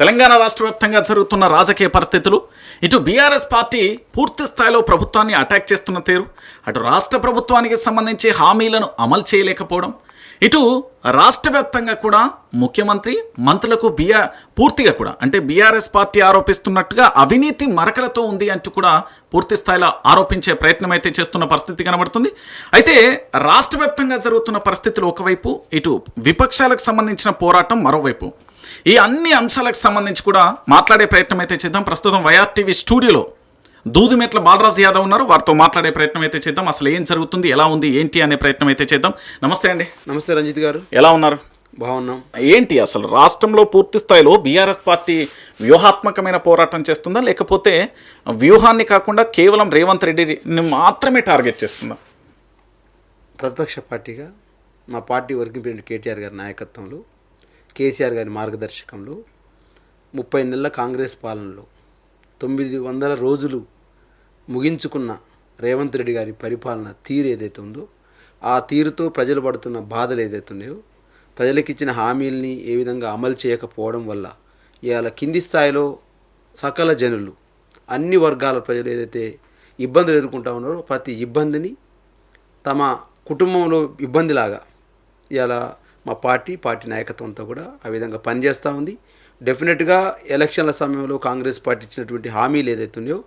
తెలంగాణ రాష్ట్ర వ్యాప్తంగా జరుగుతున్న రాజకీయ పరిస్థితులు, ఇటు బీఆర్ఎస్ పార్టీ పూర్తి స్థాయిలో ప్రభుత్వాన్ని అటాక్ చేస్తున్న తీరు, అటు రాష్ట్ర ప్రభుత్వానికి సంబంధించి హామీలను అమలు చేయలేకపోవడం, ఇటు రాష్ట్ర వ్యాప్తంగా కూడా ముఖ్యమంత్రి మంత్రులకు పూర్తిగా కూడా అంటే బీఆర్ఎస్ పార్టీ ఆరోపిస్తున్నట్టుగా అవినీతి మరకలతో ఉంది అంటూ కూడా పూర్తి స్థాయిలో ఆరోపించే ప్రయత్నం అయితే చేస్తున్న పరిస్థితి కనబడుతుంది. అయితే రాష్ట్ర వ్యాప్తంగా జరుగుతున్న పరిస్థితులు ఒకవైపు, ఇటు విపక్షాలకు సంబంధించిన పోరాటం మరోవైపు, ఈ అన్ని అంశాలకు సంబంధించి కూడా మాట్లాడే ప్రయత్నం అయితే చేద్దాం. ప్రస్తుతం వైఆర్టీవీ స్టూడియోలో దూదుమెట్ల బాలరాజు యాదవ్ ఉన్నారు. వారితో మాట్లాడే ప్రయత్నం అయితే చేద్దాం. అసలు ఏం జరుగుతుంది, ఎలా ఉంది, ఏంటి అనే ప్రయత్నం అయితే చేద్దాం. నమస్తే అండి. నమస్తే రంజిత్ గారు, ఎలా ఉన్నారు? బాగున్నాం. ఏంటి అసలు రాష్ట్రంలో పూర్తి స్థాయిలో బీఆర్ఎస్ పార్టీ వ్యూహాత్మకమైన పోరాటం చేస్తుందా, లేకపోతే వ్యూహాన్ని కాకుండా కేవలం రేవంత్ రెడ్డిని మాత్రమే టార్గెట్ చేస్తుందా? ప్రతిపక్ష పార్టీగా మా పార్టీ వర్కింగ్ ప్రెసిడెంట్ కేటీఆర్ గారి నాయకత్వంలో, కేసీఆర్ గారి మార్గదర్శకంలో 30 నెలల కాంగ్రెస్ పాలనలో 900 రోజులు ముగించుకున్న రేవంత్ రెడ్డి గారి పరిపాలన తీరు ఏదైతే ఉందో, ఆ తీరుతో ప్రజలు పడుతున్న బాధలు ఏదైతే ఉన్నాయో, ప్రజలకు ఇచ్చిన హామీల్ని ఏ విధంగా అమలు చేయకపోవడం వల్ల ఇవాళ కింది స్థాయిలో సకల జనులు, అన్ని వర్గాల ప్రజలు ఏదైతే ఇబ్బందులు ఎదుర్కొంటూ ఉన్నారో, ప్రతి ఇబ్బందిని తమ కుటుంబంలో ఇబ్బందిలాగా ఇవాళ మా పార్టీ నాయకత్వంతో కూడా ఆ విధంగా పనిచేస్తూ ఉంది. డెఫినెట్గా ఎలక్షన్ల సమయంలో కాంగ్రెస్ పార్టీ ఇచ్చినటువంటి హామీలు ఏదైతే ఉన్నాయో,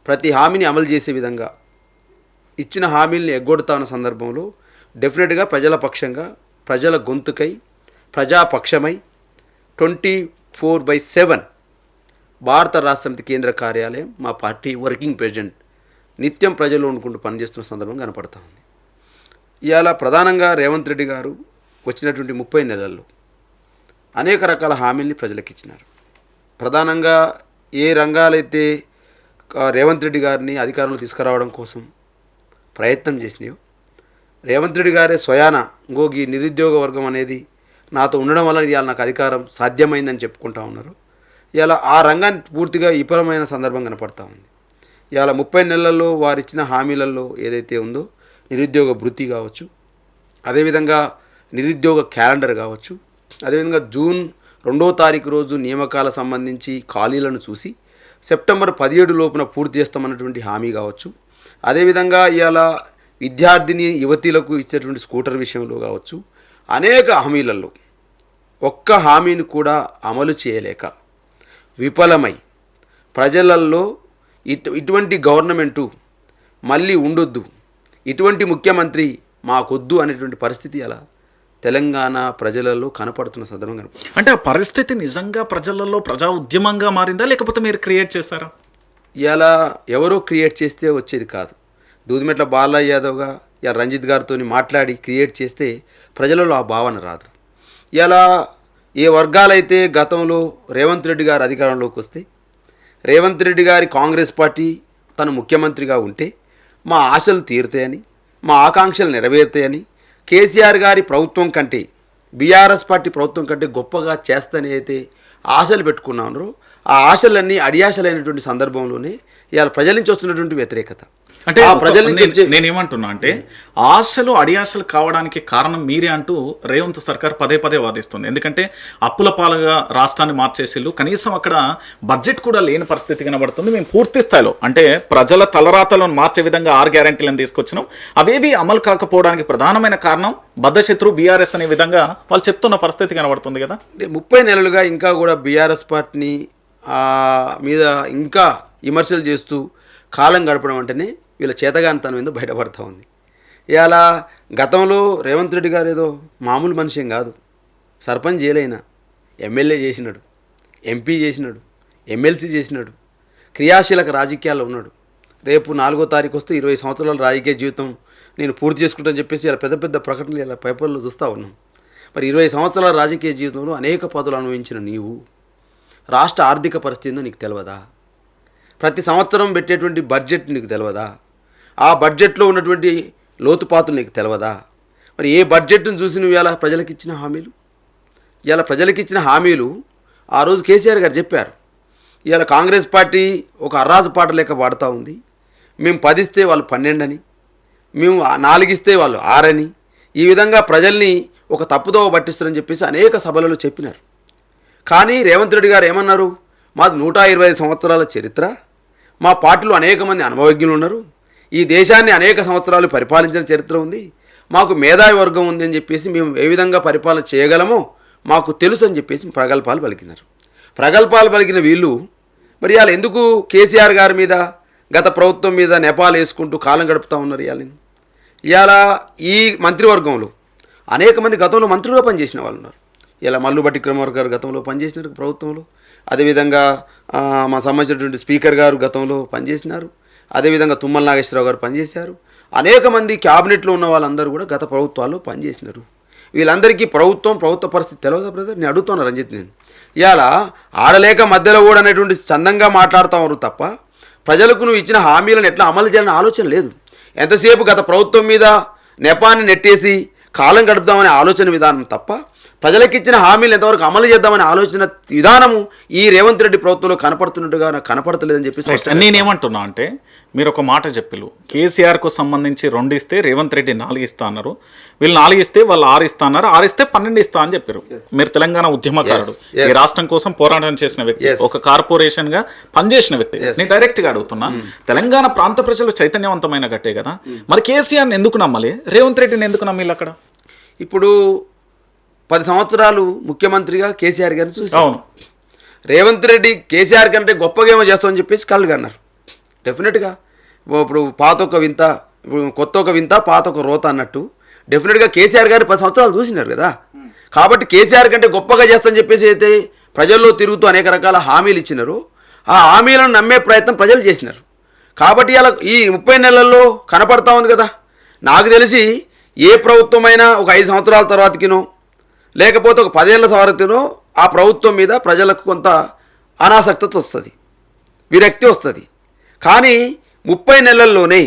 ప్రతి హామీని అమలు చేసే విధంగా ఇచ్చిన హామీల్ని ఎగ్గొడతా ఉన్న సందర్భంలో డెఫినెట్గా ప్రజల పక్షంగా, ప్రజల గొంతుకై, ప్రజాపక్షమై 24/7 భారత రాష్ట్ర సమితి కేంద్ర కార్యాలయం, మా పార్టీ వర్కింగ్ ప్రెసిడెంట్ నిత్యం ప్రజలు వండుకుంటూ పనిచేస్తున్న సందర్భం కనపడతా ఉంది. ఇవాళ ప్రధానంగా రేవంత్ రెడ్డి గారు వచ్చినటువంటి 30 నెలల్లో అనేక రకాల హామీల్ని ప్రజలకు ఇచ్చినారు. ప్రధానంగా ఏ రంగాలైతే రేవంత్ రెడ్డి గారిని అధికారంలో తీసుకురావడం కోసం ప్రయత్నం చేసినాయో, రేవంత్ రెడ్డి గారే స్వయాన ఈ నిరుద్యోగ వర్గం అనేది నాతో ఉండడం వల్ల ఇవాళ నాకు అధికారం సాధ్యమైందని చెప్పుకుంటా ఉన్నారు. ఇవాళ ఆ రంగాన్ని పూర్తిగా విఫలమైన సందర్భం కనపడతా ఉంది. ఇవాళ 30 నెలల్లో వారు ఇచ్చిన హామీలలో ఏదైతే ఉందో, నిరుద్యోగ భృతి కావచ్చు, అదేవిధంగా నిరుద్యోగ క్యాలెండర్ కావచ్చు, అదేవిధంగా జూన్ 2వ తారీఖు రోజు నియామకాల సంబంధించి ఖాళీలను చూసి సెప్టెంబర్ 17 లోపున పూర్తి చేస్తామన్నటువంటి హామీ కావచ్చు, అదేవిధంగా ఇవాళ విద్యార్థిని యువతీలకు ఇచ్చేటువంటి స్కూటర్ విషయంలో కావచ్చు, అనేక హామీలలో ఒక్క హామీని కూడా అమలు చేయలేక విఫలమై ప్రజలల్లో ఇటువంటి గవర్నమెంటు మళ్ళీ ఉండొద్దు, ఇటువంటి ముఖ్యమంత్రి మాకొద్దు అనేటువంటి పరిస్థితి అలా తెలంగాణ ప్రజలలో కనపడుతున్న సందర్భం కనపడుతుంది. అంటే ఆ పరిస్థితి నిజంగా ప్రజలలో ప్రజా ఉద్యమంగా మారిందా, లేకపోతే మీరు క్రియేట్ చేశారా? ఇలా ఎవరో క్రియేట్ చేస్తే వచ్చేది కాదు. దూదిమెట్ల బాలరాజు యాదవ్గా ఇలా రంజిత్ గారితో మాట్లాడి క్రియేట్ చేస్తే ప్రజలలో ఆ భావన రాదు. ఇలా ఏ వర్గాలైతే గతంలో రేవంత్ రెడ్డి గారు అధికారంలోకి వస్తే, రేవంత్ రెడ్డి గారి కాంగ్రెస్ పార్టీ తను ముఖ్యమంత్రిగా ఉంటే మా ఆశలు తీరుతాయని, మా ఆకాంక్షలు నెరవేరుతాయని, కేసీఆర్ గారి ప్రభుత్వం కంటే, బీఆర్ఎస్ పార్టీ ప్రభుత్వం కంటే గొప్పగా చేస్తని అయితే ఆశలు పెట్టుకున్నారో, ఆ ఆశలన్నీ అడియాశలైనటువంటి సందర్భంలోనే ఇవాళ ప్రజల నుంచి వస్తున్నటువంటి వ్యతిరేకత. అంటే నేనేమంటున్నా అంటే ఆశలు అడియాశలు కావడానికి కారణం మీరే అంటూ రేవంత్ సర్కార్ పదే వాదిస్తుంది. ఎందుకంటే అప్పుల పాలుగా రాష్ట్రాన్ని మార్చేసిళ్ళు, కనీసం అక్కడ బడ్జెట్ కూడా లేని పరిస్థితి కనబడుతుంది. మేము పూర్తి స్థాయిలో అంటే ప్రజల తలరాతలను మార్చే విధంగా 6 గ్యారెంటీలను తీసుకొచ్చినాం, అవేవి అమలు కాకపోవడానికి ప్రధానమైన కారణం బద్ధశత్రు బీఆర్ఎస్ అనే విధంగా వాళ్ళు చెప్తున్న పరిస్థితి కనబడుతుంది కదా. 30 నెలలుగా ఇంకా కూడా బీఆర్ఎస్ పార్టీని మీద ఇంకా విమర్శలు చేస్తూ కాలం గడపడం అంటేనే వీళ్ళ చేతగానితనం ఏందో బయటపడతా ఉంది. ఇవాళ గతంలో రేవంత్ రెడ్డి గారు ఏదో మామూలు మనిషి ఏం కాదు. సర్పంచ్ జైలైనా, ఎమ్మెల్యే చేసినాడు, ఎంపీ చేసినాడు, ఎమ్మెల్సీ చేసినాడు, క్రియాశీలక రాజకీయాల్లో ఉన్నాడు. రేపు 4వ తారీఖు వస్తే 20 సంవత్సరాల రాజకీయ జీవితం నేను పూర్తి చేసుకుంటానని చెప్పేసి ఇలా పెద్ద ప్రకటనలు ఇలా పేపర్లో చూస్తూ ఉన్నాం. మరి 20 సంవత్సరాల రాజకీయ జీవితంలో అనేక పదవులు అనుభవించిన నీవు రాష్ట్ర ఆర్థిక పరిస్థితి నీకు తెలియదా? ప్రతి సంవత్సరం పెట్టేటువంటి బడ్జెట్ నీకు తెలియదా? ఆ బడ్జెట్లో ఉన్నటువంటి లోతుపాతులు నీకు తెలియదా? మరి ఏ బడ్జెట్ను చూసి నువ్వు ఇలా ప్రజలకు ఇచ్చిన హామీలు, ఇలా ప్రజలకు ఇచ్చిన హామీలు ఆ రోజు కేసీఆర్ గారు చెప్పారు. ఇవాళ కాంగ్రెస్ పార్టీ ఒక అర్రాజు పాట లెక్క పాడుతూ ఉంది. మేము 10 ఇస్తే వాళ్ళు 12 అని, మేము 4 ఇస్తే వాళ్ళు 6 అని, ఈ విధంగా ప్రజల్ని ఒక తప్పుదోవ పట్టిస్తారని చెప్పేసి అనేక సభలలో చెప్పినారు. కానీ రేవంత్ రెడ్డి గారు ఏమన్నారు, మాది 125 సంవత్సరాల చరిత్ర, మా పార్టీలో అనేక మంది అనుభవజ్ఞులు ఉన్నారు, ఈ దేశాన్ని అనేక సంవత్సరాలు పరిపాలించిన చరిత్ర ఉంది, మాకు మేధావి వర్గం ఉంది అని చెప్పేసి మేము ఏ విధంగా పరిపాలన చేయగలమో మాకు తెలుసు అని చెప్పేసి ప్రగల్భాలు పలికినారు. ప్రగల్భాలు పలికిన వీళ్ళు మరి ఇవాళ ఎందుకు కేసీఆర్ గారి మీద గత ప్రభుత్వం మీద నెపాలు వేసుకుంటూ కాలం గడుపుతూ ఉన్నారు? ఇవాళ ఈ మంత్రివర్గంలో అనేక మంది గతంలో మంత్రులుగా పనిచేసిన వాళ్ళు ఉన్నారు. ఇలా మల్లుబట్టి క్రమార్ గారు గతంలో పనిచేసినారు ప్రభుత్వంలో, అదేవిధంగా మా సంబంధించినటువంటి స్పీకర్ గారు గతంలో పనిచేసినారు, అదేవిధంగా తుమ్మల నాగేశ్వరరావు గారు పనిచేశారు. అనేక మంది క్యాబినెట్లో ఉన్న వాళ్ళందరూ కూడా గత ప్రభుత్వాల్లో పనిచేసినారు. వీళ్ళందరికీ ప్రభుత్వ పరిస్థితి తెలియదా బ్రదర్? నేను అడుగుతున్నా రంజిత్, నేను ఇవాళ ఆడలేక మధ్యలో కూడా అనేటువంటి చందంగా మాట్లాడుతూ ఉన్నారు తప్ప ప్రజలకు నువ్వు ఇచ్చిన హామీలను ఎట్లా అమలు చేయాలనే ఆలోచన లేదు. ఎంతసేపు గత ప్రభుత్వం మీద నెపాన్ని నెట్టేసి కాలం గడుపుదామనే ఆలోచన విధానం తప్ప ప్రజలకు ఇచ్చిన హామీలు ఎంతవరకు అమలు చేద్దామనే ఆలోచన విధానము ఈ రేవంత్ రెడ్డి ప్రభుత్వంలో కనపడుతున్నట్టుగా నాకు కనపడతలేదని చెప్పి నేనేమంటున్నా అంటే, మీరు ఒక మాట చెప్పిలు, కేసీఆర్కు సంబంధించి 2 ఇస్తే రేవంత్ రెడ్డి 4 ఇస్తా అన్నారు, వీళ్ళు 4 ఇస్తే వాళ్ళు 6 ఇస్తా అన్నారు, 6 ఇస్తే 12 ఇస్తా అని చెప్పారు. మీరు తెలంగాణ ఉద్యమకారుడు, ఈ రాష్ట్రం కోసం పోరాటం చేసిన వ్యక్తి, ఒక కార్పొరేషన్ గా పనిచేసిన వ్యక్తి. నేను డైరెక్ట్ గా అడుగుతున్నా, తెలంగాణ ప్రాంత ప్రజలు చైతన్యవంతమైన గట్టే కదా, మరి కేసీఆర్ని ఎందుకు నమ్మాలి, రేవంత్ రెడ్డిని ఎందుకు నమ్మాలి? అక్కడ ఇప్పుడు 10 సంవత్సరాలు ముఖ్యమంత్రిగా కేసీఆర్ గారిని చూసాం. రేవంత్ రెడ్డి కేసీఆర్ కంటే గొప్పగా ఏమో చేస్తామని చెప్పేసి కళ్ళు అన్నారు. డెఫినెట్గా ఇప్పుడు పాత ఒక వింత, కొత్త ఒక వింత, పాత ఒక రోత అన్నట్టు డెఫినెట్గా కేసీఆర్ గారు 10 సంవత్సరాలు చూసినారు కదా. కాబట్టి కేసీఆర్ కంటే గొప్పగా చేస్తామని చెప్పేసి అయితే ప్రజల్లో తిరుగుతూ అనేక రకాల హామీలు ఇచ్చినారు. ఆ హామీలను నమ్మే ప్రయత్నం ప్రజలు చేసినారు. కాబట్టి అలా ఈ 30 నెలల్లో కనపడతా ఉంది కదా. నాకు తెలిసి ఏ ప్రభుత్వమైనా ఒక 5 సంవత్సరాల తర్వాతకినో లేకపోతే ఒక 10 ఏళ్ల తర్వాతనో ఆ ప్రభుత్వం మీద ప్రజలకు కొంత అనాసక్తత వస్తుంది, విరక్తి వస్తుంది. కానీ 30 నెలల్లోనే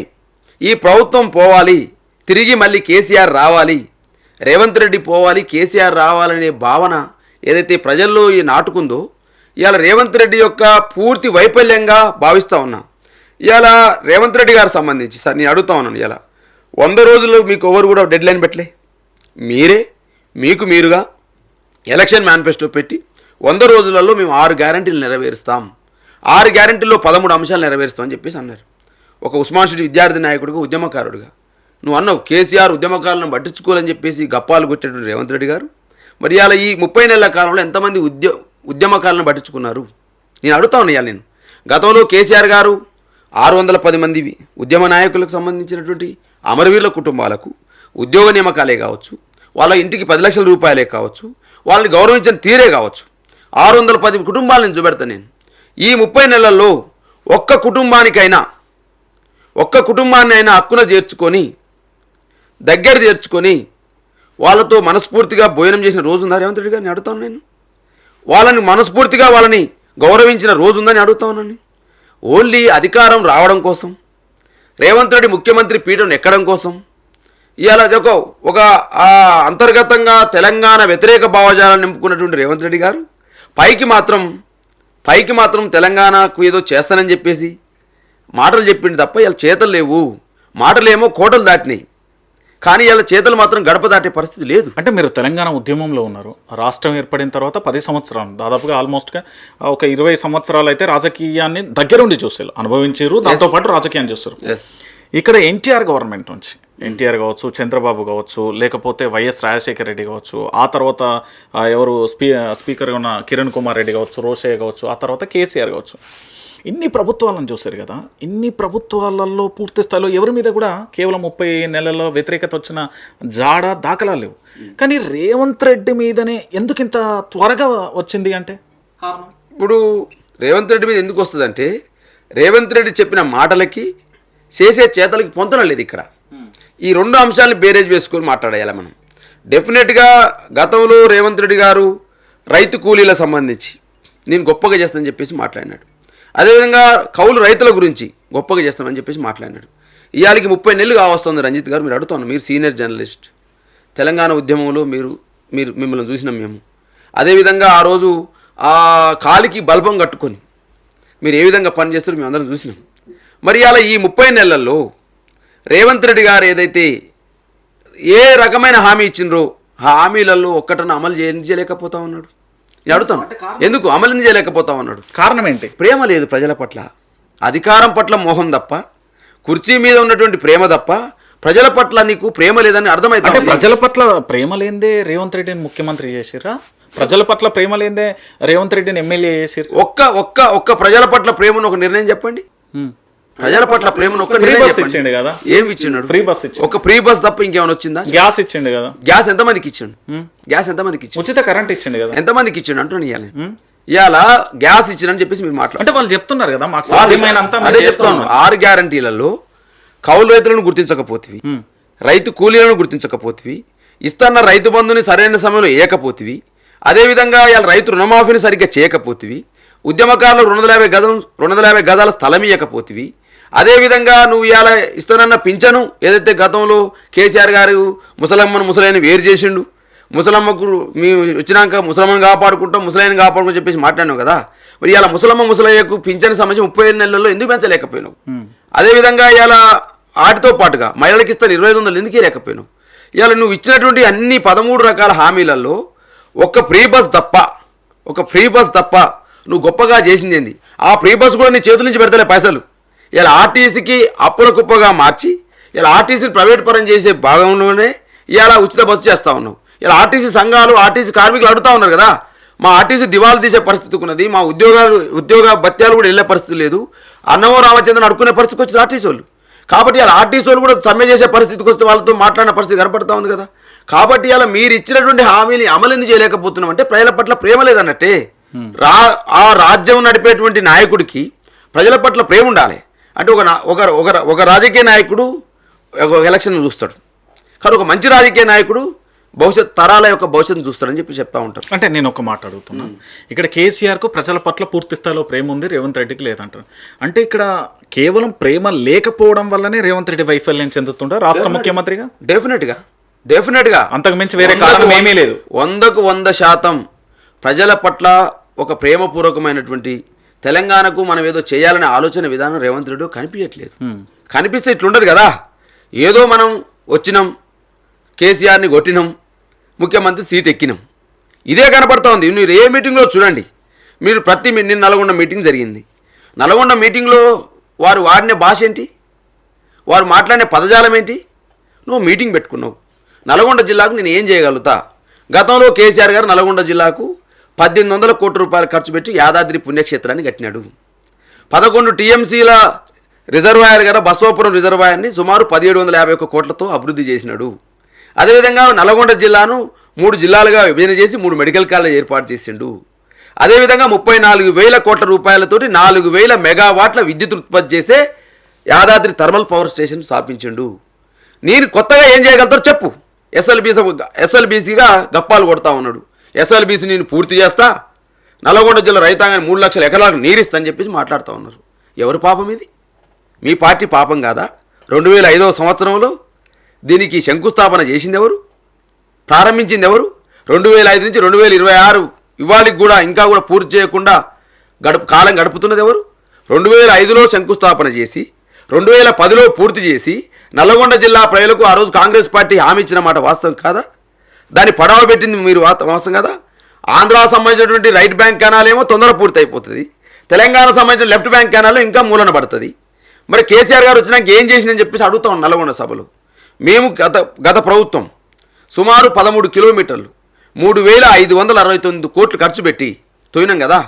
ఈ ప్రభుత్వం పోవాలి, తిరిగి మళ్ళీ కేసీఆర్ రావాలి, రేవంత్ రెడ్డి పోవాలి, కేసీఆర్ రావాలనే భావన ఏదైతే ప్రజల్లో ఈ నాటుకుందో ఇవాళ రేవంత్ రెడ్డి యొక్క పూర్తి వైఫల్యంగా భావిస్తూ ఉన్నాం. ఇవాళ రేవంత్ రెడ్డి గారికి సంబంధించి సార్ నేను అడుగుతా ఉన్నాను, ఇలా 100 రోజులు మీకు ఎవరు కూడా డెడ్ లైన్ పెట్టలే. మీరే మీకు మీరుగా ఎలక్షన్ మేనిఫెస్టో పెట్టి 100 రోజులలో మేము 6 గ్యారంటీలు నెరవేరుస్తాం, 6 గ్యారంటీల్లో 13 అంశాలు నెరవేరుస్తామని చెప్పేసి అన్నారు. ఒక ఉస్మాన్ సిటీ విద్యార్థి నాయకుడిగా, ఉద్యమకారుడిగా నువ్వు అన్నావు కేసీఆర్ ఉద్యమకారులను పట్టించుకోవాలని చెప్పేసి గప్పాలు కొట్టేటువంటి రేవంత్ రెడ్డి గారు మరి ఇవాళ ఈ 30 నెలల కాలంలో ఎంతమంది ఉద్యమకారులను పట్టించుకున్నారు? నేను అడుగుతా ఉన్నాను. నేను గతంలో కేసీఆర్ గారు 610 మంది ఉద్యమ నాయకులకు సంబంధించినటువంటి అమరవీరుల కుటుంబాలకు ఉద్యోగ నియామకాలే కావచ్చు, వాళ్ళ ఇంటికి 10 లక్షల రూపాయలే కావచ్చు, వాళ్ళని గౌరవించిన తీరే కావచ్చు, 610 కుటుంబాలను చూపెడతాను నేను. ఈ 30 నెలల్లో ఒక్క కుటుంబాన్ని అయినా హక్కున చేర్చుకొని దగ్గర చేర్చుకొని వాళ్ళతో మనస్ఫూర్తిగా భోజనం చేసిన రోజు ఉందా రేవంత్ రెడ్డి గారిని అడుగుతాను నేను. వాళ్ళని మనస్ఫూర్తిగా వాళ్ళని గౌరవించిన రోజు ఉందని అడుగుతా ఉన్నాను. ఓన్లీ అధికారం రావడం కోసం, రేవంత్ రెడ్డి ముఖ్యమంత్రి పీఠం ఎక్కడం కోసం ఇవాళ ఒక అంతర్గతంగా తెలంగాణ వ్యతిరేక భావజాలను నింపుకున్నటువంటి రేవంత్ రెడ్డి గారు పైకి మాత్రం తెలంగాణకు ఏదో చేస్తానని చెప్పేసి మాటలు చెప్పింది తప్ప ఇలా చేతలు లేవు. మాటలేమో కోటలు దాటినాయి, కానీ ఇలా చేతలు మాత్రం గడప దాటే పరిస్థితి లేదు. అంటే మీరు తెలంగాణ ఉద్యమంలో ఉన్నారు, రాష్ట్రం ఏర్పడిన తర్వాత 10 సంవత్సరాలు, దాదాపుగా ఆల్మోస్ట్గా ఒక 20 సంవత్సరాలు అయితే రాజకీయాన్ని దగ్గరుండి చూస్తారు, అనుభవించారు, దాంతోపాటు రాజకీయాన్ని చూస్తారు. ఇక్కడ ఎన్టీఆర్ గవర్నమెంట్ నుంచి, ఎన్టీఆర్ కావచ్చు, చంద్రబాబు కావచ్చు, లేకపోతే వైఎస్ రాజశేఖర రెడ్డి కావచ్చు, ఆ తర్వాత ఎవరు స్పీకర్గా ఉన్న కిరణ్ కుమార్ రెడ్డి కావచ్చు, రోషయ్య కావచ్చు, ఆ తర్వాత కేసీఆర్ కావచ్చు, ఇన్ని ప్రభుత్వాలను చూశారు కదా. ఇన్ని ప్రభుత్వాలలో పూర్తి స్థాయిలో ఎవరి మీద కూడా కేవలం 30 నెలల్లో వ్యతిరేకత వచ్చిన జాడ దాఖలా లేవు. కానీ రేవంత్ రెడ్డి మీదనే ఎందుకు ఇంత త్వరగా వచ్చింది అంటే ఇప్పుడు రేవంత్ రెడ్డి మీద ఎందుకు వస్తుందంటే రేవంత్ రెడ్డి చెప్పిన మాటలకి చేసే చేతలకి పొంతన లేదు. ఇక్కడ ఈ 2 అంశాలను బేరేజ్ వేసుకొని మాట్లాడేయాలి మనం. డెఫినెట్గా గతంలో రేవంత్ రెడ్డి గారు రైతు కూలీల సంబంధించి నేను గొప్పగా చేస్తానని చెప్పేసి మాట్లాడినాడు. అదేవిధంగా కౌలు రైతుల గురించి గొప్పగా చేస్తామని చెప్పేసి మాట్లాడినాడు. ఇవాళకి 30 నెలలు కావస్తుంది. రంజిత్ గారు మీరు అడుగుతాను, మీరు సీనియర్ జర్నలిస్ట్, తెలంగాణ ఉద్యమంలో మిమ్మల్ని చూసినాం మేము. అదేవిధంగా ఆ రోజు ఆ కాలికి బల్బం కట్టుకొని మీరు ఏ విధంగా పనిచేస్తారో మేము అందరం చూసినాం. మరి అలా ఈ 30 నెలల్లో రేవంత్ రెడ్డి గారు ఏదైతే ఏ రకమైన హామీ ఇచ్చిండ్రో ఆ హామీలలో ఒక్కటన్నా అమలు చేయలేకపోతా ఉన్నాడు. నేను అడుగుతాను, ఎందుకు అమలు చేయలేకపోతాం అన్నాడు. కారణం ఏంటి? ప్రేమ లేదు ప్రజల పట్ల, అధికారం పట్ల మోహం తప్ప, కుర్చీ మీద ఉన్నటువంటి ప్రేమ తప్ప ప్రజల పట్ల నీకు ప్రేమ లేదని అంటే అర్థమైతే. ప్రజల పట్ల ప్రేమ లేదే రేవంత్ రెడ్డిని ముఖ్యమంత్రి చేసిరా? ప్రజల పట్ల ప్రేమ లేదే రేవంత్ రెడ్డిని ఎమ్మెల్యే చేసిరు? ఒక్క ప్రజల పట్ల ప్రేమను ఒక నిర్ణయం చెప్పండి. ప్రజల పట్ల ప్రేమను ఒక నిర్ణయం చెప్పండి. ఇచ్చిండు కదా, ఏమి ఇచ్చిండు? ఫ్రీ బస్ ఇచ్చిండు. ఒక ఫ్రీ బస్ తప్ప ఇంకేమైనా వచ్చిందా? గ్యాస్ ఇచ్చిండు కదా. గ్యాస్ ఎంతమందికి ఇచ్చిండు? గ్యాస్ ఎంతమందికి ఇచ్చిండు? ఉచిత కరెంట్ ఇచ్చిండు కదా. ఎంతమందికి ఇచ్చిండు అంటున్నాను. ఇవాళ గ్యాస్ ఇచ్చిండని చెప్పేసి మీరు మాట్లాడారు. అంటే వాళ్ళు చెప్తున్నారు కదా మాకు సాధ్యమైనంత అదే చెప్తాను. 6 గ్యారంటీలలో కౌలు రైతులను గుర్తించకపోతివి, రైతు కూలీలను గుర్తించకపోతివి, ఇస్తున్న రైతు బంధుని సరైన సమయంలో వేయకపోతివి, అదేవిధంగా ఇవాళ రైతు రుణమాఫీని సరిగ్గా చేయకపోతివి, ఉద్యమకారులు 250 గజాల స్థలం ఇవ్వకపోతివి, అదేవిధంగా నువ్వు ఇవాళ ఇస్తానన్న పింఛను ఏదైతే గతంలో కేసీఆర్ గారు ముసలైన వేరు చేసిండు, ముసలమ్మకు మీ వచ్చినాక ముసలమ్మను కాపాడుకుంటాం, ముసలైన కాపాడుకుంటూ చెప్పేసి మాట్లాడినావు కదా. మరి ఇలా ముసలయ్యకు పింఛను సంబంధించి 35 నెలల్లో ఎందుకు పెంచలేకపోయినావు? అదేవిధంగా ఇవాళ వాటితో పాటుగా మహిళలకు ఇస్తాను 2500 ఎందుకే లేకపోయినావు? ఇవాళ నువ్వు ఇచ్చినటువంటి అన్ని 13 రకాల హామీలలో ఒక ఫ్రీ బస్ తప్ప నువ్వు గొప్పగా చేసింది ఏంది? ఆ ఫ్రీ బస్ కూడా నీ చేతుల నుంచి పెడతలే పైసలు. ఇలా ఆర్టీసీకి అప్పుల కుప్పగా మార్చి ఇలా ఆర్టీసీని ప్రైవేట్ పరం చేసే భాగంలోనే ఇలా ఉచిత బస్సు చేస్తూ ఉన్నావు. ఇలా ఆర్టీసీ సంఘాలు, ఆర్టీసీ కార్మికులు అడుగుతూ ఉన్నారు కదా, మా ఆర్టీసీ దివాళా తీసే పరిస్థితి ఉన్నది, మా ఉద్యోగ భత్యాలు కూడా వెళ్ళే పరిస్థితి లేదు, అన్నమో రామచంద్రన్ అడుక్కునే పరిస్థితికి వచ్చింది ఆర్టీసీ వాళ్ళు. కాబట్టి ఇలా ఆర్టీసీ వాళ్ళు కూడా సమ్మె చేసే పరిస్థితికి వస్తే వాళ్ళతో మాట్లాడిన పరిస్థితి కనపడతా ఉంది కదా. కాబట్టి ఇలా మీరు ఇచ్చినటువంటి హామీని అమలు ఎందుకు చేయలేకపోతున్నాం అంటే ప్రజల పట్ల ప్రేమ లేదన్నట్టే. ఆ రాజ్యం నడిపేటువంటి నాయకుడికి ప్రజల పట్ల ప్రేమ ఉండాలి. అంటే ఒక రాజకీయ నాయకుడు ఒక ఎలక్షన్ చూస్తాడు, కానీ ఒక మంచి రాజకీయ నాయకుడు తరాల యొక్క భవిష్యత్తు చూస్తాడని చెప్పి చెప్తా ఉంటారు. అంటే నేను ఒక మాట అడుగుతున్నా, ఇక్కడ కేసీఆర్కు ప్రజల పట్ల పూర్తి స్థాయిలో ప్రేమ ఉంది, రేవంత్ రెడ్డికి లేదంటారు. అంటే ఇక్కడ కేవలం ప్రేమ లేకపోవడం వల్లనే రేవంత్ రెడ్డి వైఫల్యం చెందుతుండ రాష్ట్ర ముఖ్యమంత్రిగా? డెఫినెట్గా అంతకు మించి వేరే కారణం ఏమీ లేదు. 100% ప్రజల పట్ల ఒక ప్రేమపూర్వకమైనటువంటి తెలంగాణకు మనం ఏదో చేయాలనే ఆలోచన విధానం రేవంత్ రెడ్డి కనిపించట్లేదు. కనిపిస్తే ఇట్లుండదు కదా, ఏదో మనం వచ్చినాం, కేసీఆర్ని కొట్టినాం, ముఖ్యమంత్రి సీట్ ఎక్కినాం, ఇదే కనపడతా ఉంది. మీరు ఏ మీటింగ్లో చూడండి, మీరు నిన్న నల్గొండ మీటింగ్ జరిగింది. నల్గొండ మీటింగ్లో వారు వాడిన భాష ఏంటి, వారు మాట్లాడిన పదజాలం ఏంటి? నువ్వు మీటింగ్ పెట్టుకున్నావు, నల్గొండ జిల్లాకు నేను ఏం చేయగలుగుతా? గతంలో కేసీఆర్ గారు నల్గొండ జిల్లాకు 1800 కోట్ల రూపాయలు ఖర్చు పెట్టి యాదాద్రి పుణ్యక్షేత్రాన్ని కట్టినాడు. 11 టీఎంసీల రిజర్వాయర్ గారు బసవాపురం రిజర్వాయర్ని సుమారు 1751 కోట్లతో అభివృద్ధి చేసినాడు. అదేవిధంగా నల్గొండ జిల్లాను 3 జిల్లాలుగా విభజన చేసి 3 మెడికల్ కాలేజ్ ఏర్పాటు చేసిండు. అదేవిధంగా 34,000 కోట్ల రూపాయలతోటి 4,000 మెగావాట్ల విద్యుత్ ఉత్పత్తి చేసే యాదాద్రి థర్మల్ పవర్ స్టేషన్ స్థాపించిండు. నేను కొత్తగా ఏం చేయగలుగుతారో చెప్పు. ఎస్ఎల్బీసీగా గప్పాలు కొడతా ఉన్నాడు. ఎస్ఎల్బీసీ నేను పూర్తి చేస్తా, నల్గొండ జిల్లా రైతాంగాన్ని 3 లక్షల ఎకరాలకు నీరిస్తా అని చెప్పేసి మాట్లాడుతూ ఉన్నారు. ఎవరు పాపం ఇది? మీ పార్టీ పాపం కాదా? 2005వ సంవత్సరంలో దీనికి శంకుస్థాపన చేసింది ఎవరు? ప్రారంభించింది ఎవరు? 2005 నుంచి 2026 ఇవాళకి కూడా ఇంకా కూడా పూర్తి చేయకుండా కాలం గడుపుతున్నది ఎవరు? 2005లో శంకుస్థాపన చేసి 2010లో పూర్తి చేసి నల్గొండ జిల్లా ప్రజలకు ఆ రోజు కాంగ్రెస్ పార్టీ హామీ ఇచ్చిన మాట వాస్తవం కాదా? దాన్ని పడవ పెట్టింది మీరు వాస్తవం కదా? ఆంధ్రా సంబంధించినటువంటి రైట్ బ్యాంక్ కెనాల్ ఏమో తొందర పూర్తి అయిపోతుంది, తెలంగాణ సంబంధించిన లెఫ్ట్ బ్యాంక్ కెనాల్ ఇంకా మూలన పడుతుంది. మరి కేసీఆర్ గారు వచ్చినాక ఏం చేసిందని చెప్పేసి అడుగుతాం నల్గొండ సభలో. మేము గత ప్రభుత్వం సుమారు 13 కిలోమీటర్లు 3,569 కోట్లు ఖర్చు పెట్టి తోయినాం కదా.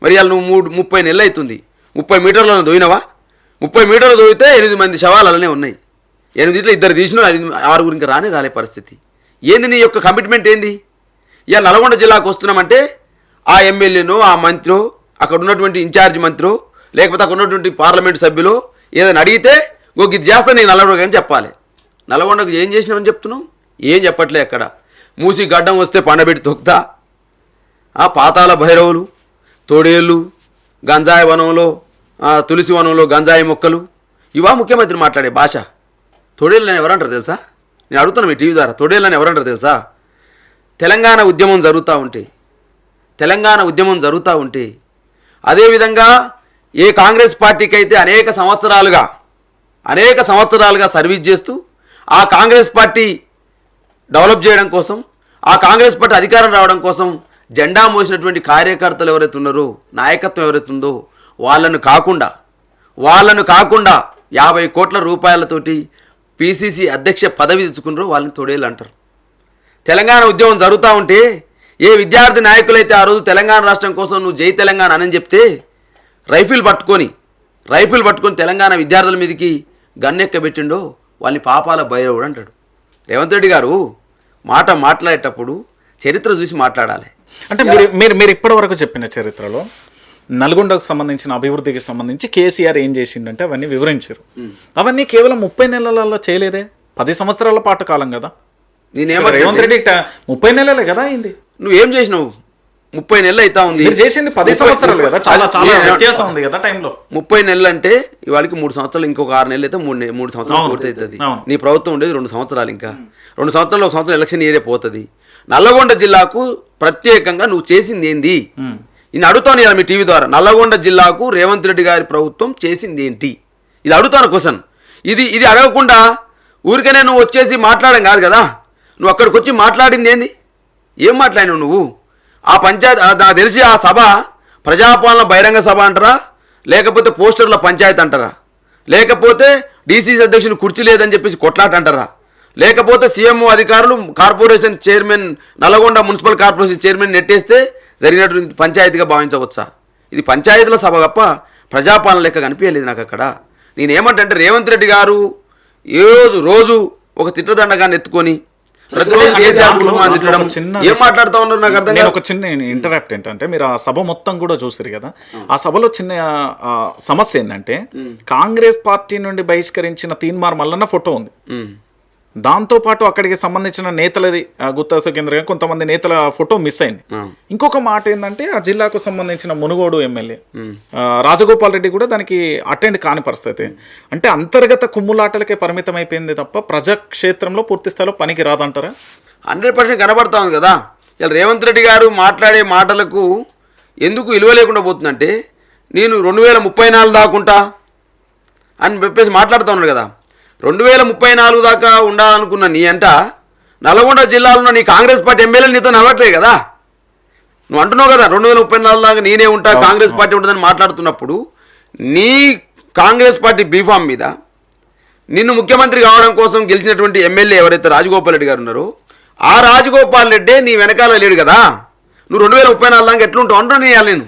మరి ఇవాళ నువ్వు 30 నెలలు అవుతుంది, 30 మీటర్లను తోయినవా? 30 మీటర్లు తోయితే 8 మంది శవాలు అలానే ఉన్నాయి. 8 2 తీసినా 6 ఇంకా రాలే పరిస్థితి. ఏంది నీ యొక్క కమిట్మెంట్ ఏంది? ఇవాళ నల్గొండ జిల్లాకు వస్తున్నామంటే ఆ ఎమ్మెల్యేనో ఆ మంత్రో అక్కడ ఉన్నటువంటి ఇన్ఛార్జ్ మంత్రో లేకపోతే అక్కడ ఉన్నటువంటి పార్లమెంట్ సభ్యులు ఏదైనా అడిగితే ఇది చేస్తా నేను నల్గొండకు అని చెప్పాలి. నల్గొండకు ఏం చేసినామని చెప్తున్నావు? ఏం చెప్పట్లే. అక్కడ మూసి గడ్డం వస్తే పండబెట్టి తొక్కుతా, ఆ పాతాల భైరవులు, తోడేళ్ళు, గంజాయి వనంలో తులసి వనంలో గంజాయి మొక్కలు, ఇవా ముఖ్యమంత్రి మాట్లాడే భాష? తోడేళ్ళని ఎవరంటారు తెలుసా? నేను అడుగుతాను మీ టీవీ ద్వారా, తోడేళ్ళని ఎవరంటారు తెలుసా? తెలంగాణ ఉద్యమం జరుగుతూ ఉంటే అదేవిధంగా ఏ కాంగ్రెస్ పార్టీకి అయితే అనేక సంవత్సరాలుగా సర్వీస్ చేస్తూ ఆ కాంగ్రెస్ పార్టీ డెవలప్ చేయడం కోసం, ఆ కాంగ్రెస్ పార్టీ అధికారం రావడం కోసం జెండా మోసినటువంటి కార్యకర్తలు ఎవరైతే ఉన్నారో, నాయకత్వం ఎవరైతే ఉందో వాళ్ళను కాకుండా 50 కోట్ల రూపాయలతోటి పిసిసి అధ్యక్ష పదవి తెచ్చుకున్నారో వాళ్ళని తొడేలు అంటారు. తెలంగాణ ఉద్యమం జరుగుతూ ఉంటే ఏ విద్యార్థి నాయకులైతే ఆ రోజు తెలంగాణ రాష్ట్రం కోసం నువ్వు జై తెలంగాణ అని చెప్తే రైఫిల్ పట్టుకొని తెలంగాణ విద్యార్థుల మీదకి గన్నెక్కబెట్టిండో వాళ్ళని పాపాల భైరవుడు అంటాడు. రేవంత్ రెడ్డి గారు మాట్లాడేటప్పుడు చరిత్ర చూసి మాట్లాడాలి. అంటే మీరు ఇప్పటి వరకు చెప్పిన చరిత్రలో నల్గొండకు సంబంధించిన అభివృద్ధికి సంబంధించి కేసీఆర్ ఏం చేసిండంటే అవన్నీ వివరించారు. అవన్నీ కేవలం 30 నెలలలో చేయలేదే, 10 సంవత్సరాల పాటు కాలం కదా. రేవంత్ రెడ్డి 30 నెలలే కదా అయింది. నువ్వేం చేసినావు? 30 నెలలు అవుతా ఉంది. మీరు చేసింది 10 సంవత్సరాలు కదా, చాలా చాలా వ్యత్యాసం ఉంది కదా టైంలో. 30 నెలలు అంటే ఇవాళకి 3 సంవత్సరాలు, ఇంకొక 6 నెలలు అయితే 3 సంవత్సరాలు పూర్తి అవుతుంది. నీ ప్రభుత్వం ఉండేది 2 సంవత్సరాలు, ఇంకా 2 సంవత్సరాలు, 1 సంవత్సరం ఎలక్షన్ ఇయరే పోతుంది. నల్లగొండ జిల్లాకు ప్రత్యేకంగా నువ్వు చేసింది ఏంది? నేను అడుగుతాను ఇలా మీ టీవీ ద్వారా, నల్లగొండ జిల్లాకు రేవంత్ రెడ్డి గారి ప్రభుత్వం చేసింది ఏంటి? ఇది అడుగుతాను క్వశ్చన్. ఇది అడగకుండా ఊరికనే నువ్వు వచ్చేసి మాట్లాడడం కాదు కదా. నువ్వు అక్కడికి వచ్చి మాట్లాడింది ఏంది? ఏం మాట్లాడినావు నువ్వు? ఆ పంచాయతీ నాకు తెలిసి ఆ సభ ప్రజాపాలన బహిరంగ సభ అంటారా, లేకపోతే పోస్టర్ల పంచాయతీ అంటారా, లేకపోతే డీసీసీ అధ్యక్షుని కుర్చీ లేదని చెప్పేసి కొట్లాట అంటారా, లేకపోతే సీఎంఓ అధికారులు corporation chairman, Nalgonda municipal corporation chairman నెట్టేస్తే జరిగినటువంటి పంచాయతీగా భావించవచ్చా? ఇది పంచాయతీల సభ తప్ప ప్రజాపాలన లెక్క కనిపించలేదు నాకు అక్కడ. నేనేమంటే రేవంత్ రెడ్డి గారు రోజు ఒక తిట్టదండగాన్ని ఎత్తుకొని ప్రతిరోజు ఏం మాట్లాడుతూ ఉన్నారు నాకు అర్థం. ఒక చిన్న ఇంటరాక్ట్ ఏంటంటే, మీరు ఆ సభ మొత్తం కూడా చూసారు కదా. ఆ సభలో చిన్న సమస్య ఏంటంటే, కాంగ్రెస్ పార్టీ నుండి బహిష్కరించిన తీన్మార్ మల్లన్న ఫోటో ఉంది. దాంతో పాటు అక్కడికి సంబంధించిన నేతలది గుత్తా సుఖేంద్ర కొంతమంది నేతల ఫోటో మిస్ అయింది. ఇంకొక మాట ఏంటంటే, ఆ జిల్లాకు సంబంధించిన మునుగోడు ఎమ్మెల్యే రాజగోపాల్ రెడ్డి కూడా దానికి అటెండ్ కాని పరిస్థితి. అంటే అంతర్గత కుమ్ములాటలకే పరిమితం అయిపోయింది తప్ప ప్రజాక్షేత్రంలో పూర్తి స్థాయిలో పనికి రాదంటారా? 100% కనబడతా ఉంది కదా. ఇలా రేవంత్ రెడ్డి గారు మాట్లాడే మాటలకు ఎందుకు విలువ లేకుండా పోతుందంటే, నేను 2034 దాకుంటా అని చెప్పేసి మాట్లాడుతూ ఉన్నాడు కదా. 2034 దాకా ఉండాలనుకున్న నీ అంట నల్గొండ జిల్లాలో నీ కాంగ్రెస్ పార్టీ ఎమ్మెల్యేలు నీతో నవ్వట్లేదు కదా. నువ్వు అంటున్నావు కదా 2034 దాకా నేనే ఉంటా, కాంగ్రెస్ పార్టీ ఉంటుందని మాట్లాడుతున్నప్పుడు నీ కాంగ్రెస్ పార్టీ బీఫామ్ మీద నిన్ను ముఖ్యమంత్రి కావడం కోసం గెలిచినటువంటి ఎమ్మెల్యే ఎవరైతే రాజగోపాల్ రెడ్డి గారు ఉన్నారో, ఆ రాజగోపాల్ రెడ్డి నీ వెనకాల లేడు కదా. నువ్వు 2034 దాకా ఎట్లుంటావు అంటున్నా నేను.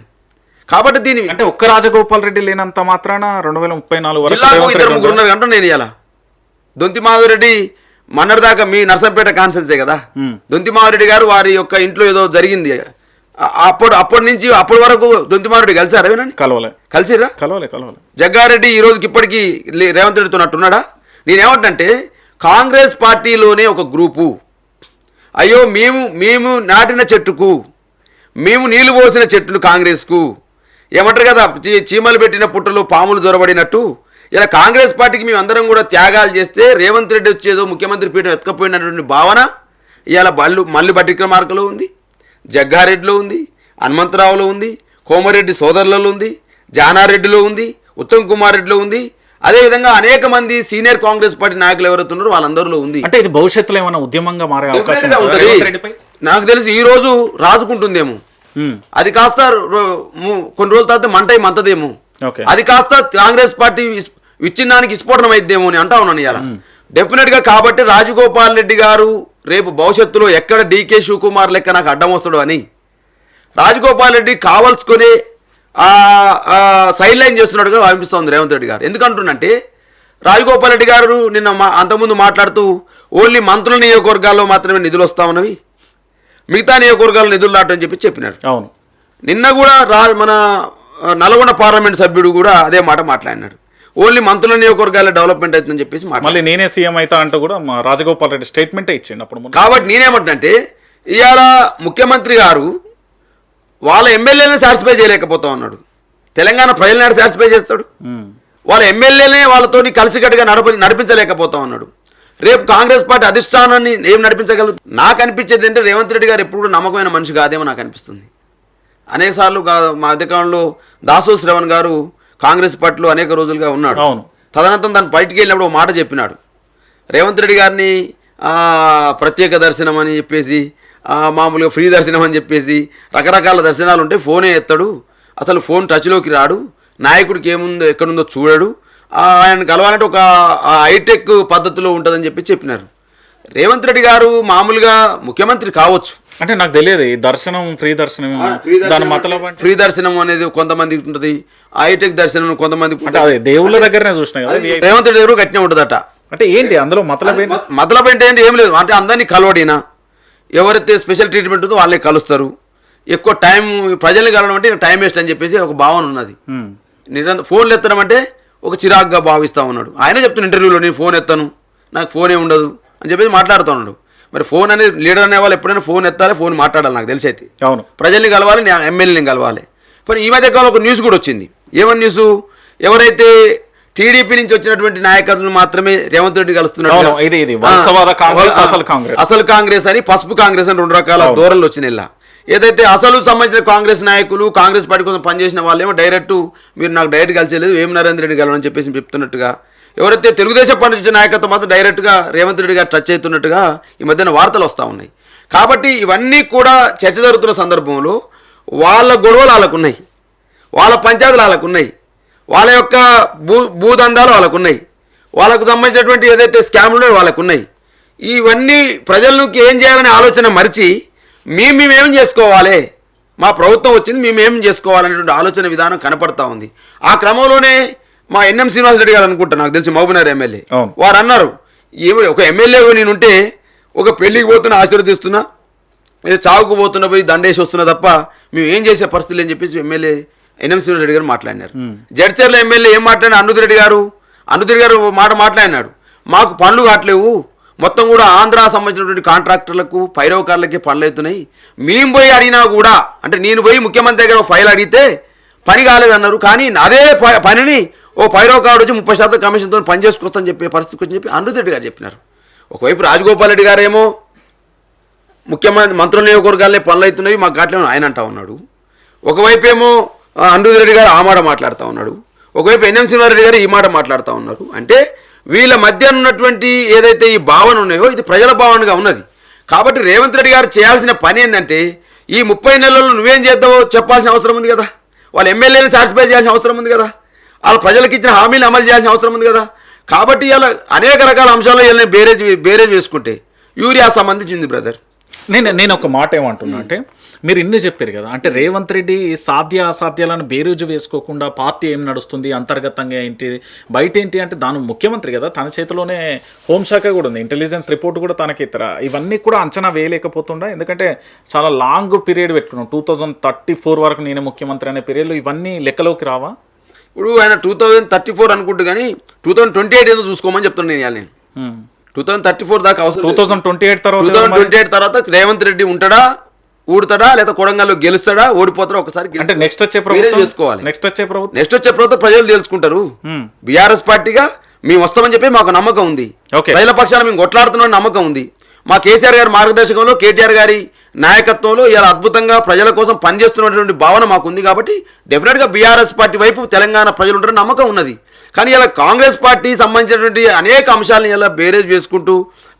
కాబట్టి దీని అంటే ఒక్క రాజగోపాల్ రెడ్డి లేనంత మాత్రాన 2034 జిల్లాకు 2-3 ఉన్నారు అంటూ నేను ఇలా దొంతి మాధవరెడ్డి మన్నటిదాకా మీ నర్సంపేట కాన్సెన్సే కదా. దొంతి మాధవరెడ్డి గారు వారి యొక్క ఇంట్లో ఏదో జరిగింది, అప్పటి నుంచి అప్పటి వరకు దొంతి మాధవరెడ్డి కలిసారా? కలిసిరా? జగ్గారెడ్డి ఈ రోజుకి ఇప్పటికీ రేవంత్ రెడ్డితో నట్టున్నాడా? నేనేమంటే, కాంగ్రెస్ పార్టీలోనే ఒక గ్రూపు, అయ్యో మేము నాటిన చెట్టుకు మేము నీళ్లు పోసిన చెట్టును కాంగ్రెస్కు ఏమంటారు కదా, చీమలు పెట్టిన పుట్టలు పాములు జొరబడినట్టు ఇలా కాంగ్రెస్ పార్టీకి మేము అందరం కూడా త్యాగాలు చేస్తే రేవంత్ రెడ్డి వచ్చేదో ముఖ్యమంత్రి పీఠం ఎత్తుకపోయినటువంటి భావన ఇవాళ మల్లు బట్టిక్రమార్కలో ఉంది, జగ్గారెడ్డిలో ఉంది, హనుమంతరావులో ఉంది, కోమరెడ్డి సోదరులలో ఉంది, జానారెడ్డిలో ఉంది, ఉత్తమ్ కుమార్ రెడ్డిలో ఉంది. అదేవిధంగా అనేక మంది సీనియర్ కాంగ్రెస్ పార్టీ నాయకులు ఎవరైతే ఉన్నారో వాళ్ళందరిలో ఉంది. అంటే ఇది భవిష్యత్తులో ఏమైనా ఉద్యమంగా మారే అవకాశం ఉంటుంది. నాకు తెలిసి ఈ రోజు రాజుకుంటుందేమో, అది కాస్త కొన్ని రోజుల తర్వాత మంటదేమో, అది కాస్త కాంగ్రెస్ పార్టీ విచ్ఛిన్నానికి విస్ఫోటనం అయిద్దేమో అని అంటా ఉన్నాను ఇవాళ డెఫినెట్గా. కాబట్టి రాజగోపాల్ రెడ్డి గారు రేపు భవిష్యత్తులో ఎక్కడ డీకే శివకుమార్ లెక్క నాకు అడ్డం వస్తాడు అని రాజగోపాల్ రెడ్డి కావాల్సుకొని సైడ్ లైన్ చేస్తున్నట్టుగా అనిపిస్తోంది రేవంత్ రెడ్డి గారు. ఎందుకంటున్నంటే, రాజగోపాల్ రెడ్డి గారు నిన్న అంతకుముందు మాట్లాడుతూ ఓన్లీ మంత్రుల నియోజకవర్గాల్లో మాత్రమే నిధులు వస్తా ఉన్నవి, మిగతా నియోజకవర్గాల్లో నిధులు రావటని చెప్పినారు. అవును, నిన్న కూడా మన నల్గొండ పార్లమెంట్ సభ్యుడు కూడా అదే మాట మాట్లాడినాడు. ఓన్లీ మంత్రుల నియోజకవర్గాల డెవలప్మెంట్ అవుతుందని చెప్పేసి మళ్ళీ నేనే సీఎం అవుతా అంటూ కూడా రాజగోపాల్ రెడ్డి స్టేట్మెంటే ఇచ్చిండు అప్పుడు. కాబట్టి నేనేమంటే, ఇవాళ ముఖ్యమంత్రి గారు వాళ్ళ ఎమ్మెల్యేలను సాటిస్ఫై చేయలేకపోతా ఉన్నాడు. తెలంగాణ ప్రజలను సాటిస్ఫై చేస్తాడు? వాళ్ళ ఎమ్మెల్యేలనే వాళ్ళతో కలిసికట్టుగా నడిపించలేకపోతా ఉన్నాడు. రేపు కాంగ్రెస్ పార్టీ అధిష్టానాన్ని ఏం నడిపించగలదు? నాకు అనిపించేది అంటే, రేవంత్ రెడ్డి గారు ఎప్పుడు నమ్మకమైన మనిషి కాదేమో నాకు అనిపిస్తుంది. అనేకసార్లు మా అధికారంలో దాసో శ్రవణ్ గారు కాంగ్రెస్ పార్టీలో అనేక రోజులుగా ఉన్నాడు. తదనంతరం తను బయటికి వెళ్ళినప్పుడు ఒక మాట చెప్పినాడు, రేవంత్ రెడ్డి గారిని ప్రత్యేక దర్శనం అని చెప్పేసి మామూలుగా ఫ్రీ దర్శనం అని చెప్పేసి రకరకాల దర్శనాలు ఉంటే ఫోనే ఎత్తాడు, అసలు ఫోన్ టచ్లోకి రాడు, నాయకుడికి ఏముందో ఎక్కడుందో చూడడు, ఆయన కలవాలంటే ఒక హైటెక్ పద్ధతిలో ఉంటుందని చెప్పినారు. రేవంత్ రెడ్డి గారు మామూలుగా ముఖ్యమంత్రి కావచ్చు, అంటే నాకు తెలియదు ఈ దర్శనం ఫ్రీ దర్శనం దాని మతలబ్ అంటే ఫ్రీ దర్శనం అనేది కొంతమందికి ఉంటుంది, హైటెక్ దర్శనం కొంతమందికి అంటే అదే దేవుళ్ళ దగ్గరనే చూసినా కదా. రేవంత్ రెడ్డి గారు గట్టినే ఉంటుందట. అంటే ఏంటి అందులో మతలబ్ ఏంటి? మతలబ్ ఏంటి ఏం లేదు, అంటే అందరినీ కలవడినా ఎవరైతే స్పెషల్ ట్రీట్మెంట్ ఉందో వాళ్ళే కలుస్తారు. ఎక్కువ టైం ప్రజల్ని కలవడం అంటే టైం వేస్ట్ అని చెప్పేసి ఒక భావన ఉన్నది. నిజంగా ఫోన్లు ఎత్తడం అంటే ఒక చిరాకుగా భావిస్తూ ఉన్నాడు. ఆయన చెప్తున్న ఇంటర్వ్యూలో నేను ఫోన్ ఎత్తాను, నాకు ఫోనే ఉండదు అని చెప్పేసి మాట్లాడుతూ ఉన్నాడు. మరి ఫోన్ అనేది లీడర్ అనే వాళ్ళు ఎప్పుడైనా ఫోన్ ఎత్తాలి, ఫోన్ మాట్లాడాలి. నాకు తెలిసి అయితే అవును, ప్రజల్ని కలవాలి, ఎమ్మెల్యేని కలవాలి. మరి ఈ మధ్య కాలంలో ఒక న్యూస్ కూడా వచ్చింది. ఏమని న్యూస్? ఎవరైతే టీడీపీ నుంచి వచ్చినటువంటి నాయకులను మాత్రమే రేవంత్ రెడ్డి కలుస్తున్నారు, అసలు కాంగ్రెస్ అని, పసుపు కాంగ్రెస్ అని 2 రకాల ధోరణులు వచ్చినాయి. ఏదైతే అసలు సంబంధించిన కాంగ్రెస్ నాయకులు, కాంగ్రెస్ పార్టీ కోసం పనిచేసిన వాళ్ళేమో డైరెక్ట్ మీరు నాకు డైరెక్ట్ కలిసేలేదు, వేం నరేంద్ర రెడ్డి కలవని చెప్పేసి చెప్తున్నట్టుగా, ఎవరైతే తెలుగుదేశం పనిచేసిన నాయకత్వం మాత్రం డైరెక్ట్గా రేవంత్ రెడ్డి గారు టచ్ అవుతున్నట్టుగా ఈ మధ్యన వార్తలు వస్తూ ఉన్నాయి. కాబట్టి ఇవన్నీ కూడా చర్చ జరుగుతున్న సందర్భంలో వాళ్ళ గొడవలు వాళ్ళకు ఉన్నాయి, వాళ్ళ పంచాయతీలు వాళ్ళకు ఉన్నాయి, వాళ్ళ యొక్క భూదందాలు వాళ్ళకు ఉన్నాయి, వాళ్ళకు సంబంధించినటువంటి ఏదైతే స్కామ్లు ఉన్నాయో వాళ్ళకు ఉన్నాయి. ఇవన్నీ ప్రజలకు ఏం చేయాలనే ఆలోచన మరిచి మేమేం చేసుకోవాలి, మా ప్రభుత్వం వచ్చింది మేమేం చేసుకోవాలనేటువంటి ఆలోచన విధానం కనపడతా ఉంది. ఆ క్రమంలోనే మా ఎన్ఎం శ్రీనివాసరెడ్డి గారు అనుకుంటా, నాకు తెలిసి మహబూబ్నగర్ ఎమ్మెల్యే, వారు అన్నారు ఒక ఎమ్మెల్యేగా నేనుంటే ఒక పెళ్లికి పోతున్నా ఆశీర్వదిస్తున్నా, లేదా చావుకు పోతున్నా పోయి దండేసి వస్తున్నా తప్ప మేము ఏం చేసే పరిస్థితులు అని చెప్పేసి ఎమ్మెల్యే ఎన్ఎం శ్రీనివాసరెడ్డి గారు మాట్లాడినారు. జడ్చర్ల ఎమ్మెల్యే ఏం మాట్లాడినా అనుదిరెడ్డి గారు మాట్లాడినాడు, మాకు పనులు కావట్లేవు, మొత్తం కూడా ఆంధ్ర సంబంధించినటువంటి కాంట్రాక్టర్లకు పైరవకారులకే పనులు అవుతున్నాయి, మేము పోయి అడిగినా కూడా, అంటే నేను పోయి ముఖ్యమంత్రి దగ్గర ఒక ఫైల్ అడిగితే పని కాలేదన్నారు, కానీ అదే పనిని ఓ పైరవకారుడు వచ్చి 30% కమిషన్తో పని చేసుకొస్తామని చెప్పే పరిస్థితికి వచ్చి చెప్పి అనుదిరెడ్డి గారు చెప్పినారు. ఒకవైపు రాజగోపాల్ రెడ్డి గారేమో ముఖ్యమంత్రి మంత్రుల నియోజకవర్గాలనే పనులు అవుతున్నాయి మాకు కావట్లేమని ఆయన అంటా ఉన్నాడు, ఒకవైపు ఏమో అనుదిరెడ్డి గారు ఆ మాట మాట్లాడుతూ ఉన్నాడు, ఒకవైపు ఎన్ఎం శ్రీనివాసరెడ్డి గారు ఈ మాట మాట్లాడుతూ ఉన్నారు. అంటే వీళ్ళ మధ్య ఉన్నటువంటి ఏదైతే ఈ భావన ఉన్నాయో ఇది ప్రజల భావనగా ఉన్నది. కాబట్టి రేవంత్ రెడ్డి గారు చేయాల్సిన పని ఏంటంటే ఈ 30 నెలల్లో నువ్వేం చేద్దావో చెప్పాల్సిన అవసరం ఉంది కదా, వాళ్ళ ఎమ్మెల్యేని సాటిస్ఫై చేయాల్సిన అవసరం ఉంది కదా, వాళ్ళ ప్రజలకు ఇచ్చిన హామీలు అమలు చేయాల్సిన అవసరం ఉంది కదా. కాబట్టి ఇలా అనేక రకాల అంశాల్లో వీళ్ళని బేరేజ్ వేసుకుంటే యూరియా సంబంధించింది బ్రదర్. నేను ఒక మాట ఏమంటున్నా అంటే మీరు ఇన్ని చెప్పారు కదా, అంటే రేవంత్ రెడ్డి సాధ్య అసాధ్యాలను బేరీజు వేసుకోకుండా పార్టీ ఏం నడుస్తుంది, అంతర్గతంగా ఏంటి బయట ఏంటి అంటే దాని ముఖ్యమంత్రి కదా, తన చేతిలోనే హోంశాఖ కూడా ఉంది, ఇంటెలిజెన్స్ రిపోర్ట్ కూడా తనకి ఇతర, ఇవన్నీ కూడా అంచనా వేయలేకపోతుండా. ఎందుకంటే చాలా లాంగ్ పీరియడ్ పెట్టుకున్నాం, 2034 వరకు నేనే ముఖ్యమంత్రి అనే పీరియడ్లో ఇవన్నీ లెక్కలోకి రావా? ఇప్పుడు ఆయన 2034 అనుకుంటు కానీ 2028 ఏదో చూసుకోమని చెప్తున్నాను నేను. 2034 దాకా అవసరం, 2028 తర్వాత రేవంత్ రెడ్డి ఉంటాడా, ఊడతాడా, లేదా కొడంగల్లో గెలుస్తాడా, ఓడిపోతాడా ఒకసారి అంటే నెక్స్ట్ వచ్చే చేసుకోవాలి. నెక్స్ట్ వచ్చే ప్రభుత్వం ప్రజలు తెలుసుకుంటారు. బీఆర్ఎస్ పార్టీగా మేము వస్తామని చెప్పి మాకు నమ్మకం ఉంది, ప్రజల పక్షాన మేము కొట్లాడుతున్న నమ్మకం ఉంది. మా కేసీఆర్ గారి మార్గదర్శకంలో, కేటీఆర్ గారి నాయకత్వంలో ఇలా అద్భుతంగా ప్రజల కోసం పనిచేస్తున్నటువంటి భావన మాకు ఉంది. కాబట్టి డెఫినెట్గా బీఆర్ఎస్ పార్టీ వైపు తెలంగాణ ప్రజలు ఉంటారని నమ్మకం ఉన్నది. కానీ ఇలా కాంగ్రెస్ పార్టీ సంబంధించినటువంటి అనేక అంశాలను ఇలా బేరేజ్ వేసుకుంటూ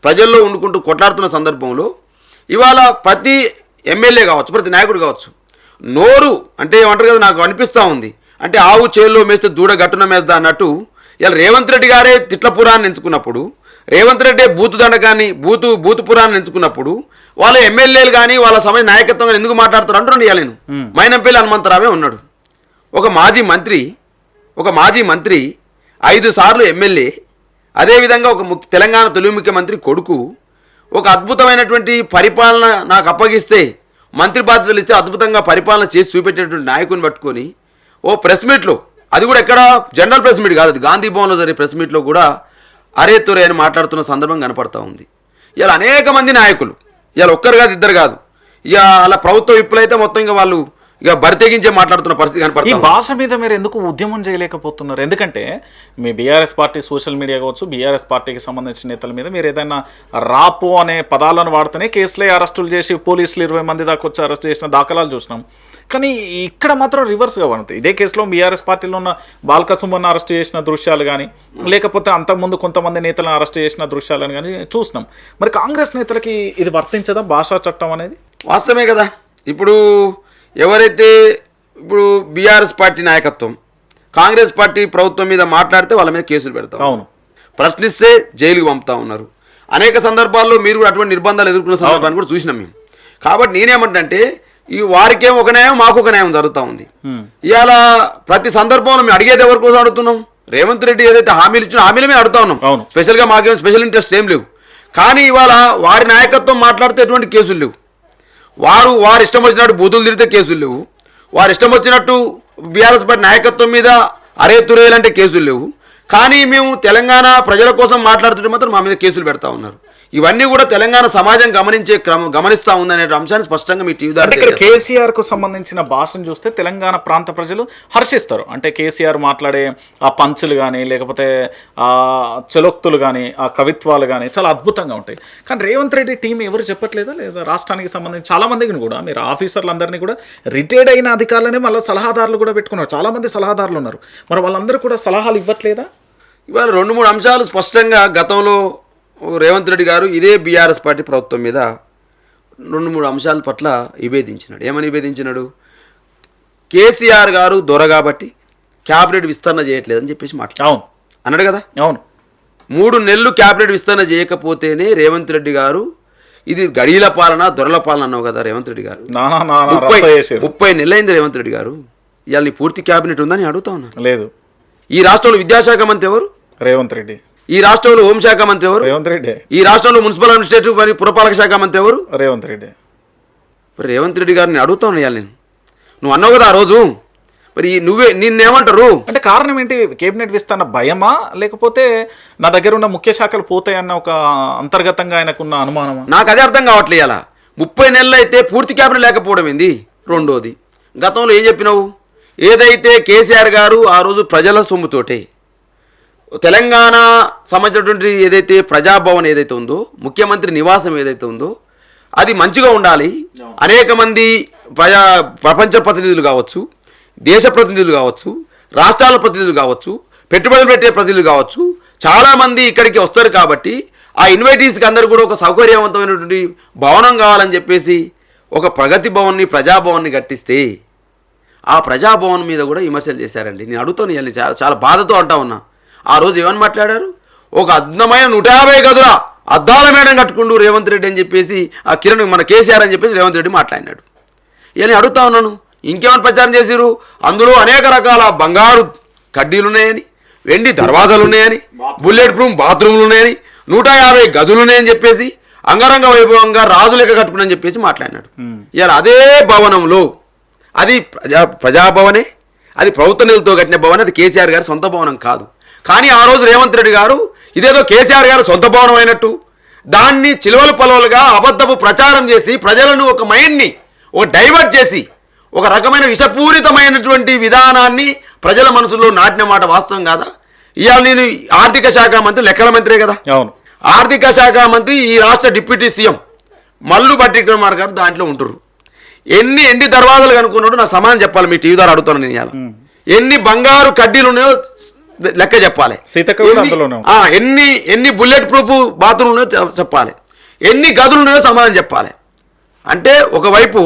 ప్రజల్లో వండుకుంటూ కొట్లాడుతున్న సందర్భంలో ఇవాళ ప్రతి ఎమ్మెల్యే కావచ్చు, ప్రతి నాయకుడు కావచ్చు, నోరు అంటే ఏమంటారు కదా, నాకు అనిపిస్తూ ఉంది అంటే ఆవు చేల్లో మేస్తే దూడ గట్టున మేస్తా అన్నట్టు ఇలా రేవంత్ రెడ్డి గారే తిట్లపురాన్ని ఎంచుకున్నప్పుడు, రేవంత్ రెడ్డి బూతు దండకాన్ని బూతు పురాన్ని ఎంచుకున్నప్పుడు వాళ్ళ ఎమ్మెల్యేలు కానీ వాళ్ళ సమయ నాయకత్వం కానీ ఎందుకు మాట్లాడతారు అంటున్నాను. ఇవ్వాలి నేను మైనంపల్లి హనుమంతరావే ఉన్నాడు, ఒక మాజీ మంత్రి 5 సార్లు ఎమ్మెల్యే, అదేవిధంగా ఒక తెలంగాణ తొలి ముఖ్యమంత్రి కొడుకు, ఒక అద్భుతమైనటువంటి పరిపాలన నాకు అప్పగిస్తే, మంత్రి బాధ్యతలు ఇస్తే అద్భుతంగా పరిపాలన చేసి చూపెట్టేటువంటి నాయకుని పట్టుకొని ఓ ప్రెస్ మీట్లో, అది కూడా ఎక్కడ జనరల్ ప్రెస్ మీట్ కాదు, అది గాంధీ భవన్లో జరిగే ప్రెస్ మీట్లో కూడా అరే తొరే అని మాట్లాడుతున్న సందర్భం కనపడతా ఉంది. ఇలా అనేక మంది నాయకులు, ఇలా ఒక్కరు కాదు, ఇద్దరు కాదు, ఇక అలా ప్రభుత్వ విప్పులైతే మొత్తం ఇంకా వాళ్ళు ఇక బరితెగించే మాట్లాడుతున్న పరిస్థితి కనపడుతుంది. ఈ భాష మీద మీరు ఎందుకు ఉద్యమం చేయలేకపోతున్నారు? ఎందుకంటే మీ బీఆర్ఎస్ పార్టీ సోషల్ మీడియా కావచ్చు, బీఆర్ఎస్ పార్టీకి సంబంధించిన నేతల మీద మీరు ఏదైనా రాపు అనే పదాలను వాడితేనే కేసులే అరెస్టులు చేసి పోలీసులు 20 మంది దాకా వచ్చి అరెస్ట్ చేసిన దాఖలాలు చూసినాం. కానీ ఇక్కడ మాత్రం రివర్స్గా పడుతుంది. ఇదే కేసులో బీఆర్ఎస్ పార్టీలో ఉన్న బాల్క సుమన్ అరెస్ట్ చేసిన దృశ్యాలు కానీ లేకపోతే అంతకుముందు కొంతమంది నేతలను అరెస్ట్ చేసిన దృశ్యాలను కానీ చూసినాం. మరి కాంగ్రెస్ నేతలకి ఇది వర్తించదా భాషా చట్టం అనేది? వాస్తవమే కదా. ఇప్పుడు ఎవరైతే ఇప్పుడు బీఆర్ఎస్ పార్టీ నాయకత్వం కాంగ్రెస్ పార్టీ ప్రభుత్వం మీద మాట్లాడితే వాళ్ళ మీద కేసులు పెడతాం, అవును, ప్రశ్నిస్తే జైలుకి పంపుతా ఉన్నారు. అనేక సందర్భాల్లో మీరు కూడా అటువంటి నిర్బంధాలు ఎదుర్కొన్న సందర్భాన్ని కూడా చూసినాం మేము. కాబట్టి నేనేమంటే ఈ వారికేం ఒక న్యాయం మాకు ఒక న్యాయం జరుగుతూ ఉంది. ఇవాళ ప్రతి సందర్భంలో మేము అడిగేది ఎవరి కోసం అడుగుతున్నాం? రేవంత్ రెడ్డి ఏదైతే హామీలు ఇచ్చినా హామీల మీద అడుగుతా ఉన్నాం. స్పెషల్గా మాకేం స్పెషల్ ఇంట్రెస్ట్ ఏం లేవు. కానీ ఇవాళ వారి నాయకత్వం మాట్లాడితే ఎటువంటి కేసులు లేవు. వారి ఇష్టం వచ్చినట్టు బూతులు తిరిగితే కేసులు లేవు. వారి ఇష్టం వచ్చినట్టు బీఆర్ఎస్ పార్టీ నాయకత్వం మీద అరే తురేలంటే కేసులు లేవు. కానీ మేము తెలంగాణ ప్రజల కోసం మాట్లాడుతుంటే మాత్రం మా మీద కేసులు పెడతా ఉన్నారు. ఇవన్నీ కూడా తెలంగాణ సమాజం గమనిస్తూ ఉందనే అంశాన్ని స్పష్టంగా మీ టీవీ ద్వారా కేసీఆర్ కు సంబంధించిన భాషను చూస్తే తెలంగాణ ప్రాంత ప్రజలు హర్షిస్తారు. అంటే కేసీఆర్ మాట్లాడే ఆ పంచులు కానీ లేకపోతే ఆ చలోక్తులు కానీ ఆ కవిత్వాలు కానీ చాలా అద్భుతంగా ఉంటాయి. కానీ రేవంత్ రెడ్డి టీం ఎవరు చెప్పట్లేదా? లేదా రాష్ట్రానికి సంబంధించి చాలా మందికి కూడా మీరు ఆఫీసర్లందరినీ కూడా రిటైర్డ్ అయిన అధికారులనే మళ్ళీ సలహాదారులు కూడా పెట్టుకున్నారు. చాలా మంది సలహాదారులు ఉన్నారు. మరి వాళ్ళందరూ కూడా సలహాలు ఇవ్వట్లేదా? ఇవాళ 2-3 అంశాలు స్పష్టంగా గతంలో రేవంత్ రెడ్డి గారు ఇదే బీఆర్ఎస్ పార్టీ ప్రభుత్వం మీద 2-3 అంశాల పట్ల విభేదించినాడు. ఏమని విభేదించినాడు? కేసీఆర్ గారు దొర కాబట్టి క్యాబినెట్ విస్తరణ చేయట్లేదని చెప్పేసి అవును అన్నాడు కదా. అవును, 3 నెలలు క్యాబినెట్ విస్తరణ చేయకపోతేనే రేవంత్ రెడ్డి గారు ఇది గడియల పాలన దొరల పాలన అన్నావు కదా రేవంత్ రెడ్డి గారు. 30 నెలలు అయింది రేవంత్ రెడ్డి గారు. ఇవాళ నీ పూర్తి క్యాబినెట్ ఉందని అడుగుతా ఉన్నాను. లేదు. ఈ రాష్ట్రంలో విద్యాశాఖ మంత్రి ఎవరు? రేవంత్ రెడ్డి. ఈ రాష్ట్రంలో హోంశాఖ మంత్రి ఎవరు? రేవంత్ రెడ్డి. ఈ రాష్ట్రంలో మున్సిపల్ అడ్మినిస్ట్రేటివ్ మరియు పురపాలక శాఖ మంత్రి ఎవరు? రేవంత్ రెడ్డి. మరి రేవంత్ రెడ్డి గారిని అడుగుతాను ఇవాళ నేను. నువ్వు అన్నావు కదా ఆ రోజు, మరి నిన్నేమంటారు? అంటే కారణం ఏంటి? కేబినెట్ విస్తరణ భయమా లేకపోతే నా దగ్గర ఉన్న ముఖ్య శాఖలు పోతాయన్న ఒక అంతర్గతంగా ఆయనకున్న అనుమానమా? నాకు అదే అర్థం కావట్లేదు. ఇలా 30 నెలలు అయితే పూర్తి క్యాబినెట్ లేకపోవడం ఏంది? రెండోది, గతంలో ఏం చెప్పినావు? ఏదైతే కేసీఆర్ గారు ఆ రోజు ప్రజల సొమ్ముతోటే తెలంగాణ సంబంధించినటువంటి ఏదైతే ప్రజాభవన్ ఏదైతే ఉందో, ముఖ్యమంత్రి నివాసం ఏదైతే ఉందో అది మంచిగా ఉండాలి. అనేక మంది ప్రపంచ ప్రతినిధులు కావచ్చు, దేశ ప్రతినిధులు కావచ్చు, రాష్ట్రాల ప్రతినిధులు కావచ్చు, పెట్టుబడులు పెట్టే ప్రతినిధులు కావచ్చు, చాలామంది ఇక్కడికి వస్తారు. కాబట్టి ఆ ఇన్వైటీస్కి అందరూ కూడా ఒక సౌకర్యవంతమైనటువంటి భవనం కావాలని చెప్పేసి ఒక ప్రగతి భవన్ని ప్రజాభవన్ని కట్టిస్తే ఆ ప్రజాభవన్ మీద కూడా విమర్శలు చేశారండి. నేను అడుగుతాను, చాలా బాధతో అంటా ఉన్నా. ఆ రోజు ఏమని మాట్లాడారు? ఒక అందమైన 150 గదుల అద్దాల మేడం కట్టుకుంటూ రేవంత్ రెడ్డి అని చెప్పేసి ఆ కిరణ్ మన కేసీఆర్ అని చెప్పేసి రేవంత్ రెడ్డి మాట్లాడినాడు. ఇవన్నీ అడుగుతా ఉన్నాను. ఇంకేమైనా ప్రచారం చేసిరు? అందులో అనేక రకాల బంగారు కడ్డీలు ఉన్నాయని, వెండి దర్వాజాలు ఉన్నాయని, బుల్లెట్ ప్రూఫ్ బాత్రూమ్లు ఉన్నాయని, 150 గదులు ఉన్నాయని చెప్పేసి అంగరంగ వైభవంగా రాజు లెక్క కట్టుకుని చెప్పేసి మాట్లాడినాడు. ఇవాళ అదే భవనంలో అది ప్రజాభవనే, అది ప్రభుత్వ నిధులతో కట్టిన భవనం, అది కేసీఆర్ గారి సొంత భవనం కాదు. కానీ ఆ రోజు రేవంత్ రెడ్డి గారు ఇదేదో కేసీఆర్ గారు సొంత భవనం అయినట్టు దాన్ని చిలువలు పలువలుగా అబద్ధపు ప్రచారం చేసి ప్రజలను ఒక మైండ్ని ఒక డైవర్ట్ చేసి ఒక రకమైన విషపూరితమైనటువంటి విధానాన్ని ప్రజల మనసులో నాటిన మాట వాస్తవం కాదా? ఇవాళ నేను ఆర్థిక శాఖ మంత్రి, లెక్కల మంత్రే కదా. అవును, ఆర్థిక శాఖ మంత్రి ఈ రాష్ట్ర డిప్యూటీ సీఎం మల్లు భట్టి విక్రమార్క గారు దాంట్లో ఉంటారు. ఎన్ని దర్వాజాలు కనుక్కున్నాడు నాకు సమానం చెప్పాలి. మీ టీవీ ద్వారా అడుగుతాను నేను. ఇవాళ ఎన్ని బంగారు కడ్డీలు ఉన్నాయో లెక్క చెప్పాలి. ఎన్ని బుల్లెట్ ప్రూఫ్ బాత్రూమ్ ఉన్నాయో చెప్పాలి. ఎన్ని గదులు ఉన్నాయో సమాధానం చెప్పాలి. అంటే ఒకవైపు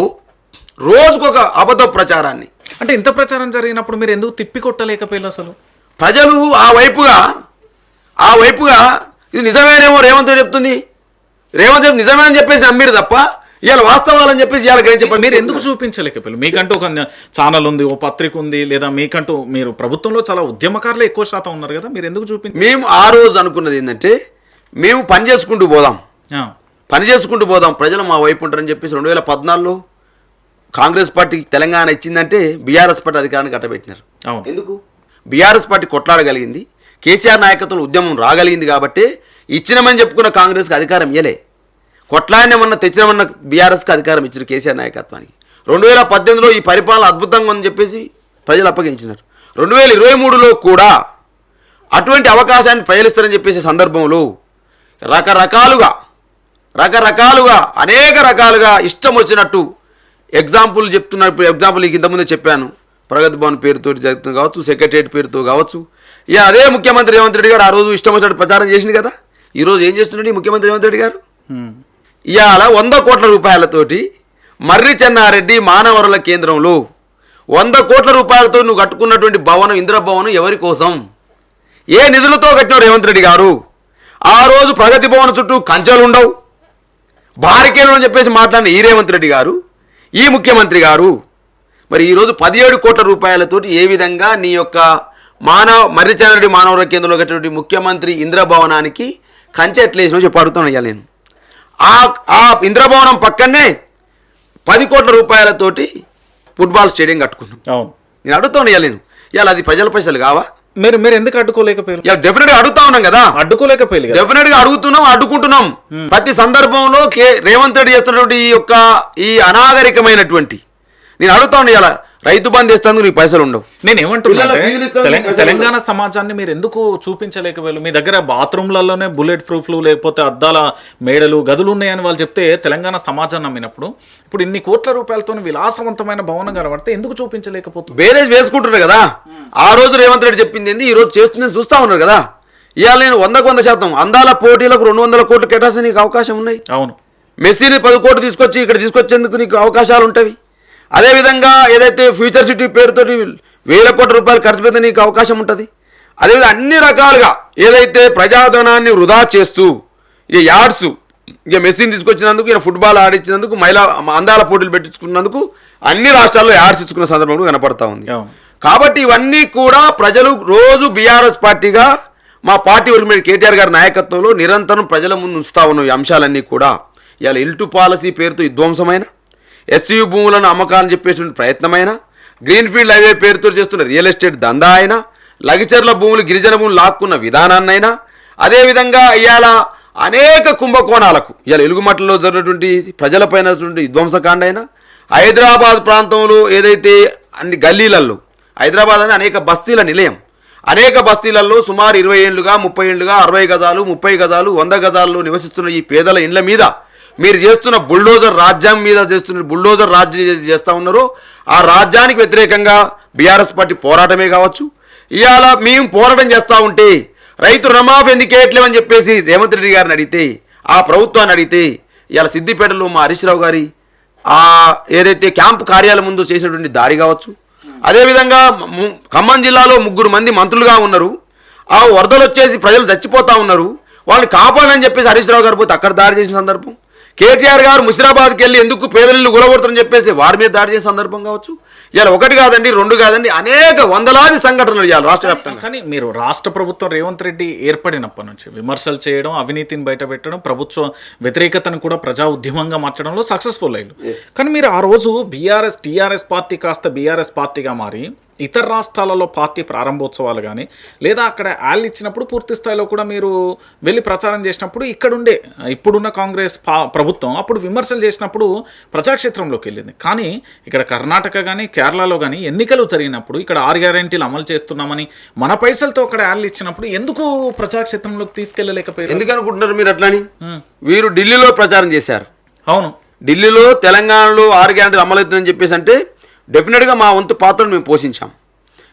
రోజుకొక అబద్ధ ప్రచారాన్ని, అంటే ఇంత ప్రచారం జరిగినప్పుడు మీరు ఎందుకు తిప్పి కొట్టలేకపోయారు? అసలు ప్రజలు ఆ వైపుగా ఇది నిజమేనేమో రేవంత్ రెడ్డి చెప్తుంది, రేవంత్ రెడ్డి నిజమే అని చెప్పేసి నమ్మిరు తప్ప ఇవాళ వాస్తవాలని చెప్పేసి ఇవాళ గ్రహించండి. మీరు ఎందుకు చూపించలేకపోయారు? మీకంటూ ఒక ఛానల్ ఉంది, ఓ పత్రిక ఉంది, లేదా మీకంటూ మీరు ప్రభుత్వంలో చాలా ఉద్యమకారులు ఎక్కువ శాతం ఉన్నారు కదా, మీరు ఎందుకు చూపించారు? మేము ఆ రోజు అనుకున్నది ఏంటంటే మేము పని చేసుకుంటూ పోదాం, ప్రజలు మా వైపు ఉంటారని చెప్పేసి 2014లో కాంగ్రెస్ పార్టీ తెలంగాణ ఇచ్చిందంటే బీఆర్ఎస్ పార్టీ అధికారాన్ని కట్టబెట్టినారు. ఎందుకు? బీఆర్ఎస్ పార్టీ కొట్లాడగలిగింది, కేసీఆర్ నాయకత్వంలో ఉద్యమం రాగలిగింది కాబట్టి ఇచ్చినామని చెప్పుకున్న కాంగ్రెస్కి అధికారం ఇవ్వలే. కొట్లాడినమన్నా తెచ్చినామన్న బీఆర్ఎస్కి అధికారం ఇచ్చారు కేసీఆర్ నాయకత్వానికి. 2018లో ఈ పరిపాలన అద్భుతంగా ఉందని చెప్పేసి ప్రజలు అప్పగించినారు. 2023లో కూడా అటువంటి అవకాశాన్ని ప్రజలిస్తారని చెప్పేసి సందర్భంలో రకరకాలుగా అనేక రకాలుగా ఇష్టం వచ్చినట్టు ఎగ్జాంపుల్ చెప్తున్నా. ఇప్పుడు ఎగ్జాంపుల్ ఇంతకుముందే చెప్పాను, ప్రగతి భవన్ పేరుతో జరుగుతుంది కావచ్చు, సెక్రటరియట్ పేరుతో కావచ్చు. ఇక అదే ముఖ్యమంత్రి రేవంత్ రెడ్డి గారు ఆ రోజు ఇష్టం వచ్చినట్టు ప్రచారం చేసింది కదా. ఈరోజు ఏం చేస్తున్నాడు ఈ ముఖ్యమంత్రి రేవంత్ రెడ్డి గారు? ఇవాళ 100 కోట్ల రూపాయలతోటి మర్రి చెన్నారెడ్డి మానవరుల కేంద్రంలో 100 కోట్ల రూపాయలతో నువ్వు కట్టుకున్నటువంటి భవనం, ఇంద్రభవనం ఎవరి కోసం, ఏ నిధులతో కట్టినావు రేవంత్ రెడ్డి గారు? ఆ రోజు ప్రగతి భవన్ చుట్టూ కంచెలు ఉండవు, బారికేలు అని చెప్పేసి మాట్లాడిన ఈ రేవంత్ రెడ్డి గారు, ఈ ముఖ్యమంత్రి గారు మరి ఈరోజు 17 కోట్ల రూపాయలతోటి ఏ విధంగా నీ యొక్క మర్రి చెన్నారెడ్డి మానవరుల కేంద్రంలో కట్టినటువంటి ముఖ్యమంత్రి ఇంద్రభవనానికి కంచె ఎట్లేసినో చెప్పి అడుగుతాను నేను. ఆ ఇంద్రభవనం పక్కనే 10 కోట్ల రూపాయలతోటి ఫుట్బాల్ స్టేడియం కట్టుకున్నాం. అవును, నేను అడుగుతాను నేను. ఇవాళ అది ప్రజల పైసలు కావా? మీరు ఎందుకు అడ్డుకోలేకపోయారు? డెఫినెట్ గా అడుగుతా ఉన్నాం కదా, అడ్డుకోలేకపోయింది. డెఫినెట్ గా అడుగుతున్నాం, అడ్డుకుంటున్నాం. ప్రతి సందర్భంలో రేవంత్ రెడ్డి చేస్తున్నటువంటి ఈ అనాగరికమైనటువంటి నేను అడుగుతాను. ఇలా రైతు బంధు చేస్తాను, నీకు పైసలు ఉండవు. నేను ఏమంటున్నా, తెలంగాణ సమాజాన్ని మీరు ఎందుకు చూపించలేకపోయారు? మీ దగ్గర బాత్రూమ్లలోనే బుల్లెట్ ప్రూఫ్లు లేకపోతే అద్దాల మేడలు గదులు ఉన్నాయని వాళ్ళు చెప్తే తెలంగాణ సమాజాన్ని నమ్మినప్పుడు ఇప్పుడు ఇన్ని కోట్ల రూపాయలతో విలాసవంతమైన భవనం కనబడితే ఎందుకు చూపించలేకపోతుంది? బేరేజ్ వేసుకుంటున్నారు కదా. ఆ రోజు రేవంత్ రెడ్డి చెప్పింది ఏంది, ఈ రోజు చేస్తుందని చూస్తా ఉన్నారు కదా. ఇవాళ నేను 100% అందాల పోటీలకు 200 కోట్లు కేటాయిస్తే నీకు అవకాశం ఉన్నాయి. అవును, మెస్సీని 10 కోట్లు తీసుకొచ్చి ఇక్కడ తీసుకొచ్చేందుకు నీకు అవకాశాలు ఉంటాయి. అదేవిధంగా ఏదైతే ఫ్యూచర్ సిటీ పేరుతోటి 1000 కోట్ల రూపాయలు ఖర్చు పెడితే నీకు అవకాశం ఉంటుంది. అదేవిధంగా అన్ని రకాలుగా ఏదైతే ప్రజాధనాన్ని వృధా చేస్తూ ఇక యార్డ్స్, ఇక మెస్సీని తీసుకొచ్చినందుకు, ఇక ఫుట్బాల్ ఆడించినందుకు, అందాల పోటీలు పెట్టించుకున్నందుకు అన్ని రాష్ట్రాల్లో యార్డ్స్ ఇచ్చుకున్న సందర్భం కనపడతా ఉంది. కాబట్టి ఇవన్నీ కూడా ప్రజలు రోజు బీఆర్ఎస్ పార్టీగా మా పార్టీ వర్గం కేటీఆర్ గారి నాయకత్వంలో నిరంతరం ప్రజల ముందు ఉంచుతా ఉన్న ఈ అంశాలన్నీ కూడా ఇవాళ ఇల్టు పాలసీ పేరుతో విధ్వంసమైన, ఎస్యూ భూములను అమ్మకాలని చెప్పేసిన ప్రయత్నమైన, గ్రీన్ఫీల్డ్ హైవే పేరుతో చేస్తున్న రియల్ ఎస్టేట్ దందా అయినా, లగిచర్ల భూములు గిరిజన భూములు లాక్కున్న విధానాన్నైనా, అదేవిధంగా ఇవాళ అనేక కుంభకోణాలకు ఇవాళ ఎలుగుమట్టలో జరిగినటువంటి ప్రజలపైన విధ్వంసకాండ అయినా, హైదరాబాద్ ప్రాంతంలో ఏదైతే అన్ని గల్లీలలో, హైదరాబాద్ అనే అనేక బస్తీల నిలయం, అనేక బస్తీలలో సుమారు 20 ఏళ్లుగా 30 ఏళ్లుగా 60 గజాలు 30 గజాలు 100 గజాల్లో నివసిస్తున్న ఈ పేదల ఇండ్ల మీద మీరు చేస్తున్న బుల్డోజర్ రాజ్యం మీద చేస్తున్న బుల్డోజర్ రాజ్యం చేస్తూ ఉన్నారో ఆ రాజ్యానికి వ్యతిరేకంగా బీఆర్ఎస్ పార్టీ పోరాటమే కావచ్చు. ఇవాళ మేము పోరాటం చేస్తూ ఉంటే రైతు రుణమాఫీ ఎందుకు వేయట్లేమని చెప్పేసి రేవంత్ రెడ్డి గారిని అడిగితే, ఆ ప్రభుత్వాన్ని అడిగితే, ఇవాళ సిద్దిపేటలో మా హరీష్ రావు గారి ఏదైతే క్యాంపు కార్యాలయం ముందు చేసినటువంటి దాడి కావచ్చు, అదేవిధంగా ఖమ్మం జిల్లాలో 3 మంది మంత్రులుగా ఉన్నారు, ఆ వరదలు వచ్చేసి ప్రజలు చచ్చిపోతూ ఉన్నారు, వాళ్ళని కాపాడని చెప్పేసి హరీష్ రావు గారు పోతే అక్కడ దాడి చేసిన సందర్భం, కేటీఆర్ గారు ముషిరాబాద్కి వెళ్ళి ఎందుకు పేదలను గులగొడతారని చెప్పేసి వారి మీద దాడి చేసే సందర్భం కావచ్చు. ఇలా 1 కాదండి 2 కాదండి అనేక వందలాది సంఘటనలు ఇవాళ రాష్ట్ర వ్యాప్తంగా. కానీ మీరు రాష్ట్ర ప్రభుత్వం రేవంత్ రెడ్డి ఏర్పడినప్పటి నుంచి విమర్శలు చేయడం, అవినీతిని బయటపెట్టడం, ప్రభుత్వ వ్యతిరేకతను కూడా ప్రజా ఉద్యమంగా మార్చడంలో సక్సెస్ఫుల్ అయ్యారు. కానీ మీరు ఆ రోజు టీఆర్ఎస్ పార్టీ కాస్త బీఆర్ఎస్ పార్టీగా మారి ఇతర రాష్ట్రాలలో పార్టీ ప్రారంభోత్సవాలు కానీ లేదా అక్కడ యాళ్ళు ఇచ్చినప్పుడు పూర్తి స్థాయిలో కూడా మీరు వెళ్ళి ప్రచారం చేసినప్పుడు ఇప్పుడున్న కాంగ్రెస్ ప్రభుత్వం అప్పుడు విమర్శలు చేసినప్పుడు ప్రజాక్షేత్రంలోకి వెళ్ళింది. కానీ ఇక్కడ కర్ణాటక కానీ కేరళలో కానీ ఎన్నికలు జరిగినప్పుడు ఇక్కడ 6 గ్యారెంటీలు అమలు చేస్తున్నామని మన పైసలతో అక్కడ యాళ్ళు ఇచ్చినప్పుడు ఎందుకు ప్రజాక్షేత్రంలోకి తీసుకెళ్ళలేకపోయారు? ఎందుకు అనుకుంటున్నారు మీరు అట్లని? వీరు ఢిల్లీలో ప్రచారం చేశారు. అవును, ఢిల్లీలో తెలంగాణలో 6 గ్యారెంటీలు అమలు అవుతుందని చెప్పేసి అంటే డెఫినెట్గా మా వంతు పాత్రను మేము పోషించాం.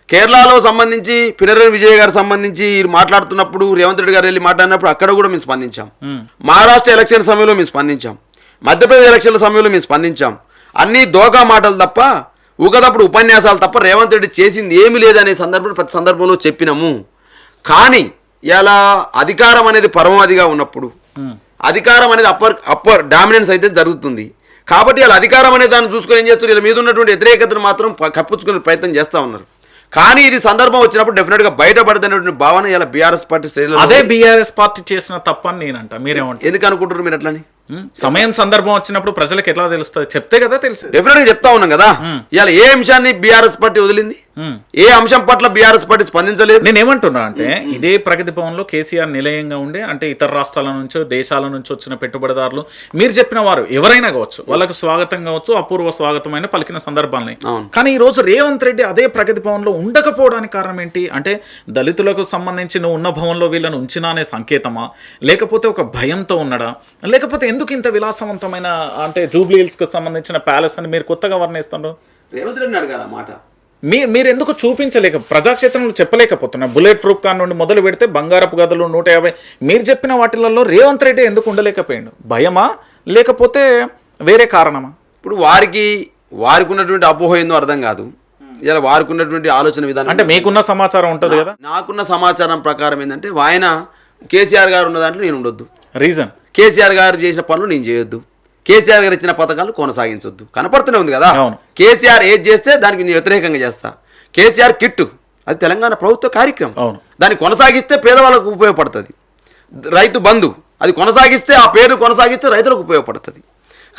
కేరళలో సంబంధించి పినరయి విజయ్ గారు సంబంధించి మాట్లాడుతున్నప్పుడు రేవంత్ రెడ్డి గారు వెళ్ళి మాట్లాడినప్పుడు అక్కడ కూడా మేము స్పందించాం. మహారాష్ట్ర ఎలక్షన్ సమయంలో మేము స్పందించాం. మధ్యప్రదేశ్ ఎలక్షన్ల సమయంలో మేము స్పందించాం. అన్నీ దోకా మాటలు తప్ప ఊకదప్పుడు ఉపన్యాసాలు తప్ప రేవంత్ రెడ్డి చేసింది ఏమీ లేదనే ప్రతి సందర్భంలో చెప్పినాము. కానీ ఇలా అధికారం అనేది పరమావధిగా ఉన్నప్పుడు అధికారం అనేది అప్పర్ డామినెన్స్ అయితే జరుగుతుంది. కాబట్టి వాళ్ళ అధికారం అనే దాన్ని చూసుకొని ఏం చేస్తారు, వీళ్ళ మీద ఉన్నటువంటి వ్యతిరేకతను మాత్రం కప్పించుకునే ప్రయత్నం చేస్తూ ఉన్నారు. కానీ ఇది సందర్భం వచ్చినప్పుడు డెఫినెట్గా బయటపడదనేటువంటి భావన ఇలా బీఆర్ఎస్ పార్టీ శ్రేణులు. అదే బీఆర్ఎస్ పార్టీ చేసిన తప్పని నేనంట. మీరేమంటారు? ఎందుకు అనుకుంటారు మీరు అట్లని? సమయం సందర్భం వచ్చినప్పుడు ప్రజలకు ఎట్లా తెలుస్తుంది? చెప్తే కదా తెలుసు. డెఫినెట్ గా చెప్తా ఉన్నాం కదా. ఇవాళ ఏ అంశాన్ని బీఆర్ఎస్ పార్టీ వదిలింది, ఏ అంశం పట్ల బీఆర్ఎస్ పార్టీ స్పందించలేదు. నేను ఏమంటున్నా అంటే ఇదే ప్రగతి భవన్ లో కేసీఆర్ నిలయంగా ఉండే అంటే ఇతర రాష్ట్రాల నుంచో దేశాల నుంచి వచ్చిన పెట్టుబడిదారులు మీరు చెప్పిన వారు ఎవరైనా కావచ్చు, వాళ్ళకు స్వాగతం కావచ్చు, అపూర్వ స్వాగతమైన పలికిన సందర్భాలని. కానీ ఈ రోజు రేవంత్ రెడ్డి అదే ప్రగతి భవన్ లో ఉండకపోవడానికి కారణం ఏంటి అంటే దళితులకు సంబంధించి నువ్వు ఉన్న భవన్లో వీళ్ళని ఉంచినా అనే సంకేతమా, లేకపోతే ఒక భయంతో ఉన్నాడా, లేకపోతే ఎందుకు ఇంత విలాసవంతమైన అంటే జూబ్లీ హిల్స్కి సంబంధించిన ప్యాలెస్ అని మీరు కొత్తగా వర్ణిస్తున్నారు? రేవంత్ రెడ్డిని అడగాల మాట. మీరు ఎందుకు చూపించలేక ప్రజాక్షేత్రంలో చెప్పలేకపోతున్నా? బుల్లెట్ ప్రూఫ్ కార్ నుండి మొదలు పెడితే బంగారపు గదులు 150 మీరు చెప్పిన వాటిలలో రేవంత్ రెడ్డి ఎందుకు ఉండలేకపోయాడు? భయమా లేకపోతే వేరే కారణమా? ఇప్పుడు వారికి ఉన్నటువంటి అపోహ ఏందో అర్థం కాదు. ఇలా వారికి ఉన్నటువంటి ఆలోచన విధానం అంటే మీకున్న సమాచారం ఉంటుంది కదా. నాకున్న సమాచారం ప్రకారం ఏంటంటే ఆయన కేసీఆర్ గారు ఉన్న దాంట్లో నేను ఉండొద్దు, రీజన్ కేసీఆర్ గారు చేసిన పనులు నేను చేయొద్దు, కేసీఆర్ గారు ఇచ్చిన పథకాలు కొనసాగించొద్దు. కనపడుతూనే ఉంది కదా. కేసీఆర్ ఏది చేస్తే దానికి నేను వ్యతిరేకంగా చేస్తా. కేసీఆర్ కిట్టు అది తెలంగాణ ప్రభుత్వ కార్యక్రమం, దాన్ని కొనసాగిస్తే పేదవాళ్ళకు ఉపయోగపడుతుంది. రైతు బంధు అది కొనసాగిస్తే, ఆ పేరు కొనసాగిస్తే రైతులకు ఉపయోగపడుతుంది.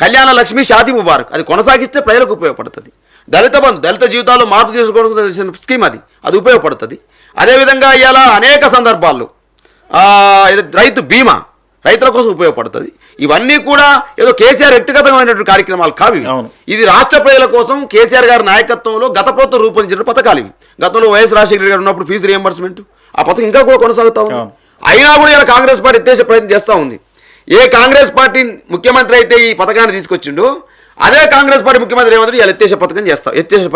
కళ్యాణ లక్ష్మి షాదీ ముబారక్ అది కొనసాగిస్తే ప్రజలకు ఉపయోగపడుతుంది. దళిత బంధు దళిత జీవితాల్లో మార్పు తీసుకోవడం స్కీమ్ అది ఉపయోగపడుతుంది. అదేవిధంగా ఇవాళ అనేక సందర్భాల్లో రైతు బీమా రైతుల కోసం ఉపయోగపడుతుంది. ఇవన్నీ కూడా ఏదో కేసీఆర్ వ్యక్తిగతమైనటువంటి కార్యక్రమాలు కావు. ఇది రాష్ట్ర ప్రజల కోసం కేసీఆర్ గారి నాయకత్వంలో గత ప్రభుత్వం రూపొందించిన పథకాలు ఇవి. గతంలో వైఎస్ రాజశేఖర గారు ఉన్నప్పుడు ఫీజు రియంబర్స్మెంట్ ఆ పథకం ఇంకా కూడా కొనసాగుతూ ఉంది. అయినా కూడా ఇలా కాంగ్రెస్ పార్టీ ఎత్తేసే ప్రయత్నం చేస్తూ ఉంది. ఏ కాంగ్రెస్ పార్టీ ముఖ్యమంత్రి అయితే ఈ పథకాన్ని తీసుకొచ్చిండో అదే కాంగ్రెస్ పార్టీ ముఖ్యమంత్రి ఏమంటారు ఇలా ఎత్తేసే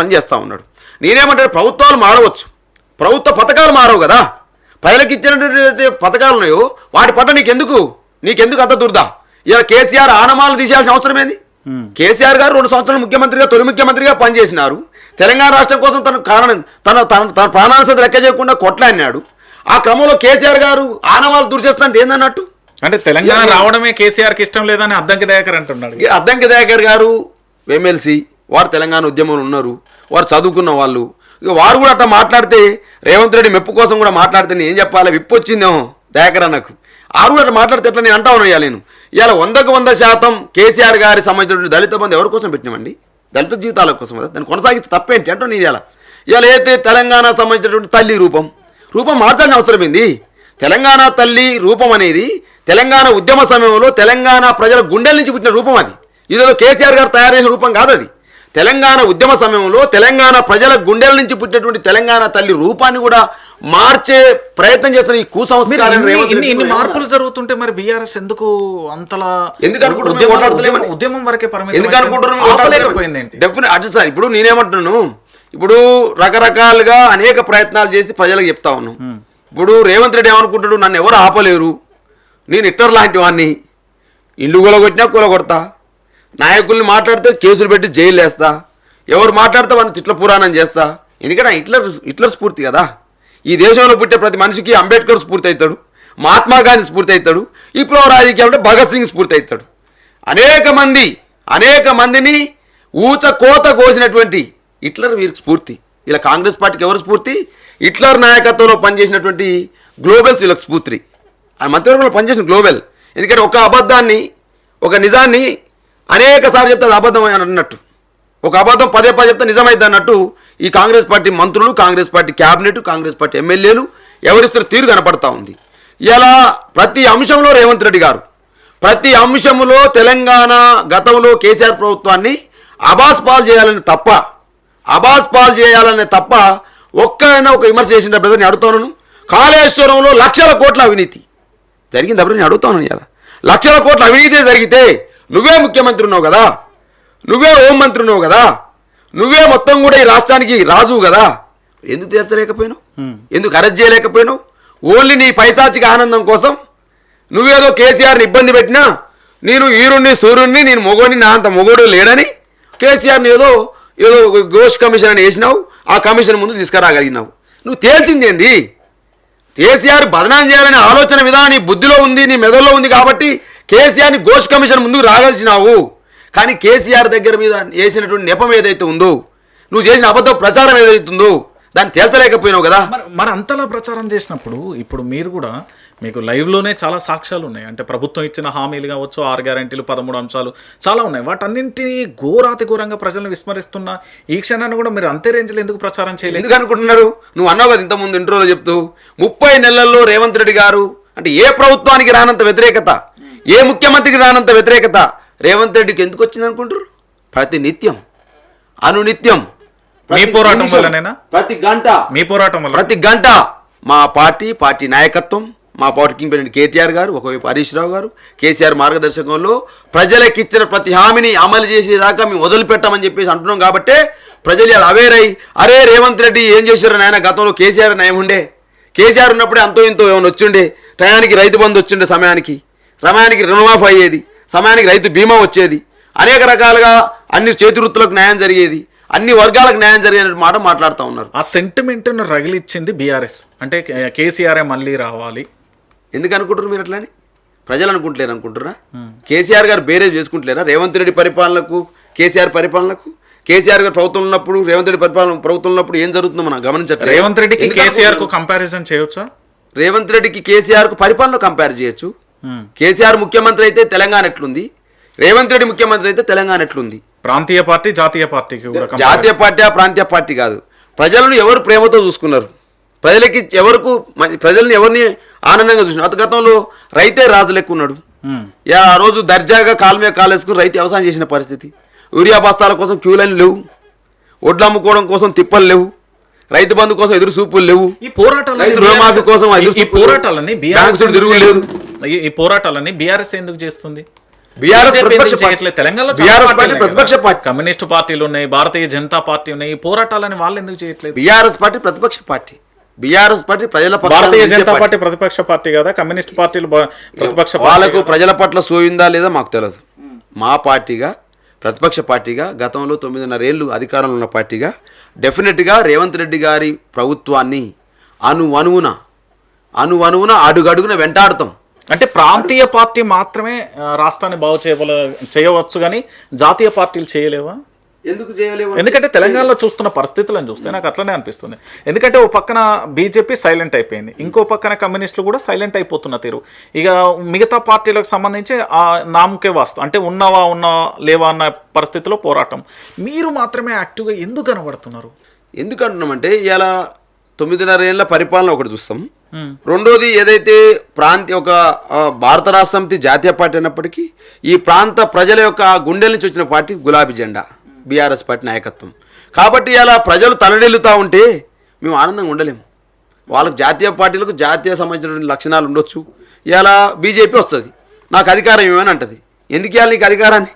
పని చేస్తూ ఉన్నాడు. నేనేమంటాడు, ప్రభుత్వాలు మారవచ్చు, ప్రభుత్వ పథకాలు మారవు కదా. ప్రజలకు ఇచ్చినటువంటి పథకాలు ఉన్నాయో వాటి పట్ల నీకెందుకు అంత దుర్దా? ఇలా కేసీఆర్ ఆనమాలు తీసేయాల్సిన అవసరం ఏంది? కేసీఆర్ గారు 2 సంవత్సరాలు ముఖ్యమంత్రిగా తొలి ముఖ్యమంత్రిగా పనిచేసినారు. తెలంగాణ రాష్ట్రం కోసం తన ప్రాణాన్ని లెక్క చేయకుండా కొట్లాడినాడు. ఆ క్రమంలో కేసీఆర్ గారు ఆనమాలు దుర్చేస్తుంటే ఏందన్నట్టు? అంటే తెలంగాణ రావడమే కేసీఆర్కి ఇష్టం లేదని అద్దంకి దయాకర్ అంటున్నాడు. అద్దంకి దయాకర్ గారు ఎమ్మెల్సీ, వారు తెలంగాణ ఉద్యమంలో ఉన్నారు, వారు చదువుకున్న వాళ్ళు. ఇక వారు కూడా అట్లా మాట్లాడితే రేవంత్ రెడ్డి మెప్పు కోసం కూడా మాట్లాడితే నేను ఏం చెప్పాలి? విప్పు వచ్చిందేమో దయాకర్ అన్నకు. ఆరు కూడా అట్లా మాట్లాడితే ఎట్లా నేను అంటా ఉన్నాను. నేను ఇవాళ 100% కేసీఆర్ గారి సంబంధించినటువంటి దళిత బంధు ఎవరి కోసం పెట్టినామండి? దళిత జీవితాల కోసం కదా. దాన్ని కొనసాగిస్తే తప్పేంటి అంటూ నేను ఇవాళ అయితే తెలంగాణ సంబంధించినటువంటి తల్లి రూపం మార్చాల్సిన అవసరం ఏంది? తెలంగాణ తల్లి రూపం అనేది తెలంగాణ ఉద్యమ సమయంలో తెలంగాణ ప్రజల గుండెల నుంచి పుట్టిన రూపం. అది ఇదేదో కేసీఆర్ గారు తయారు చేసిన రూపం కాదు. అది తెలంగాణ ఉద్యమ సమయంలో తెలంగాణ ప్రజల గుండెల నుంచి పుట్టినటువంటి తెలంగాణ తల్లి రూపాన్ని కూడా మార్చే ప్రయత్నం చేస్తున్న ఈ కుసంస్కారం. ఇన్ని మార్పులు జరుగుతుంటే మరి బీఆర్ఎస్ ఎందుకు అంతలా ఎందుకు అనుకుంటున్నాం? ఉద్యమం వరకే ఎందుకు అనుకుంటున్నాం? ఇప్పుడు నేనేమంటున్నాను, ఇప్పుడు రకరకాలుగా అనేక ప్రయత్నాలు చేసి ప్రజలకు చెప్తా ఉన్నాం. ఇప్పుడు రేవంత్ రెడ్డి ఏమనుకుంటాడు, నన్ను ఎవరు ఆపలేరు, నేను హిట్లర్ లాంటి వాడిని, ఇల్లు కూలగొట్టినా కూలగొడతా, నాయకుల్ని మాట్లాడితే కేసులు పెట్టి జైలు వేస్తా, ఎవరు మాట్లాడితే వాళ్ళని తిట్ల పురాణం చేస్తా. ఎందుకంటే హిట్లర్ స్ఫూర్తి కదా. ఈ దేశంలో పుట్టే ప్రతి మనిషికి అంబేద్కర్ స్ఫూర్తి అవుతాడు, మహాత్మా గాంధీ స్ఫూర్తి అవుతాడు, ఇప్పుడు రాజకీయాలు అంటే భగత్ సింగ్ స్ఫూర్తి అవుతాడు. అనేక మందిని ఊచకోత కోసినటువంటి హిట్లర్ వీరికి స్ఫూర్తి. ఇలా కాంగ్రెస్ పార్టీకి ఎవరు స్ఫూర్తి? హిట్లర్ నాయకత్వంలో పనిచేసినటువంటి గ్లోబల్స్ వీళ్ళకి స్ఫూర్తి. ఆ మంత్రివర్గంలో పనిచేసిన గ్లోబల్. ఎందుకంటే ఒక అబద్ధాన్ని, ఒక నిజాన్ని అనేక సార్లు చెప్తే అది అబద్ధం అని అన్నట్టు, ఒక అబద్ధం పదే చెప్తే నిజమైంది అన్నట్టు ఈ కాంగ్రెస్ పార్టీ మంత్రులు, Congress party cabinet, Congress party ఎమ్మెల్యేలు ఎవరిస్తున్న తీరు కనపడతా ఉంది. ఇలా ప్రతి అంశంలో రేవంత్ రెడ్డి గారు ప్రతి అంశంలో తెలంగాణ గతంలో కేసీఆర్ ప్రభుత్వాన్ని అబాస్ పాలు చేయాలనే తప్ప ఒక్కైనా ఒక విమర్శ చేసిన బ్రదర్ని అడుగుతాను. కాళేశ్వరంలో లక్షల కోట్ల అవినీతి జరిగింది అప్పుడు నేను అడుగుతాను. ఇలా లక్షల కోట్ల అవినీతి జరిగితే నువ్వే ముఖ్యమంత్రి ఉన్నావు కదా, నువ్వే హోంమంత్రి ఉన్నావు కదా, నువ్వే మొత్తం కూడా ఈ రాష్ట్రానికి రాజువు కదా, ఎందుకు తీర్చలేకపోయినావు? ఎందుకు అరెస్ట్ చేయలేకపోయినావు? ఓన్లీ నీ పైచాచిక ఆనందం కోసం నువ్వేదో కేసీఆర్ని ఇబ్బంది పెట్టినా, నేను ఈరుణ్ణి సూర్యుడిని, నేను మొగోని, నా అంత మొగోడు లేడని కేసీఆర్ని ఏదో ఘోష్ కమిషన్ అని వేసినావు. ఆ కమిషన్ ముందు తీసుకురాగలిగినావు. నువ్వు తేల్చిందేంది? కేసీఆర్ బదనాం చేయాలనే ఆలోచన విధానం నీ బుద్ధిలో ఉంది, నీ మెదడులో ఉంది కాబట్టి కేసీఆర్ని ఘోష్ కమిషన్ ముందుకు రాగలిచినావు. కానీ కేసీఆర్ దగ్గర మీద వేసినటువంటి నెపం ఏదైతే ఉందో, నువ్వు చేసిన అబద్ధ ప్రచారం ఏదైతుందో దాన్ని తేల్చలేకపోయినావు కదా. మరి అంతలా ప్రచారం చేసినప్పుడు ఇప్పుడు మీరు కూడా మీకు లైవ్లోనే చాలా సాక్ష్యాలు ఉన్నాయి. అంటే ప్రభుత్వం ఇచ్చిన హామీలు కావచ్చు, 6 గ్యారెంటీలు, 13 అంశాలు చాలా ఉన్నాయి. వాటన్నింటినీ ఘోరంగా ప్రజలను విస్మరిస్తున్న ఈ క్షణాన్ని కూడా మీరు అంతే రేంజ్లో ఎందుకు ప్రచారం చేయలేదు? ఎందుకు అనుకుంటున్నారు? నువ్వు అన్నావు కదా ఇంతకుముందు ఇంటర్వ్యూలో చెప్తూ 30 నెలల్లో రేవంత్ రెడ్డి గారు అంటే ఏ ప్రభుత్వానికి రానంత వ్యతిరేకత, ఏ ముఖ్యమంత్రికి రానంత వ్యతిరేకత రేవంత్ రెడ్డికి ఎందుకు వచ్చింది అనుకుంటారు? ప్రతినిత్యం అనునిత్యం మీ పోరాటం వల్లనేనా? ప్రతి గంట మీ పోరాటం వల్ల, ప్రతి గంట మా పార్టీ నాయకత్వం, మా వర్కింగ్ ప్రెసిడెంట్ కేటీఆర్ గారు, ఒకవైపు హరీష్ రావు గారు, కేసీఆర్ మార్గదర్శకంలో ప్రజలకు ఇచ్చిన ప్రతి హామీని అమలు చేసేదాకా మేము వదిలిపెట్టామని చెప్పేసి అంటున్నాం. కాబట్టే ప్రజలు ఇలా అవేర్ అయ్యి, అరే రేవంత్ రెడ్డి ఏం చేశారు నాయన, గతంలో కేసీఆర్ నయం ఉండే, కేసీఆర్ ఉన్నప్పుడే అంతో ఇంతో ఏమైనా వచ్చిండే, టయానికి రైతు బంధు వచ్చిండే, సమయానికి రుణమాఫీ అయ్యేది, సమయానికి రైతు బీమా వచ్చేది, అనేక రకాలుగా అన్ని చేతి వృత్తులకు న్యాయం జరిగేది, అన్ని వర్గాలకు న్యాయం జరిగే మాట మాట్లాడుతూ ఉన్నారు. ఆ సెంటిమెంట్ను రగిలిచ్చింది బీఆర్ఎస్. అంటే కేసీఆర్ మళ్ళీ రావాలి ఎందుకు అనుకుంటారు మీరు అట్లని? ప్రజలు అనుకుంటలేరు అనుకుంటారా? కేసీఆర్ గారు బేరేజ్ చేసుకుంటలేరా రేవంత్ రెడ్డి పరిపాలనకు కేసీఆర్ పరిపాలనకు? కేసీఆర్ గారు ప్రభుత్వం ఉన్నప్పుడు రేవంత్ రెడ్డి ప్రభుత్వం ఉన్నప్పుడు ఏం జరుగుతుందో మనం గమనించట్లేదు. రేవంత్ రెడ్డికి కేసీఆర్ కు కంపారిజన్ చేయొచ్చా? రేవంత్ రెడ్డికి కేసీఆర్ కు పరిపాలన కంపేర్ చేయొచ్చు. కేసీఆర్ ముఖ్యమంత్రి అయితే తెలంగాణ ఎట్లుంది, రేవంత్ రెడ్డి ముఖ్యమంత్రి అయితే తెలంగాణ ఎట్లుంది? ప్రాంతీయ పార్టీ జాతీయ పార్టీకి జాతీయ పార్టీ ప్రాంతీయ పార్టీ కాదు. ప్రజలను ఎవరు ప్రేమతో చూసుకున్నారు, ప్రజల్ని ఎవరిని ఆనందంగా చూసినారు. అత గతంలో రైతే రాజు లెక్క ఉన్నాడు. ఆ రోజు దర్జాగా కాలు మీద కాలు వేసుకుని రైతు వ్యవసాయం చేసిన పరిస్థితి. యూరియా బస్తాల కోసం క్యూ లైన్లు లేవు, ఒడ్లు అమ్ముకోవడం కోసం తిప్పలు లేవు, రైతు బంధు కోసం ఎదురు చూపులు లేవు, ఈ పోరాటాలు రుణమాఫీ కోసం తిరుగులేదు. ఈ పోరాటాలన్నీ బీఆర్ఎస్ ఎందుకు చేస్తుంది? ప్రతిపక్ష పార్టీ, కమ్యూనిస్ట్ పార్టీలు ఉన్నాయి, భారతీయ జనతా పార్టీ ఉన్నాయి. ఈ పోరాటాలని వాళ్ళు ఎందుకు చేయట్లేదు? బీఆర్ఎస్ పార్టీ ప్రతిపక్ష పార్టీ, బీఆర్ఎస్ పార్టీ ప్రజల పట్ల, భారతీయ జనతా పార్టీ ప్రతిపక్ష పార్టీ కదా, కమ్యూనిస్ట్ పార్టీలు ప్రతిపక్ష. వాళ్ళకు ప్రజల పట్ల సోయిందా లేదా మాకు తెలియదు. మా పార్టీగా ప్రతిపక్ష పార్టీగా గతంలో 9.5 ఏళ్ళు అధికారంలో ఉన్న పార్టీగా డెఫినెట్గా రేవంత్ రెడ్డి గారి ప్రభుత్వాన్ని అణువణువున అడుగడుగున వెంటాడుతాం. అంటే ప్రాంతీయ పార్టీ మాత్రమే రాష్ట్రాన్ని బాగు చేయవచ్చు కానీ జాతీయ పార్టీలు చేయలేవా? ఎందుకు చేయలేవు? ఎందుకంటే తెలంగాణలో చూస్తున్న పరిస్థితులను చూస్తే నాకు అట్లనే అనిపిస్తుంది. ఎందుకంటే ఓ పక్కన బీజేపీ సైలెంట్ అయిపోయింది, ఇంకో పక్కన కమ్యూనిస్టులు కూడా సైలెంట్ అయిపోతున్న తీరు. ఇక మిగతా పార్టీలకు సంబంధించి ఆ నామకే వాస్తవం అంటే ఉన్నావా లేవా అన్న పరిస్థితిలో పోరాటం. మీరు మాత్రమే యాక్టివ్గా ఎందుకు కనబడుతున్నారు? ఎందుకు అంటున్నామంటే ఇలా 9.5 ఏళ్ల పరిపాలన ఒకటి చూస్తాం. రెండోది ఏదైతే ఒక భారత రాష్ట్ర సమితి జాతీయ పార్టీ అయినప్పటికీ ఈ ప్రాంత ప్రజల యొక్క గుండెల నుంచి వచ్చిన పార్టీ గులాబీ జెండా బీఆర్ఎస్ పార్టీ నాయకత్వం. కాబట్టి ఇలా ప్రజలు తలడిల్లుతూ ఉంటే మేము ఆనందంగా ఉండలేము. వాళ్ళకు జాతీయ పార్టీలకు జాతీయ సంబంధించినటువంటి లక్షణాలు ఉండొచ్చు. ఇలా బీజేపీ వస్తుంది, నాకు అధికారం ఏమని అంటది. ఎందుకు ఇవ్వాలి నీకు అధికారాన్ని?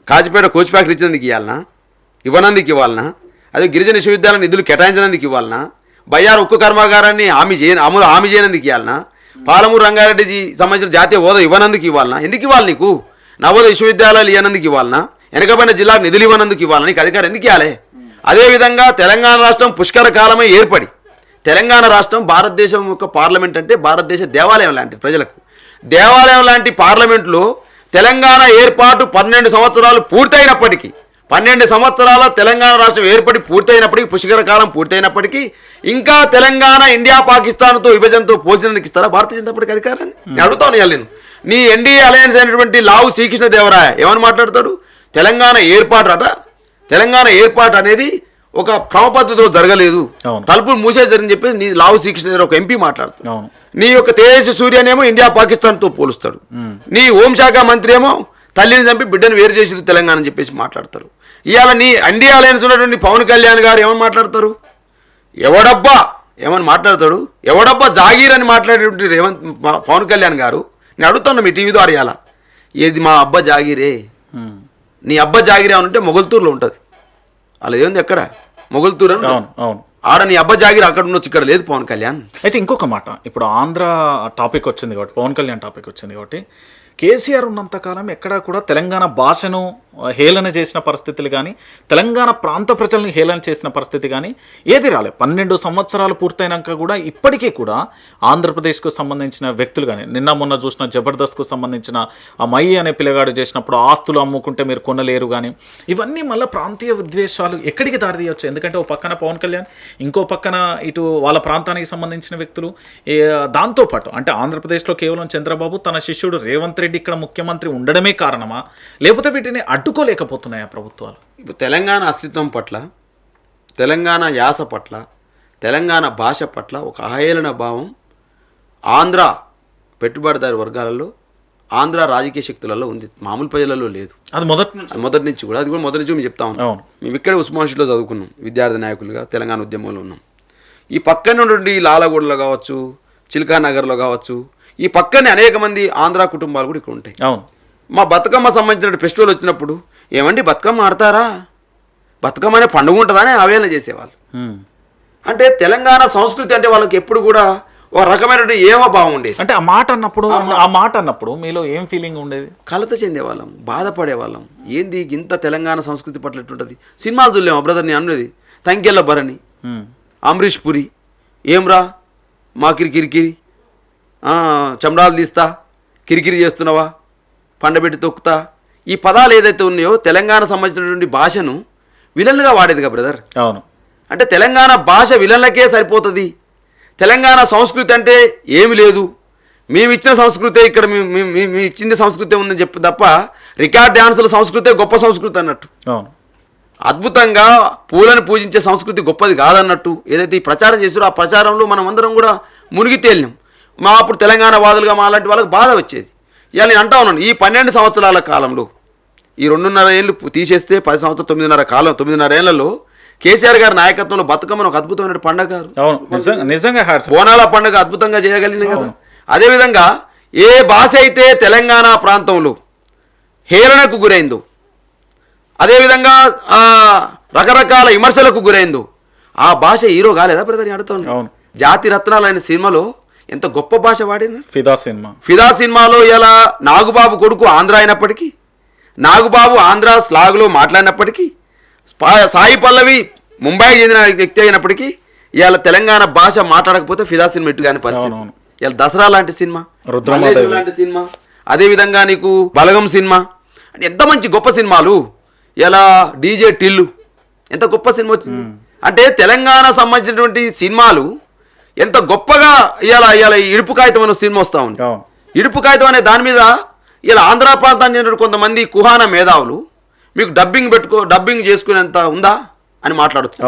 కాచిపేట కోచ్ ఫ్యాక్టరీ ఇచ్చినందుకు ఇవ్వాలనా? ఇవ్వనందుకు ఇవ్వాలనా? అదే గిరిజన విశ్వవిద్యాలయం నిధులు కేటాయించినందుకు ఇవ్వాలనా? బయ్యారు ఉక్కు కర్మాగారాన్ని హామీ చేయనందుకు ఇవ్వాలనా? పాలమూరు రంగారెడ్డి సంబంధించిన జాతీయ హోదా ఇవ్వనందుకు ఇవ్వాలనా? ఎందుకు ఇవ్వాలి నీకు? నవోదయ విశ్వవిద్యాలయాలు ఇవ్వనందుకు ఇవ్వాలనా? వెనకబడిన జిల్లాకు నిధులు ఇవ్వనందుకు ఇవ్వాలని నీకు అధికారం ఎందుకు ఇవ్వాలి? అదేవిధంగా తెలంగాణ రాష్ట్రం పుష్కర కాలమై ఏర్పడి, తెలంగాణ రాష్ట్రం భారతదేశం యొక్క పార్లమెంట్ అంటే భారతదేశ దేవాలయం లాంటిది. ప్రజలకు దేవాలయం లాంటి పార్లమెంట్లో తెలంగాణ ఏర్పాటు 12 సంవత్సరాలు పూర్తయినప్పటికీ, 12 సంవత్సరాల తెలంగాణ రాష్ట్రం ఏర్పడి పూర్తయినప్పటికీ, పుష్కర కాలం పూర్తయినప్పటికీ ఇంకా తెలంగాణ ఇండియా పాకిస్తాన్తో విభజనతో పోల్చినందుకు ఇస్తారా భారతీయ జనతా పార్టీకి అధికారాన్ని? నేను అడుగుతాను. నేను నీ ఎన్డీఏ అలయన్స్ అయినటువంటి లావు శ్రీకృష్ణదేవరాయ ఏమని మాట్లాడతాడు? తెలంగాణ ఏర్పాటు అనేది ఒక క్రమ పద్ధతిలో జరగలేదు, తలుపులు మూసేసరని చెప్పేసి నీ లావు శ్రీకృష్ణదేవరాయ ఒక ఎంపీ మాట్లాడతాడు. నీ యొక్క తేజస్వి సూర్యనేమో ఇండియా పాకిస్తాన్తో పోలుస్తాడు. నీ హోంశాఖ మంత్రి ఏమో తల్లిని చంపి బిడ్డను వేరు చేసి తెలంగాణ అని చెప్పేసి మాట్లాడతారు. ఇవాళ నీ ఎన్డీఏ అలయన్స్ ఉన్నటువంటి పవన్ కళ్యాణ్ గారు ఏమని మాట్లాడతారు? ఎవడబ్బా ఏమని మాట్లాడతాడు? ఎవడబ్బా జాగీర్ అని మాట్లాడేటువంటి పవన్ కళ్యాణ్ గారు నేను అడుగుతున్నా మీ టీవీ ద్వారా, ఇవాళ ఏది మా అబ్బా జాగీరే, నీ అబ్బా జాగీరే అని ఉంటే మొగల్తూరులో ఉంటుంది. అలా ఏముంది ఎక్కడ? మొగల్తూరు అని ఆడ నీ అబ్బా జాగీర్ అక్కడ ఉండొచ్చు, ఇక్కడ లేదు పవన్ కళ్యాణ్. అయితే ఇంకొక మాట, ఇప్పుడు ఆంధ్ర టాపిక్ వచ్చింది కాబట్టి, పవన్ కళ్యాణ్ టాపిక్ వచ్చింది కాబట్టి, కేసీఆర్ ఉన్నంతకాలం ఎక్కడా కూడా తెలంగాణ భాషను హేళన చేసిన పరిస్థితులు కానీ, తెలంగాణ ప్రాంత ప్రజలను హేళన చేసిన పరిస్థితి కానీ ఏది రాలేదు. 12 సంవత్సరాలు పూర్తయినాక కూడా ఇప్పటికీ కూడా ఆంధ్రప్రదేశ్కు సంబంధించిన వ్యక్తులు కానీ, నిన్న మొన్న చూసిన జబర్దస్త్కు సంబంధించిన ఆ మై అనే పిల్లగాడు చేసినప్పుడు ఆస్తులు అమ్ముకుంటే మీరు కొనలేరు కానీ, ఇవన్నీ మళ్ళీ ప్రాంతీయ విద్వేషాలు ఎక్కడికి దారితీయవచ్చు. ఎందుకంటే ఓ పక్కన పవన్ కళ్యాణ్, ఇంకో పక్కన ఇటు వాళ్ళ ప్రాంతానికి సంబంధించిన వ్యక్తులు. దాంతోపాటు అంటే ఆంధ్రప్రదేశ్లో కేవలం చంద్రబాబు తన శిష్యుడు రేవంత్ రెడ్డి ఇక్కడ ముఖ్యమంత్రి ఉండడమే కారణమా, లేకపోతే వీటిని అడ్డుకోలేకపోతున్నాయా ప్రభుత్వాలు? ఇప్పుడు తెలంగాణ అస్తిత్వం పట్ల, తెలంగాణ యాస పట్ల, తెలంగాణ భాష పట్ల ఒక అహేళన భావం ఆంధ్ర పెట్టుబడిదారు వర్గాలలో, ఆంధ్ర రాజకీయ శక్తులలో ఉంది, మామూలు ప్రజలలో లేదు. అది మొదటి నుంచి కూడా మేము చెప్తా ఉన్నాం. మేము ఇక్కడే ఉస్మానియాలో చదువుకున్నాం, విద్యార్థి నాయకులుగా తెలంగాణ ఉద్యమంలో ఉన్నాం. ఈ పక్కన ఉన్నటువంటి లాలగూడలో కావచ్చు, చిల్కా నగర్లో కావచ్చు, ఈ పక్కనే అనేక మంది ఆంధ్ర కుటుంబాలు కూడా ఇక్కడ ఉంటాయి. అవును. మా బతుకమ్మ సంబంధించిన ఫెస్టివల్ వచ్చినప్పుడు ఏమండి బతుకమ్మ ఆడతారా, బతుకమ్మ అనే పండుగ ఉంటుందా అని ఆవేదన చేసేవాళ్ళు. అంటే తెలంగాణ సంస్కృతి అంటే వాళ్ళకి ఎప్పుడు కూడా ఒక రకమైనటువంటి ఏవభావం ఉండేది. అంటే ఆ మాట అన్నప్పుడు మీలో ఏం ఫీలింగ్ ఉండేది? కలత చెందేవాళ్ళం, బాధపడేవాళ్ళం. ఏంది ఇంత తెలంగాణ సంస్కృతి పట్ల ఎట్టుంటుంది. సినిమాలు చూడలేము బ్రదర్ని అన్నది, తంకెళ్ళ భరణి, అమరీష్ పురి, ఏమ్రా మా కిరికిరి, చెమడాలు తీస్తా, కిరికిరి చేస్తున్నావా, పండబెట్టి తొక్కుతా, ఈ పదాలు ఏదైతే ఉన్నాయో తెలంగాణ సంబంధించినటువంటి భాషను విలన్లుగా వాడేదిగా బ్రదర్. అవును. అంటే తెలంగాణ భాష విలన్లకే సరిపోతుంది, తెలంగాణ సంస్కృతి అంటే ఏమి లేదు, మేము ఇచ్చిన సంస్కృతే ఇక్కడ మేము ఇచ్చింది సంస్కృతి ఉందని చెప్పి తప్ప రికార్డ్ డ్యాన్సుల సంస్కృతే గొప్ప సంస్కృతి అన్నట్టు. అవును. అద్భుతంగా పూలను పూజించే సంస్కృతి గొప్పది కాదన్నట్టు ఏదైతే ఈ ప్రచారం చేసారో ఆ ప్రచారంలో మనం అందరం కూడా మునిగి తేలినాం. మా అప్పుడు తెలంగాణ వాదులుగా మా లాంటి వాళ్ళకి బాధ వచ్చేది. ఇవాళ నేను అంటా ఉన్నాను, ఈ 12 సంవత్సరాల కాలంలో ఈ 2.5 ఏళ్ళు తీసేస్తే 10 సంవత్సరాలు 9.5 ఏళ్లలో కేసీఆర్ గారి నాయకత్వంలో బతుకమ్మను ఒక అద్భుతమైన పండుగ, నిజంగా బోనాల పండుగ అద్భుతంగా చేయగలిగినాం కదా. అదేవిధంగా ఏ భాష అయితే తెలంగాణ ప్రాంతంలో హేళనకు గురైందో, అదేవిధంగా రకరకాల విమర్శలకు గురైందో ఆ భాష హీరో కాలేదా బ్రదర్ అడుగుతాను. జాతి రత్నాలు అనే సినిమాలో ఎంత గొప్ప భాష వాడిన ఫిదా సినిమాలో ఇలా నాగుబాబు కొడుకు ఆంధ్ర అయినప్పటికీ, నాగుబాబు ఆంధ్ర స్లాగ్లో మాట్లాడినప్పటికీ, సాయి పల్లవి ముంబైకి చెందిన వ్యక్తి అయినప్పటికీ ఇవాళ తెలంగాణ భాష మాట్లాడకపోతే ఫిదా సినిమా ఇట్టు కాని పరిస్థితి. ఇవాళ దసరా లాంటి సినిమా, లాంటి సినిమా, అదేవిధంగా నీకు బలగం సినిమా అంటే ఎంత మంచి గొప్ప సినిమాలు. ఇలా డీజే టిల్లు ఎంత గొప్ప సినిమా వచ్చింది. అంటే తెలంగాణ సంబంధించినటువంటి సినిమాలు ఎంత గొప్పగా ఇవాళ ఇడుపు కాగితం అనే సినిమా వస్తూ ఉంది. ఇడుపు కాగితం అనే దాని మీద ఇలా ఆంధ్ర ప్రాంతానికి చెందిన కొంతమంది కుహాన మేధావులు మీకు డబ్బింగ్ చేసుకునేంత ఉందా అని మాట్లాడచ్చు.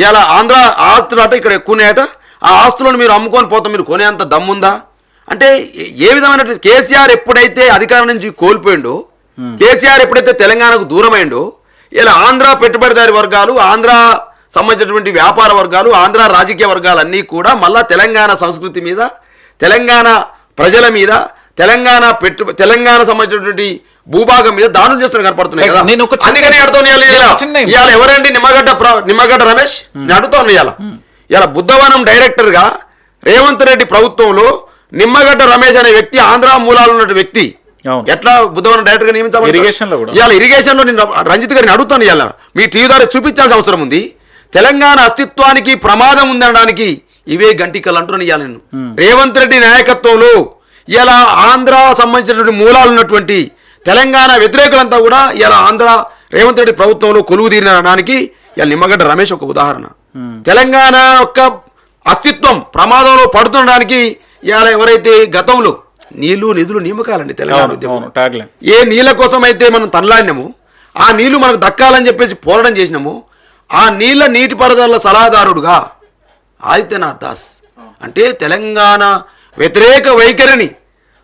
ఇలా ఆంధ్ర ఆస్తులు అట ఇక్కడ ఎక్కువ ఉన్నాయట, ఆ ఆస్తులను మీరు అమ్ముకొని పోతాం, మీరు కొనేంత దమ్ముందా అంటే ఏ విధమైన కేసీఆర్ ఎప్పుడైతే అధికారం నుంచి కోల్పోయిండో, కేసీఆర్ ఎప్పుడైతే తెలంగాణకు దూరమైండో ఇలా ఆంధ్ర పెట్టుబడిదారి వర్గాలు, ఆంధ్ర సంబంధించినటువంటి వ్యాపార వర్గాలు, ఆంధ్ర రాజకీయ వర్గాలన్నీ కూడా మళ్ళా తెలంగాణ సంస్కృతి మీద, తెలంగాణ ప్రజల మీద, తెలంగాణ సంబంధించినటువంటి భూభాగం మీద దాడులు చేస్తున్న కనపడుతున్నాయి కదా. అందుకని అడుగుతాను ఇవాళ ఎవరండి నిమ్మగడ్డ రమేష్, నేను అడుగుతాను ఇవాళ బుద్ధవనం డైరెక్టర్ గా రేవంత్ రెడ్డి ప్రభుత్వంలో నిమ్మగడ్డ రమేష్ అనే వ్యక్తి ఆంధ్ర మూలాలు ఉన్న వ్యక్తి ఎట్లా బుద్ధవనం డైరెక్టర్ గా నియమించాలి? ఇవాళ ఇరిగేషన్ లో నేను రంజిత్ గారిని అడుగుతాను, ఇవాళ మీ టీవీ ద్వారా చూపించాల్సిన అవసరం ఉంది. తెలంగాణ అస్తిత్వానికి ప్రమాదం ఉందనడానికి ఇవే గంటికలు అంటున్నాను ఇవాళ నేను. రేవంత్ రెడ్డి నాయకత్వంలో ఇలా ఆంధ్ర సంబంధించినటువంటి మూలాలు ఉన్నటువంటి తెలంగాణ వ్యతిరేకులంతా కూడా ఇలా ఆంధ్ర రేవంత్ రెడ్డి ప్రభుత్వంలో కొలువు తీరడానికి ఇలా నిమ్మగడ్డ రమేష్ ఒక ఉదాహరణ. తెలంగాణ యొక్క అస్తిత్వం ప్రమాదంలో పడుతుండడానికి ఇలా ఎవరైతే గతంలో నీళ్లు నిధులు నియమకాలండి తెలంగాణ ఉద్యమం, ఏ నీళ్ళ కోసం అయితే మనం తనలాడినామో, ఆ నీళ్లు మనకు దక్కాలని చెప్పేసి పోరాటం చేసినామో, ఆ నీటిపారుదల సలహాదారుడుగా ఆదిత్యనాథ్ దాస్ అంటే తెలంగాణ వ్యతిరేక వైఖరిని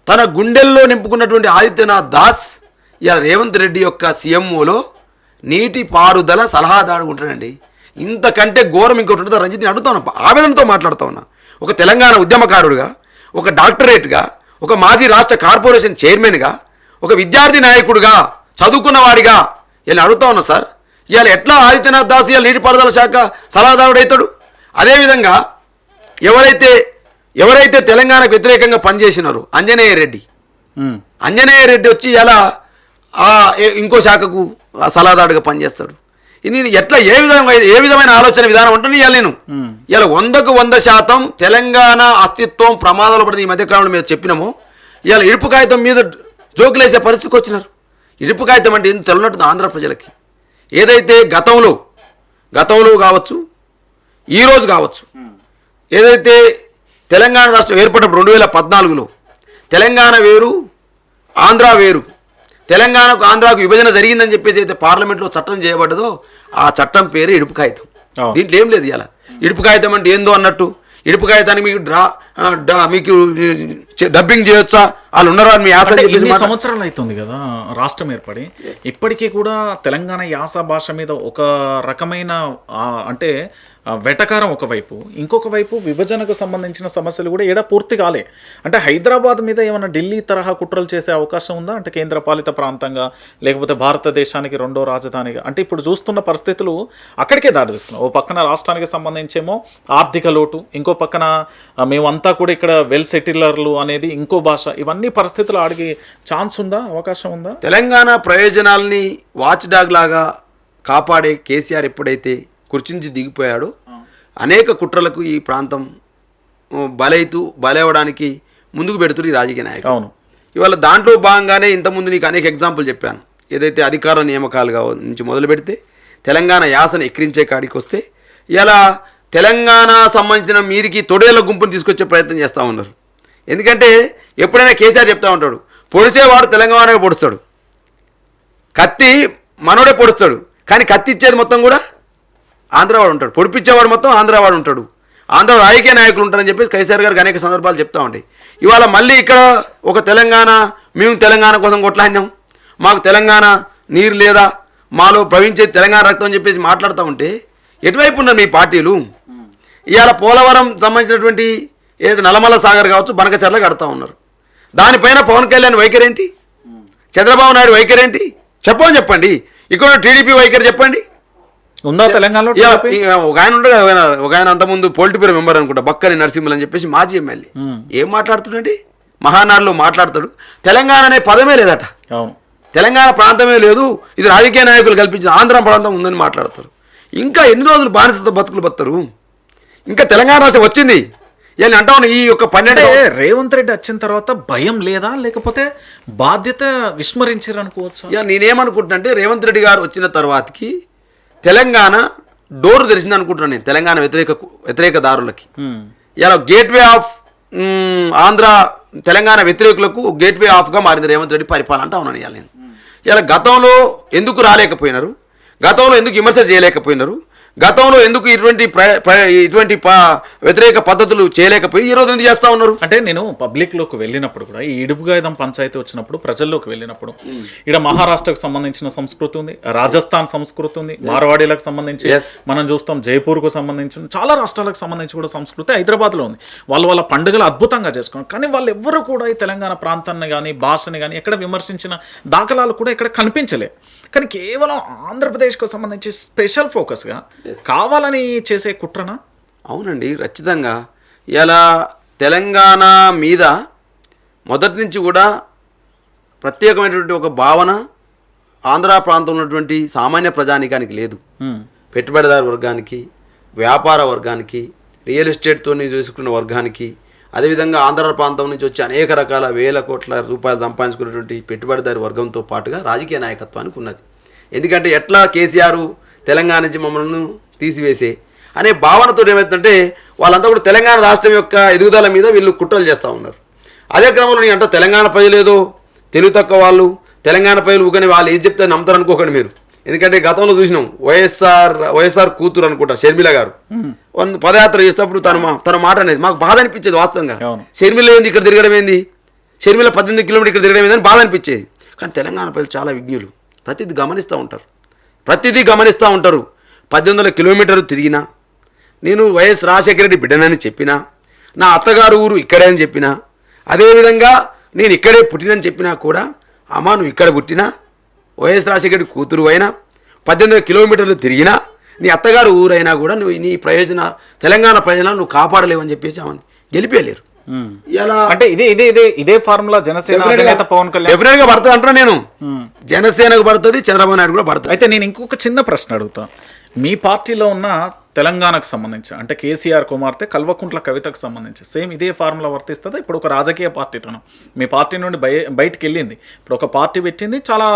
తన గుండెల్లో నింపుకున్నటువంటి ఆదిత్యనాథ్ దాస్ ఇలా రేవంత్ రెడ్డి యొక్క సీఎంఓలో నీటిపారుదల సలహాదారుడు ఉంటాడండి. ఇంతకంటే ఘోరం ఇంకోటి ఉంటుందా రంజిత్ని అడుగుతాను, ఆవేదనతో మాట్లాడుతూ ఉన్నా. ఒక తెలంగాణ ఉద్యమకారుడుగా, ఒక డాక్టరేట్గా, ఒక మాజీ రాష్ట్ర కార్పొరేషన్ చైర్మన్గా, ఒక విద్యార్థి నాయకుడిగా, చదువుకున్నవాడిగా ఇలా అడుగుతా ఉన్నా సార్. ఇవాళ ఎట్లా ఆదిత్యనాథ్ దాస్ ఇవాళ నీటిపారుదల శాఖ సలహాదారుడు అవుతాడు? అదేవిధంగా ఎవరైతే తెలంగాణకు వ్యతిరేకంగా పనిచేసినారో అంజనేయ రెడ్డి వచ్చి ఇలా ఇంకో శాఖకు సలహాదారుడిగా పనిచేస్తాడు. నేను ఎట్లా ఏ విధమైన ఆలోచన విధానం ఉంటుంది ఇవాళ నేను ఇలా 100% తెలంగాణ అస్తిత్వం ప్రమాదంలో పడింది. ఈ మధ్యకాలంలో మేము చెప్పినాము, ఇవాళ ఇడుపు కాగితం మీద జోకులేసే పరిస్థితికి వచ్చినారు. ఇడుపు కాగితం అంటే ఏం తెలనట్టుంది ఆంధ్ర ప్రజలకి. ఏదైతే గతంలో కావచ్చు, ఈరోజు కావచ్చు, ఏదైతే తెలంగాణ రాష్ట్రం ఏర్పడినప్పుడు 2014లో తెలంగాణ వేరు ఆంధ్ర వేరు, తెలంగాణకు ఆంధ్రాకు విభజన జరిగిందని చెప్పేసి అయితే పార్లమెంట్లో చట్టం చేయబడ్డదో ఆ చట్టం పేరు ఇడుపు కాగితం. దీంట్లో ఏం లేదు. ఇలా ఇడుపు కాగితం అంటే ఏందో అన్నట్టు, ఇడుపు కాగితానికి మీకు డబ్బింగ్ చేయొచ్చా, వాళ్ళు ఉన్నారా అని మీ యాస అంటే అని చెప్పేసి ఇన్ని సంవత్సరాలు అవుతుంది కదా రాష్ట్రం ఏర్పడి, ఇప్పటికీ కూడా తెలంగాణ యాస భాష మీద ఒక రకమైన అంటే వెటకారం ఒకవైపు, ఇంకొక వైపు విభజనకు సంబంధించిన సమస్యలు కూడా ఏడా పూర్తి కాలే. అంటే హైదరాబాద్ మీద ఏమైనా ఢిల్లీ తరహా కుట్రలు చేసే అవకాశం ఉందా? అంటే కేంద్ర పాలిత ప్రాంతంగా, లేకపోతే భారతదేశానికి రెండో రాజధానిగా, అంటే ఇప్పుడు చూస్తున్న పరిస్థితులు అక్కడికే దారితీస్తున్నాయి. ఓ పక్కన రాష్ట్రానికి సంబంధించేమో ఆర్థిక లోటు, ఇంకో పక్కన మేమంతా కూడా ఇక్కడ వెల్ సెటిలర్లు అనేది ఇంకో భాష, ఇవన్నీ పరిస్థితులు అడిగే ఛాన్స్ ఉందా, అవకాశం ఉందా? తెలంగాణ ప్రయోజనాల్ని వాచ్ డాగ్ లాగా కాపాడే కేసీఆర్ ఎప్పుడైతే కుర్చించి దిగిపోయాడో అనేక కుట్రలకు ఈ ప్రాంతం బలవడానికి ముందుకు పెడుతున్నారు ఈ రాజకీయ నాయకులు. అవును, ఇవాళ దాంట్లో భాగంగానే ఇంతకుముందు నీకు అనేక ఎగ్జాంపుల్ చెప్పాను. ఏదైతే అధికార నియామకాలుగా నుంచి మొదలు పెడితే తెలంగాణ యాసను ఎక్కిరించే కాడికి వస్తే ఇలా తెలంగాణ సంబంధించిన మీదికి తొడేళ్ల గుంపును తీసుకొచ్చే ప్రయత్నం చేస్తూ ఉన్నారు. ఎందుకంటే ఎప్పుడైనా కేసీఆర్ చెప్తా ఉంటాడు, పొడిసేవాడు తెలంగాణగా పొడుస్తాడు, కత్తి మనోడే పొడుస్తాడు, కానీ కత్తి ఇచ్చేది మొత్తం కూడా ఆంధ్రవాడు ఉంటాడు, పొడిపించేవాడు మొత్తం ఆంధ్రవాడు ఉంటాడు, ఆంధ్ర రాజకీయ నాయకులు ఉంటారని చెప్పి కేసీఆర్ గారికి అనేక సందర్భాలు చెప్తా ఉంటాయి. ఇవాళ మళ్ళీ ఇక్కడ ఒక తెలంగాణ, మేము తెలంగాణ కోసం కొట్లాడినాం, మాకు తెలంగాణ నీరు లేదా, మాలో ప్రవహించేది తెలంగాణ రక్తం అని చెప్పేసి మాట్లాడుతూ ఉంటే ఎటువైపు ఉన్నారు మీ పార్టీలు? ఇవాళ పోలవరం సంబంధించినటువంటి ఏదో నల్లమల్ల సాగర్ కావచ్చు, బనకచర్ల కడతా ఉన్నారు. దానిపైన పవన్ కళ్యాణ్ వైఖరి ఏంటి, చంద్రబాబు నాయుడు వైఖరి ఏంటి చెప్పండి. ఇక్కడ టీడీపీ వైఖరి చెప్పండి. ఉందా తెలంగాణలో? ఒక ఆయన ఉంటాడు, ఒక ఆయన అంతకుముందు పొలిటి బ్యూరో మెంబర్ అనుకుంటా, బక్కని నరసింహులు అని చెప్పేసి మాజీ ఎమ్మెల్యే. ఏం మాట్లాడుతున్నాడు? మహానాడులో మాట్లాడతాడు, తెలంగాణ అనే పదమే లేదట, తెలంగాణ ప్రాంతమే లేదు, ఇది రాజకీయ నాయకులు కల్పించిన ఆంధ్ర ప్రాంతం ఉందని మాట్లాడతారు. ఇంకా ఎన్ని రోజులు బానిసతో బతుకులు బతారు? ఇంకా తెలంగాణ రాష్ట్రం వచ్చింది అని అంటాను. ఈ యొక్క 12 రేవంత్ రెడ్డి వచ్చిన తర్వాత భయం లేదా, లేకపోతే బాధ్యత విస్మరించారు అనుకోవచ్చు? నేనేమనుకుంటున్నా అంటే రేవంత్ రెడ్డి గారు వచ్చిన తర్వాతకి తెలంగాణ డోర్ తెరిచింది అనుకుంటున్నాను నేను, తెలంగాణ వ్యతిరేక దారులకి. ఇలా గేట్వే ఆఫ్ ఆంధ్ర తెలంగాణ వ్యతిరేకులకు గేట్వే ఆఫ్గా మారింది రేవంత్ రెడ్డి పరిపాలన అంటా ఉన్నాను ఇవాళ నేను. ఇలా గతంలో ఎందుకు రాలేకపోయినారు, గతంలో ఎందుకు విమర్శ చేయలేకపోయినారు, గతంలో ఎందుకు ఇటువంటి వ్యతిరేక పద్ధతులు చేయలేకపోయి ఈరోజు ఎందుకు చేస్తూ ఉన్నారు? అంటే నేను పబ్లిక్లోకి వెళ్ళినప్పుడు కూడా, ఈ ఇడుపుగాయదం పంచాయతీ వచ్చినప్పుడు ప్రజల్లోకి వెళ్ళినప్పుడు, ఇక్కడ మహారాష్ట్రకు సంబంధించిన సంస్కృతి ఉంది, రాజస్థాన్ సంస్కృతి ఉంది, మార్వాడీలకు సంబంధించి మనం చూస్తాం, జైపూర్కు సంబంధించిన చాలా రాష్ట్రాలకు సంబంధించి కూడా సంస్కృతి హైదరాబాద్లో ఉంది. వాళ్ళ పండుగలు అద్భుతంగా చేసుకున్నారు. కానీ వాళ్ళు ఎవ్వరూ కూడా ఈ తెలంగాణ ప్రాంతాన్ని కానీ భాషని కానీ ఎక్కడ విమర్శించిన దాఖలాలు కూడా ఇక్కడ కనిపించలే. కానీ కేవలం ఆంధ్రప్రదేశ్కు సంబంధించి స్పెషల్ ఫోకస్గా కావాలని చేసే కుట్రనా? అవునండి, ఖచ్చితంగా. ఇలా తెలంగాణ మీద మొదటి నుంచి కూడా ప్రత్యేకమైనటువంటి ఒక భావన ఆంధ్ర ప్రాంతంలో ఉన్నటువంటి సామాన్య ప్రజానికానికి లేదు. పెట్టుబడిదారు వర్గానికి, వ్యాపార వర్గానికి, రియల్ ఎస్టేట్తో చేసుకున్న వర్గానికి, అదేవిధంగా ఆంధ్ర ప్రాంతం నుంచి వచ్చి అనేక రకాల వేల కోట్ల రూపాయలు సంపాదించుకున్నటువంటి పెట్టుబడిదారి వర్గంతో పాటుగా రాజకీయ నాయకత్వానికి ఉన్నది. ఎందుకంటే ఎట్లా కేసీఆర్ తెలంగాణ నుంచి మమ్మల్ని తీసివేసే అనే భావనతో ఏమవుతుందంటే వాళ్ళంతా కూడా తెలంగాణ రాష్ట్రం యొక్క ఎదుగుదల మీద వీళ్ళు కుట్రలు చేస్తూ ఉన్నారు. అదే క్రమంలో నీ అంటే తెలంగాణ ప్రజలు ఏదో తెలివి తక్కువ వాళ్ళు, తెలంగాణ ప్రజలు ఊకని వాళ్ళు ఏది చెప్తే నమ్ముతారు అనుకోకండి మీరు. ఎందుకంటే గతంలో చూసినాం, వైఎస్ఆర్ కూతురు అనుకుంటా షర్మిల గారు పదయాత్ర చేసేటప్పుడు తన మాట అనేది మాకు బాధ అనిపించేది. వాస్తవంగా షర్మిల ఏంది ఇక్కడ తిరగడం ఏంది, షర్మిల 18 కిలోమీటర్ ఇక్కడ తిరగడం ఏందని బాధ అనిపించేది. కానీ తెలంగాణ ప్రజలు చాలా విజ్ఞులు, ప్రతిదీ గమనిస్తూ ఉంటారు. 1800 కిలోమీటర్లు తిరిగినా, నేను వైఎస్ రాజశేఖర రెడ్డి బిడ్డనని చెప్పినా, నా అత్తగారు ఊరు ఇక్కడే అని చెప్పినా, అదేవిధంగా నేను ఇక్కడే పుట్టినని చెప్పినా కూడా, అమ్మా నువ్వు ఇక్కడ పుట్టినా, వైఎస్ రాజశేఖర రెడ్డి కూతురు అయినా, 1800 కిలోమీటర్లు తిరిగినా, నీ అత్తగారు ఊరైనా కూడా నువ్వు నీ తెలంగాణ ప్రయోజనాలు నువ్వు కాపాడలేవని చెప్పేసి ఆమెను గెలిపేయలేరు. అంటే ఇదే ఫార్ములా జనసేన పవన్ కళ్యాణ్ డెఫినెట్ గా పడుతుంది అంటున్నా నేను. జనసేనకు పడుతుంది, చంద్రబాబు నాయుడు కూడా పడుతుంది. అయితే నేను ఇంకొక చిన్న ప్రశ్న అడుగుతా. మీ పార్టీలో ఉన్న తెలంగాణకు సంబంధించి అంటే కేసీఆర్ కుమార్తె కల్వకుంట్ల కవితకు సంబంధించి సేమ్ ఇదే ఫార్ములా వర్తిస్తుందా? ఇప్పుడు ఒక రాజకీయ పార్టీతోనం మీ పార్టీ నుండి బయటికి వెళ్ళింది, ఇప్పుడు ఒక పార్టీ పెట్టింది, చాలా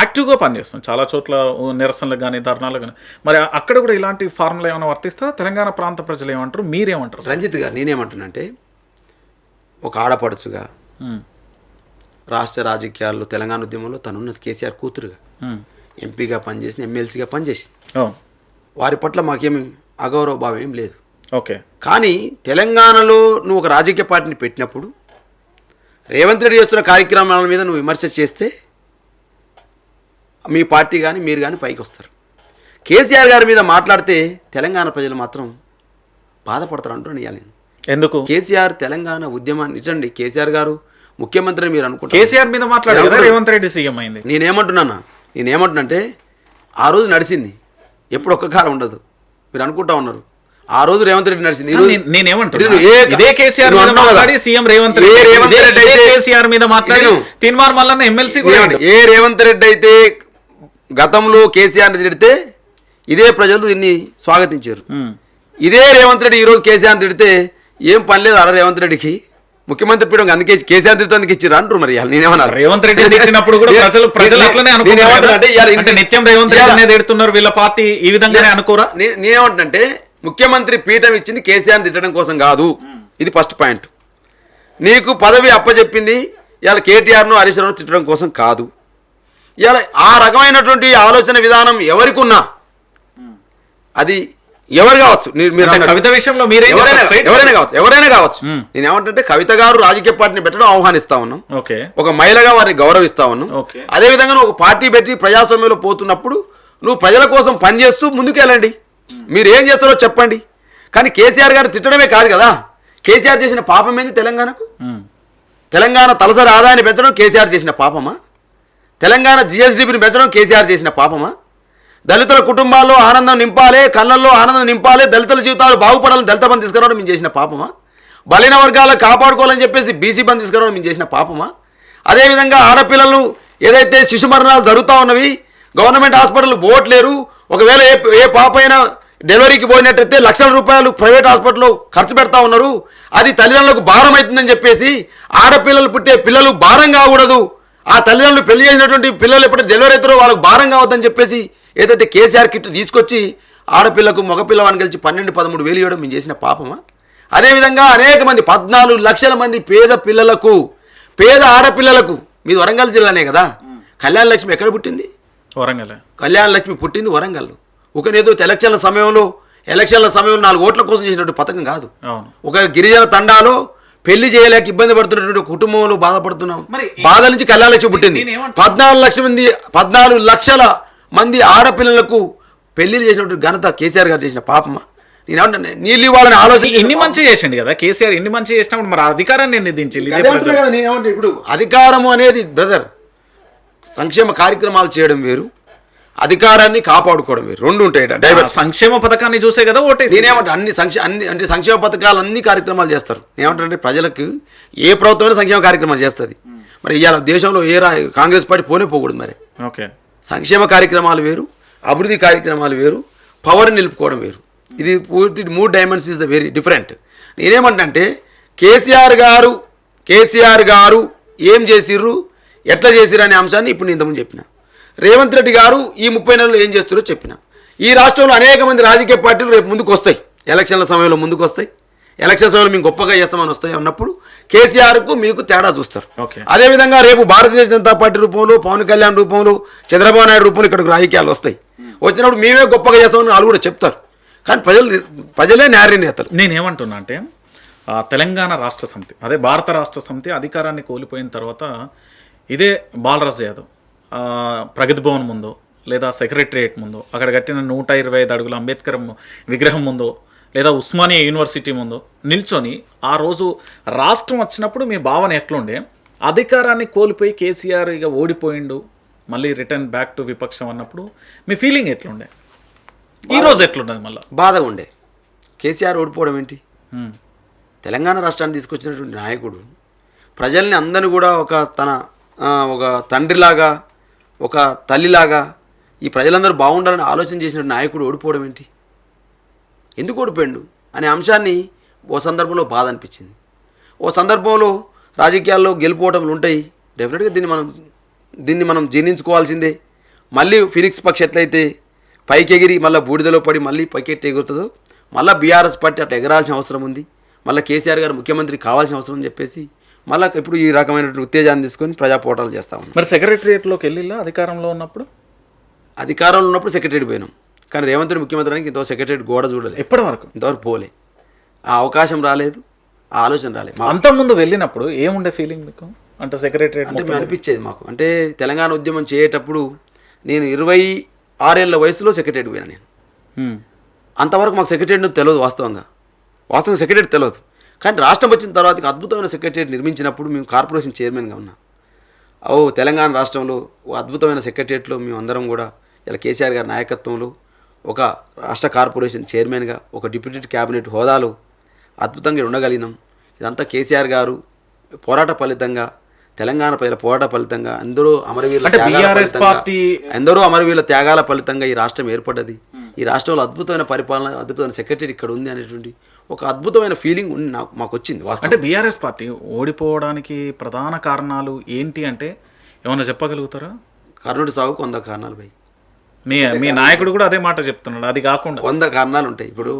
యాక్టివ్గా పనిచేస్తుంది, చాలా చోట్ల నిరసనలకు కానీ ధర్నాలకు కానీ, మరి అక్కడ కూడా ఇలాంటి ఫార్ములా ఏమైనా వర్తిస్తుందా? తెలంగాణ ప్రాంత ప్రజలు ఏమంటారు, మీరేమంటారు? రంజిత్ గారు, నేనేమంటున్నానంటే ఒక ఆడపడుచుగా రాష్ట్ర రాజకీయాల్లో తెలంగాణ ఉద్యమంలో తనున్నది, కేసీఆర్ కూతురుగా ఎంపీగా పనిచేసింది, ఎమ్మెల్సీగా పనిచేసింది. వారి పట్ల మాకేమి అగౌరవ భావం ఏం లేదు. ఓకే. కానీ తెలంగాణలో నువ్వు ఒక రాజకీయ పార్టీని పెట్టినప్పుడు రేవంత్ రెడ్డి చేస్తున్న కార్యక్రమాల మీద నువ్వు విమర్శ చేస్తే మీ పార్టీ కానీ మీరు కానీ పైకి వస్తారు. కేసీఆర్ గారి మీద మాట్లాడితే తెలంగాణ ప్రజలు మాత్రం బాధపడతారు అంటూ ఇవ్వాలి. ఎందుకు? కేసీఆర్ తెలంగాణ ఉద్యమాన్ని నిజండి. కేసీఆర్ గారు ముఖ్యమంత్రి మీరు అనుకుంటారు. కేసీఆర్ మీద మాట్లాడారు, రేవంత్ రెడ్డి సీఎం అయింది. నేనేమంటున్నానంటే ఆ రోజు నడిచింది, ఎప్పుడు ఒక్క కాలం ఉండదు. మీరు అనుకుంటా ఉన్నారు ఆ రోజు రేవంత్ రెడ్డి నడిచింది. ఇదే కేసీఆర్ మీద మాట్లాడి సీఎం రేవంత్ రెడ్డి కేసీఆర్ మీద మాట్లాడి తీన్మార్ మల్లన్న ఎమ్మెల్సీ. ఏ రేవంత్ రెడ్డి అయితే గతంలో కేసీఆర్ తిడితే ఇదే ప్రజలు దీన్ని స్వాగతించారు. ఇదే రేవంత్ రెడ్డి ఈరోజు కేసీఆర్ తిడితే ఏం పని లేదు అర రేవంత్ రెడ్డికి ముఖ్యమంత్రి పీఠం అందుకే కేసీఆర్ తిడితే అందుకు ఇచ్చారు అంటారు. మరి నేనేమన్నా రేవంత్ రెడ్డి తిట్టినప్పుడు కూడా ప్రజలు అట్లనే అనుకుంటున్నారు. నిత్యం రేవంత్ రెడ్డి తిడుతున్నారు, వీళ్ళ పార్టీ ఈ విధంగానే అనుకోరా? నేనేమంటున్నంటే ముఖ్యమంత్రి పీఠం ఇచ్చింది కేసీఆర్ తిట్టడం కోసం కాదు. ఇది ఫస్ట్ పాయింట్. నీకు పదవి అప్పచెప్పింది ఇవాళ కేటీఆర్ను హరీష్ రావును తిట్టడం కోసం కాదు. ఇవాళ ఆ రకమైనటువంటి ఆలోచన విధానం ఎవరికి ఉన్నా అది ఎవరు కావచ్చు, కవిత విషయంలో ఎవరైనా కావచ్చు. నేను ఏమంటే కవిత గారు రాజకీయ పార్టీని పెట్టడం ఆహ్వానిస్తా ఉన్నాం, ఒక మహిళగా వారిని గౌరవిస్తా ఉన్నాం. అదేవిధంగా నువ్వు ఒక పార్టీ పెట్టి ప్రజాస్వామ్యంలో పోతున్నప్పుడు నువ్వు ప్రజల కోసం పనిచేస్తూ ముందుకెళ్ళండి. మీరు ఏం చేస్తారో చెప్పండి. కానీ కేసీఆర్ గారు తిట్టడమే కాదు కదా, కేసీఆర్ చేసిన పాపం ఏంది తెలంగాణకు? తెలంగాణ తలసరి ఆదాయాన్ని పెంచడం కేసీఆర్ చేసిన పాపమా? తెలంగాణ జిఎస్డిపిని పెంచడం కేసీఆర్ చేసిన పాపమా? దళితుల కుటుంబాల్లో ఆనందం నింపాలి, కళ్ళల్లో ఆనందం నింపాలి, దళితుల జీవితాలు బాగుపడాలని దళిత బంధు తీసుకురావడం మేము చేసిన పాపమా? బలైన వర్గాలను కాపాడుకోవాలని చెప్పేసి బీసీ బంధు తీసుకురావడం మేము చేసిన పాపమా? అదేవిధంగా ఆడపిల్లలు ఏదైతే శిశు మరణాలు జరుగుతూ ఉన్నవి, గవర్నమెంట్ హాస్పిటల్ పోవట్లేరు, ఒకవేళ ఏ పాప అయినా డెలివరీకి పోయినట్టయితే లక్షల రూపాయలు ప్రైవేట్ హాస్పిటల్లో ఖర్చు పెడతా ఉన్నారు, అది తల్లిదండ్రులకు భారం అవుతుందని చెప్పేసి ఆడపిల్లలు పుట్టే పిల్లలు భారం కాకూడదు, ఆ తల్లిదండ్రులు పెళ్లి చేసినటువంటి పిల్లలు ఎప్పుడైతే డెలివరీ అవుతారో వాళ్ళకు భారం కావద్దని చెప్పేసి ఏదైతే కేసీఆర్ కిట్ తీసుకొచ్చి ఆడపిల్లకు మగపిల్లవాడిని కలిసి 12-13 వేలు ఇవ్వడం మేము చేసిన పాపమా? అదేవిధంగా అనేక మంది 14 లక్షల మంది పేద పిల్లలకు, పేద ఆడపిల్లలకు, మీది వరంగల్ జిల్లానే కదా, కళ్యాణ లక్ష్మి ఎక్కడ పుట్టింది? వరంగల్. కళ్యాణ లక్ష్మి పుట్టింది వరంగల్. ఒకనేదో ఎలక్షన్ల సమయంలో 4 ఓట్ల కోసం చేసినటువంటి పథకం కాదు. ఒక గిరిజన తండాలో పెళ్లి చేయలేక ఇబ్బంది పడుతున్నటువంటి కుటుంబంలో బాధపడుతున్నాం, బాధ నుంచి కళ్యాణ లక్ష్మి పుట్టింది. 14 లక్షల మంది ఆడపిల్లలకు పెళ్లిళ్ళు చేసినటువంటి ఘనత కేసీఆర్ గారు చేసిన పాపమా? నేనేమంటే నీళ్ళు ఇవ్వాలని ఆలోచన. ఇన్ని మంచి చేసింది కదా కేసీఆర్, ఇన్ని మంచి చేసినప్పుడు మరి అధికారాన్ని నిర్దించాలి. నేనేమంటే ఇప్పుడు అధికారము అనేది బ్రదర్, సంక్షేమ కార్యక్రమాలు చేయడం వేరు, అధికారాన్ని కాపాడుకోవడం వేరు, రెండు ఉంటాయి. సంక్షేమ పథకాన్ని చూసే కదా ఓటేసి. నేనేమంటే అన్ని సంక్షేమ పథకాలు అన్ని కార్యక్రమాలు చేస్తారు. నేనేమంటే ప్రజలకు ఏ ప్రభుత్వమైనా సంక్షేమ కార్యక్రమాలు చేస్తుంది. మరి ఇవాళ దేశంలో కాంగ్రెస్ పార్టీ పోకూడదు. మరి సంక్షేమ కార్యక్రమాలు వేరు, అభివృద్ధి కార్యక్రమాలు వేరు, పవర్ నిలుపుకోవడం వేరు. ఇది పూర్తి 3 dimensions is the very different. నేనేమంటే కేసీఆర్ గారు ఏం చేసిర్రు, ఎట్లా చేసిర్రు అనే అంశాన్ని ఇప్పుడు నేను ఇంతకుముందు చెప్పిన. రేవంత్ రెడ్డి గారు ఈ 30 నెలలు ఏం చేస్తారో చెప్పిన. ఈ రాష్ట్రంలో అనేక మంది రాజకీయ పార్టీలు రేపు ముందుకు వస్తాయి, ఎలక్షన్ల సమయంలో ముందుకు వస్తాయి. ఎలక్షన్ సమయంలో మేము గొప్పగా చేస్తామని వస్తాయి అన్నప్పుడు కేసీఆర్కు మీకు తేడా చూస్తారు. అదేవిధంగా రేపు భారతీయ జనతా పార్టీ రూపంలో, పవన్ కళ్యాణ్ రూపంలో, చంద్రబాబు నాయుడు రూపంలో ఇక్కడికి రాజకీయాలు వస్తాయి. వచ్చినప్పుడు మేమే గొప్పగా చేస్తామని వాళ్ళు కూడా చెప్తారు. కానీ ప్రజలే న్యాయనేతలు. నేనేమంటున్నా అంటే తెలంగాణ రాష్ట్ర సమితి, అదే భారత రాష్ట్ర సమితి అధికారాన్ని కోల్పోయిన తర్వాత ఇదే బాలరాజ్ యాదవ్ ప్రగతి భవన్ ముందో లేదా సెక్రటరియేట్ ముందో, అక్కడ కట్టిన 125 అడుగుల అంబేద్కర్ విగ్రహం ముందో లేదా ఉస్మానియా యూనివర్సిటీ ముందో నిల్చొని ఆ రోజు రాష్ట్రం వచ్చినప్పుడు మీ భావన ఎట్లుండే? అధికారాన్ని కోల్పోయి కేసీఆర్ ఇక ఓడిపోయిండు, మళ్ళీ రిటర్న్ బ్యాక్ టు విపక్షం అన్నప్పుడు మీ ఫీలింగ్ ఎట్లుండే? ఈరోజు ఎట్లుండదు? మళ్ళీ బాధగా ఉండే. కేసీఆర్ ఓడిపోవడం ఏంటి? తెలంగాణ రాష్ట్రాన్ని తీసుకొచ్చినటువంటి నాయకుడు ప్రజల్ని అందరినీ కూడా ఒక తండ్రిలాగా, ఒక తల్లిలాగా ఈ ప్రజలందరూ బాగుండాలని ఆలోచన చేసిన నాయకుడు ఓడిపోవడం ఏంటి? ఎందుకు ఓడిపోయిండు అనే అంశాన్ని ఓ సందర్భంలో బాధ అనిపించింది. ఓ సందర్భంలో రాజకీయాల్లో గెలుపోవటంలు ఉంటాయి, డెఫినెట్గా దీన్ని మనం జీర్ణించుకోవాల్సిందే. మళ్ళీ ఫినిక్స్ పక్షి ఎట్లయితే పైకి ఎగిరి మళ్ళీ బూడిదలో పడి మళ్ళీ పైకెట్టి ఎగురుతుందో, మళ్ళీ బీఆర్ఎస్ పార్టీ అట్లా ఎగరాల్సిన అవసరం ఉంది. మళ్ళీ కేసీఆర్ గారు ముఖ్యమంత్రి కావాల్సిన అవసరం అని చెప్పేసి మళ్ళీ ఇప్పుడు ఈ రకమైనటువంటి ఉత్తేజాన్ని తీసుకొని ప్రజా పోరాటాలు చేస్తా ఉన్నాం. మరి సెక్రటరియేట్లోకి వెళ్ళిలా అధికారంలో ఉన్నప్పుడు సెక్రటరీ పోయినాం. కానీ రేవంత్ రెడ్డి ముఖ్యమంత్రికి ఇంతవరకు సెక్రటరీ గోడ చూడలేదు, ఎప్పటి వరకు ఇంతవరకు పోలే. ఆ అవకాశం రాలేదు. ఆ ఆలోచన రాలేదు. అంత ముందు వెళ్ళినప్పుడు ఏముండే ఫీలింగ్ మీకు? అంటే సెక్రటరియట్ అంటే మేము అనిపించేది మాకు, అంటే తెలంగాణ ఉద్యమం చేయేటప్పుడు నేను 26 ఏళ్ళ వయసులో సెక్రటరీ పోయినా నేను. అంతవరకు మాకు సెక్రటరీ తెలియదు, వాస్తవంగా సెక్రటరీ తెలియదు. కానీ రాష్ట్రం వచ్చిన తర్వాత అద్భుతమైన సెక్రటరీ నిర్మించినప్పుడు మేము కార్పొరేషన్ చైర్మన్గా ఉన్నాం. తెలంగాణ రాష్ట్రంలో అద్భుతమైన సెక్రటరియట్లో మేము అందరం కూడా ఇలా కేసీఆర్ గారి నాయకత్వంలో ఒక రాష్ట్ర కార్పొరేషన్ చైర్మన్గా ఒక డిప్యూటీ క్యాబినెట్ హోదాలో అద్భుతంగా ఉండగలిగినాం. ఇదంతా కేసీఆర్ గారు పోరాట ఫలితంగా, తెలంగాణ ప్రజల పోరాట ఫలితంగా, ఎందరో అమరవీరుల త్యాగాల ఫలితంగా ఈ రాష్ట్రం ఏర్పడ్డది. ఈ రాష్ట్రంలో అద్భుతమైన పరిపాలన, అద్భుతమైన సెక్రటరీ ఇక్కడ ఉంది అనేటువంటి ఒక అద్భుతమైన ఫీలింగ్ మాకు వచ్చింది. అంటే బీఆర్ఎస్ పార్టీ ఓడిపోవడానికి ప్రధాన కారణాలు ఏంటి అంటే ఏమన్నా చెప్పగలుగుతారా? కర్ణుడి సాగుకు 100 కారణాలు పోయి, మీ నాయకుడు కూడా అదే మాట చెప్తున్నాడు. అది కాకుండా 100 కారణాలు ఉంటాయి. ఇప్పుడు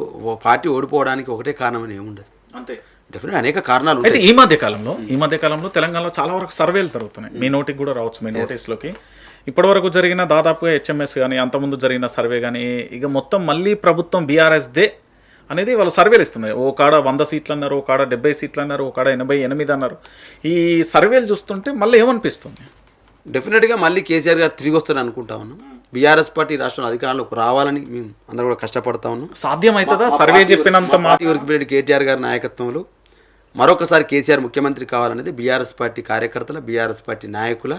పార్టీ ఓడిపోవడానికి ఒకటే కారణం అని ఏముండదు, అంతే. డెఫినెట్ అనేక కారణాలు అయితే ఈ మధ్య కాలంలో తెలంగాణలో చాలా వరకు సర్వేలు జరుగుతున్నాయి. మీ నోటికి కూడా రావచ్చు, మీ నోటీస్లోకి. ఇప్పటివరకు జరిగిన దాదాపుగా HMS కానీ అంతకుముందు జరిగిన సర్వే కానీ ఇక మొత్తం మళ్ళీ ప్రభుత్వం బీఆర్ఎస్దే అనేది వాళ్ళు సర్వేలు ఇస్తున్నాయి. ఓ కాడ 100 సీట్లు అన్నారు, ఓ కాడ 70 సీట్లు అన్నారు, ఓ కాడ 88 అన్నారు. ఈ సర్వేలు చూస్తుంటే మళ్ళీ ఏమనిపిస్తుంది? డెఫినెట్గా మళ్ళీ కేసీఆర్ గారు తిరిగి వస్తారని అనుకుంటా ఉన్నాం. బీఆర్ఎస్ పార్టీ రాష్ట్రంలో అధికారంలోకి రావాలని మేము అందరూ కూడా కష్టపడతా ఉన్నాం. సాధ్యమవుతుందా? సర్వే చెప్పినంత పార్టీ కేటీఆర్ గారి నాయకత్వంలో మరొకసారి కేసీఆర్ ముఖ్యమంత్రి కావాలనేది బీఆర్ఎస్ పార్టీ కార్యకర్తల, బీఆర్ఎస్ పార్టీ నాయకుల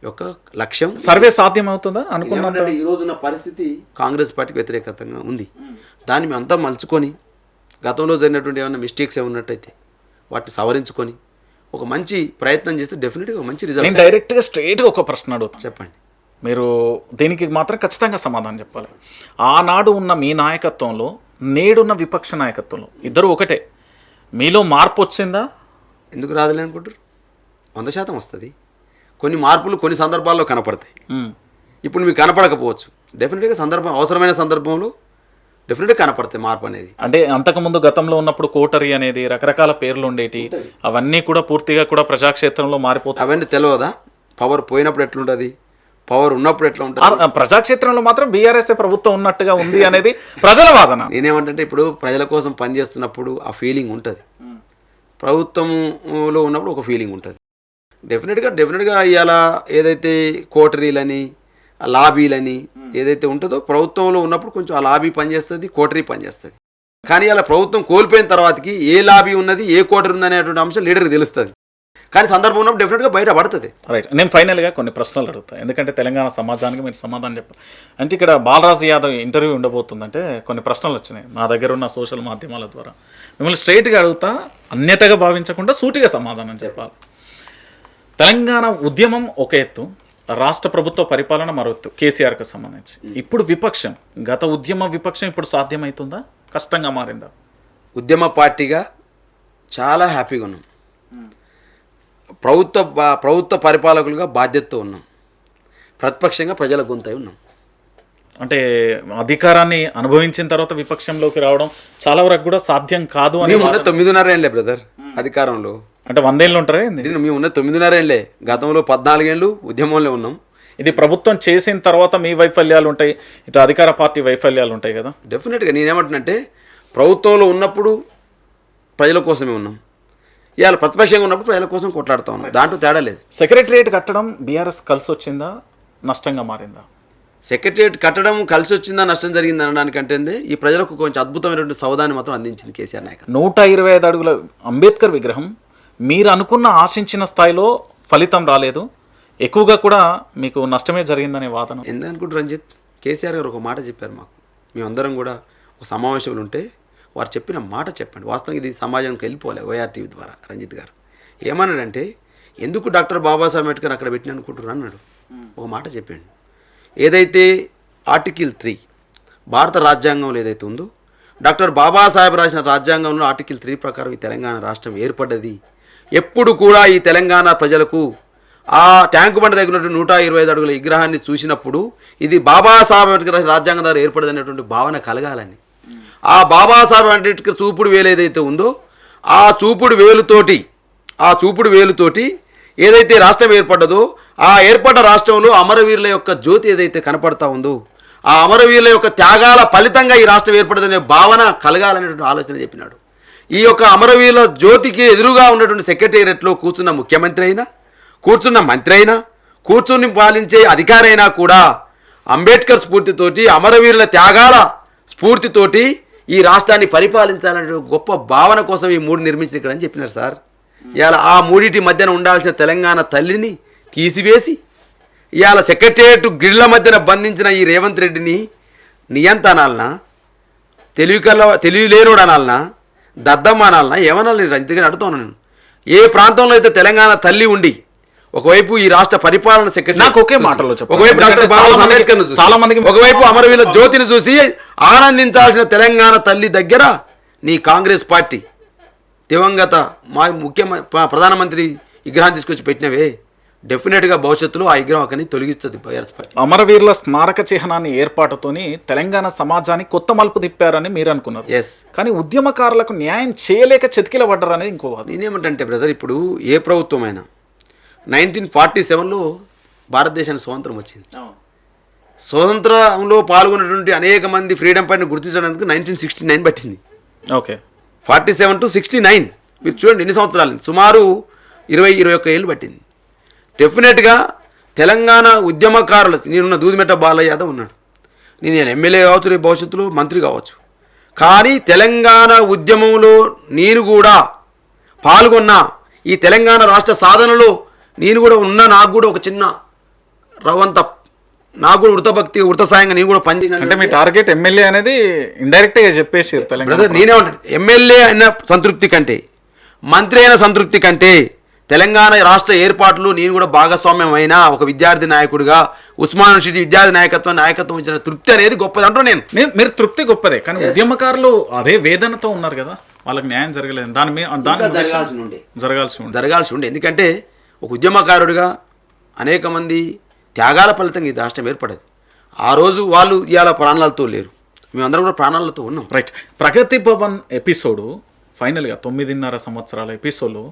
యొక్క లక్ష్యం. సర్వే సాధ్యమవుతుందా అనుకున్నంత? ఈ రోజున్న పరిస్థితి కాంగ్రెస్ పార్టీకి వ్యతిరేకంగా ఉంది. దాన్ని మేము అంతా మలుచుకొని గతంలో జరిగినటువంటి ఏమైనా మిస్టేక్స్ ఏమన్నట్టయితే వాటిని సవరించుకొని ఒక మంచి ప్రయత్నం చేస్తే డెఫినెట్గా ఒక మంచి రిజల్ట్. నేను డైరెక్ట్గా స్ట్రైట్గా ఒక ప్రశ్న అడుగుతాను, చెప్పండి. మీరు దీనికి మాత్రం ఖచ్చితంగా సమాధానం చెప్పాలి. ఆనాడు ఉన్న మీ నాయకత్వంలో, నేడున్న విపక్ష నాయకత్వంలో ఇద్దరు ఒకటే, మీలో మార్పు వచ్చిందా? ఎందుకు రాదులే అనుకుంటారు? 100% వస్తుంది. కొన్ని మార్పులు కొన్ని సందర్భాల్లో కనపడతాయి. ఇప్పుడు మీకు కనపడకపోవచ్చు, డెఫినెట్గా అవసరమైన సందర్భంలో డెఫినెట్గా కనపడతాయి మార్పు అనేది. అంటే అంతకుముందు గతంలో ఉన్నప్పుడు కోటరీ అనేది రకరకాల పేర్లు ఉండేటి, అవన్నీ కూడా పూర్తిగా కూడా ప్రజాక్షేత్రంలో మారిపోతాయి. అవన్నీ తెలియదా? పవర్ పోయినప్పుడు ఎట్లుంటుంది, పవర్ ఉన్నప్పుడు ఎట్లా ఉంటుంది? ప్రజాక్షేత్రంలో మాత్రం బీఆర్ఎస్ ప్రభుత్వం ఉన్నట్టుగా ఉంది అనేది ప్రజల వాదన. నేనేమంటే ఇప్పుడు ప్రజల కోసం పనిచేస్తున్నప్పుడు ఆ ఫీలింగ్ ఉంటుంది, ప్రభుత్వంలో ఉన్నప్పుడు ఒక ఫీలింగ్ ఉంటుంది. డెఫినెట్గా ఇవాళ ఏదైతే కోటరీలని, లాబీలని ఏదైతే ఉంటుందో ప్రభుత్వంలో ఉన్నప్పుడు కొంచెం ఆ లాబీ పనిచేస్తుంది, కోటరీ పనిచేస్తుంది. కానీ అలా ప్రభుత్వం కోల్పోయిన తర్వాతకి ఏ లాబీ ఉన్నది, ఏ కోటరీ ఉంది అనేటువంటి అంశం లీడర్కి తెలుస్తుంది. కానీ సందర్భం ఉన్నప్పుడు డెఫినెట్గా బయట పడుతుంది. రైట్. నేను ఫైనల్గా కొన్ని ప్రశ్నలు అడుగుతాను, ఎందుకంటే తెలంగాణ సమాజానికి మీరు సమాధానం చెప్పాలి. అంటే ఇక్కడ బాలరాజు యాదవ్ ఇంటర్వ్యూ ఉండబోతుందంటే కొన్ని ప్రశ్నలు వచ్చినాయి నా దగ్గర ఉన్న సోషల్ మాధ్యమాల ద్వారా. మిమ్మల్ని స్ట్రైట్గా అడుగుతా, అన్యతగా భావించకుండా సూటిగా సమాధానం చెప్పాలి. తెలంగాణ ఉద్యమం ఒక ఎత్తు, రాష్ట్ర ప్రభుత్వ పరిపాలన మరో ఎత్తు కేసీఆర్కి సంబంధించి. ఇప్పుడు విపక్షం, గత ఉద్యమ విపక్షం ఇప్పుడు సాధ్యమవుతుందా, కష్టంగా మారిందా? ఉద్యమ పార్టీగా చాలా హ్యాపీగా ఉన్నాం. ప్రభుత్వ పరిపాలకులుగా బాధ్యతతో ఉన్నాం. ప్రతిపక్షంగా ప్రజల గొంతై ఉన్నాం. అంటే అధికారాన్ని అనుభవించిన తర్వాత విపక్షంలోకి రావడం చాలా వరకు కూడా సాధ్యం కాదు అని. మేము ఉన్న 9.5 ఏళ్ళే బ్రదర్ అధికారంలో. అంటే 100 ఏళ్ళు ఉంటారా? మేము ఉన్న 9.5 ఏళ్ళే. గతంలో 14 ఏళ్ళు ఉద్యమంలో ఉన్నాం. ఇది ప్రభుత్వం చేసిన తర్వాత మీ వైఫల్యాలు ఉంటాయి, ఇటు అధికార పార్టీ వైఫల్యాలు ఉంటాయి కదా. డెఫినెట్గా నేనేమంటున్నంటే ప్రభుత్వంలో ఉన్నప్పుడు ప్రజల కోసమే ఉన్నాం, ఇవాళ ప్రతిపక్షంగా ఉన్నప్పుడు ప్రజల కోసం కొట్లాడుతూ ఉన్నాం. దాంట్లో తేడా లేదు. సెక్రటరియట్ కట్టడం బీఆర్ఎస్ కలిసి వచ్చిందా, నష్టంగా మారిందా? సెక్రటరియట్ కట్టడం కలిసి వచ్చిందా, నష్టం జరిగింది అనడానికంటే ఈ ప్రజలకు కొంచెం అద్భుతమైనటువంటి సౌదాన్ని మాత్రం అందించింది కేసీఆర్ నాయకత్వం. 125 అడుగుల అంబేద్కర్ విగ్రహం మీరు అనుకున్న ఆశించిన స్థాయిలో ఫలితం రాలేదు, ఎక్కువగా కూడా మీకు నష్టమే జరిగిందనే వాదన. ఎందుకనుకుంటారు రంజిత్? కేసీఆర్ గారు ఒక మాట చెప్పారు మాకు. మేమందరం కూడా ఒక సమావేశంలో ఉంటే వారు చెప్పిన మాట చెప్పండి, వాస్తవం ఇది సమాజంకి వెళ్ళిపోవాలి. ORTV ద్వారా రంజిత్ గారు ఏమన్నాడంటే, ఎందుకు డాక్టర్ బాబాసాహెబ్ అంబేద్కర్ అక్కడ పెట్టిన అనుకుంటున్నారు అన్నాడు. ఒక మాట చెప్పాడు, ఏదైతే ఆర్టికల్ 3 భారత రాజ్యాంగంలో ఏదైతే ఉందో, డాక్టర్ బాబాసాహెబ్ రాసిన రాజ్యాంగంలో ఆర్టికల్ 3 ప్రకారం ఈ తెలంగాణ రాష్ట్రం ఏర్పడ్డది. ఎప్పుడు కూడా ఈ తెలంగాణ ప్రజలకు ఆ ట్యాంకు బండ దగ్గర 125 అడుగుల విగ్రహాన్ని చూసినప్పుడు ఇది బాబాసాహెబ్ అంబేద్కర్ రాజ్యాంగం ద్వారా ఏర్పడది అనేటువంటి భావన కలగాలని, ఆ బాబాసాహెబ్ అంబేద్కర్ చూపుడు వేలు ఏదైతే ఉందో ఆ చూపుడు వేలుతోటి ఏదైతే రాష్ట్రం ఏర్పడ్డదో ఆ ఏర్పడ్డ రాష్ట్రంలో అమరవీరుల యొక్క జ్యోతి ఏదైతే కనపడతా ఉందో ఆ అమరవీరుల యొక్క త్యాగాల ఫలితంగా ఈ రాష్ట్రం ఏర్పడదనే భావన కలగాలనేటువంటి ఆలోచన చెప్పినాడు. ఈ యొక్క అమరవీరుల జ్యోతికి ఎదురుగా ఉన్నటువంటి సెక్రటేరియట్లో కూర్చున్న ముఖ్యమంత్రి అయినా, కూర్చున్న మంత్రి అయినా, కూర్చుని పాలించే అధికారి అయినా కూడా అంబేద్కర్ స్ఫూర్తితోటి, అమరవీరుల త్యాగాల స్ఫూర్తితోటి ఈ రాష్ట్రాన్ని పరిపాలించాలనే గొప్ప భావన కోసం ఈ మూడు నిర్మించిన ఇక్కడ అని చెప్పినారు సార్. ఇవాళ ఆ మూడింటి మధ్యన ఉండాల్సిన తెలంగాణ తల్లిని తీసివేసి ఇవాళ సెక్రటేరియట్ గిళ్ళ మధ్యన బంధించిన ఈ రేవంత్ రెడ్డిని నియంత అనాలనా, తెలివి లేనోడు అనాలనా, దద్దమ్మ అనాలనా, ఏమనాలి? నేను ఇంతగా అడుగుతాను. నేను ఏ ప్రాంతంలో అయితే తెలంగాణ తల్లి ఉండి ఒకవైపు ఈ రాష్ట్ర పరిపాలన సెక్రటరీ నాకు ఒకే మాటలో చెప్పండి. ఒకవైపు డాక్టర్ బాబాసాహెబ్ అంబేద్కర్ ను చూసి, చాలా మందికి ఒకవైపు అమరవీరుల జ్యోతిని చూసి ఆనందించాల్సిన తెలంగాణ తల్లి దగ్గర నీ కాంగ్రెస్ పార్టీ దివంగత ప్రధానమంత్రి విగ్రహాన్ని తీసుకొచ్చి పెట్టినవే, డెఫినెట్గా భవిష్యత్తులో ఆ విగ్రహం అక్కడిని తొలగిస్తుంది బీఆర్ఎస్ పార్టీ. అమరవీరుల స్మారక చిహ్నాన్ని ఏర్పాటుతోని తెలంగాణ సమాజాన్ని కొత్త మలుపు తిప్పారని మీరు అనుకున్నారు. ఎస్, కానీ ఉద్యమకారులకు న్యాయం చేయలేక చతికిల పడ్డారు అనేది ఇంకో వాదన. నేనేమంటే బ్రదర్, ఇప్పుడు ఏ ప్రభుత్వమైనా 1947లో భారతదేశానికి స్వతంత్రం వచ్చింది. స్వతంత్రంలో పాల్గొన్నటువంటి అనేక మంది ఫ్రీడమ్ ఫైటర్ని గుర్తించడానికి 1969 పట్టింది. ఓకే, 47 to 69 మీరు చూడండి ఎన్ని సంవత్సరాలు, సుమారు 20-21 ఏళ్ళు పట్టింది. డెఫినెట్గా తెలంగాణ ఉద్యమకారులు, నేనున్న దూదిమెట్ట బాలయ్య యాదవ్ ఉన్నాడు, నేను ఎమ్మెల్యే కావచ్చు, రేపు భవిష్యత్తులో మంత్రి కావచ్చు, కానీ తెలంగాణ ఉద్యమంలో నేను కూడా పాల్గొన్నా, ఈ తెలంగాణ రాష్ట్ర సాధనలో నేను కూడా ఉన్న, నాకు కూడా ఒక చిన్న రవంత, నాకు కూడా వృత సాయంగా నేను కూడా పనిచేసిన. అంటే మీ టార్గెట్ ఎమ్మెల్యే అనేది ఇండైరెక్ట్గా చెప్పేసి తెలంగాణ. నేనే ఉంటాను, ఎమ్మెల్యే అయిన సంతృప్తి కంటే, మంత్రి అయిన సంతృప్తి కంటే తెలంగాణ రాష్ట్ర ఏర్పాట్లు నేను కూడా భాగస్వామ్యం అయినా ఒక విద్యార్థి నాయకుడిగా ఉస్మాన్ యూనివర్సిటీ విద్యార్థి నాయకత్వం ఇచ్చిన తృప్తి అనేది గొప్పది అంటూ నేను. మీరు తృప్తి గొప్పదే, కానీ ఉద్యమకారులు అదే వేదనతో ఉన్నారు కదా, వాళ్ళకి న్యాయం జరగలేదు. జరగాల్సి ఉండే. ఎందుకంటే ఒక ఉద్యమకారుడిగా అనేక మంది త్యాగాల ఫలితంగా ఈ రాష్ట్రం ఏర్పడేది. ఆ రోజు వాళ్ళు ఇవాళ ప్రాణాలతో లేరు, మేమందరం కూడా ప్రాణాలతో ఉన్నాం. రైట్. ప్రగతి భవన్ ఎపిసోడు ఫైనల్గా 9.5 సంవత్సరాల ఎపిసోడ్లో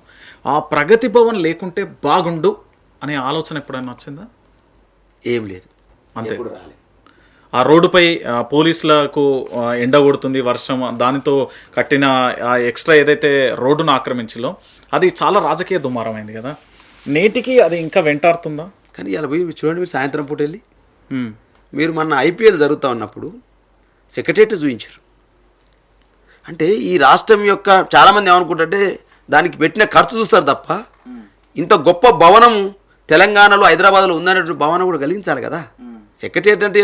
ఆ ప్రగతి భవన్ లేకుంటే బాగుండు అనే ఆలోచన ఎప్పుడైనా వచ్చిందా? ఏం లేదు, అంతే. ఆ రోడ్డుపై పోలీసులకు ఎండ కొడుతుంది, వర్షం, దానితో కట్టిన ఎక్స్ట్రా ఏదైతే రోడ్డును ఆక్రమించిందో అది చాలా రాజకీయ దుమారమైంది కదా, నేటికి అది ఇంకా వెంటాడుతుందా? కానీ ఇలా పోయి చూడండి, మీరు సాయంత్రం పూట వెళ్ళి మీరు మొన్న IPL జరుగుతూ ఉన్నప్పుడు సెక్రటేరియట్ చూపించారు. అంటే ఈ రాష్ట్రం యొక్క చాలామంది ఏమనుకుంటుంటే దానికి పెట్టిన ఖర్చు చూస్తారు తప్ప ఇంత గొప్ప భవనం తెలంగాణలో హైదరాబాద్లో ఉందనేటువంటి భవనం కూడా కలిగించాలి కదా. సెక్రటేరియట్ అంటే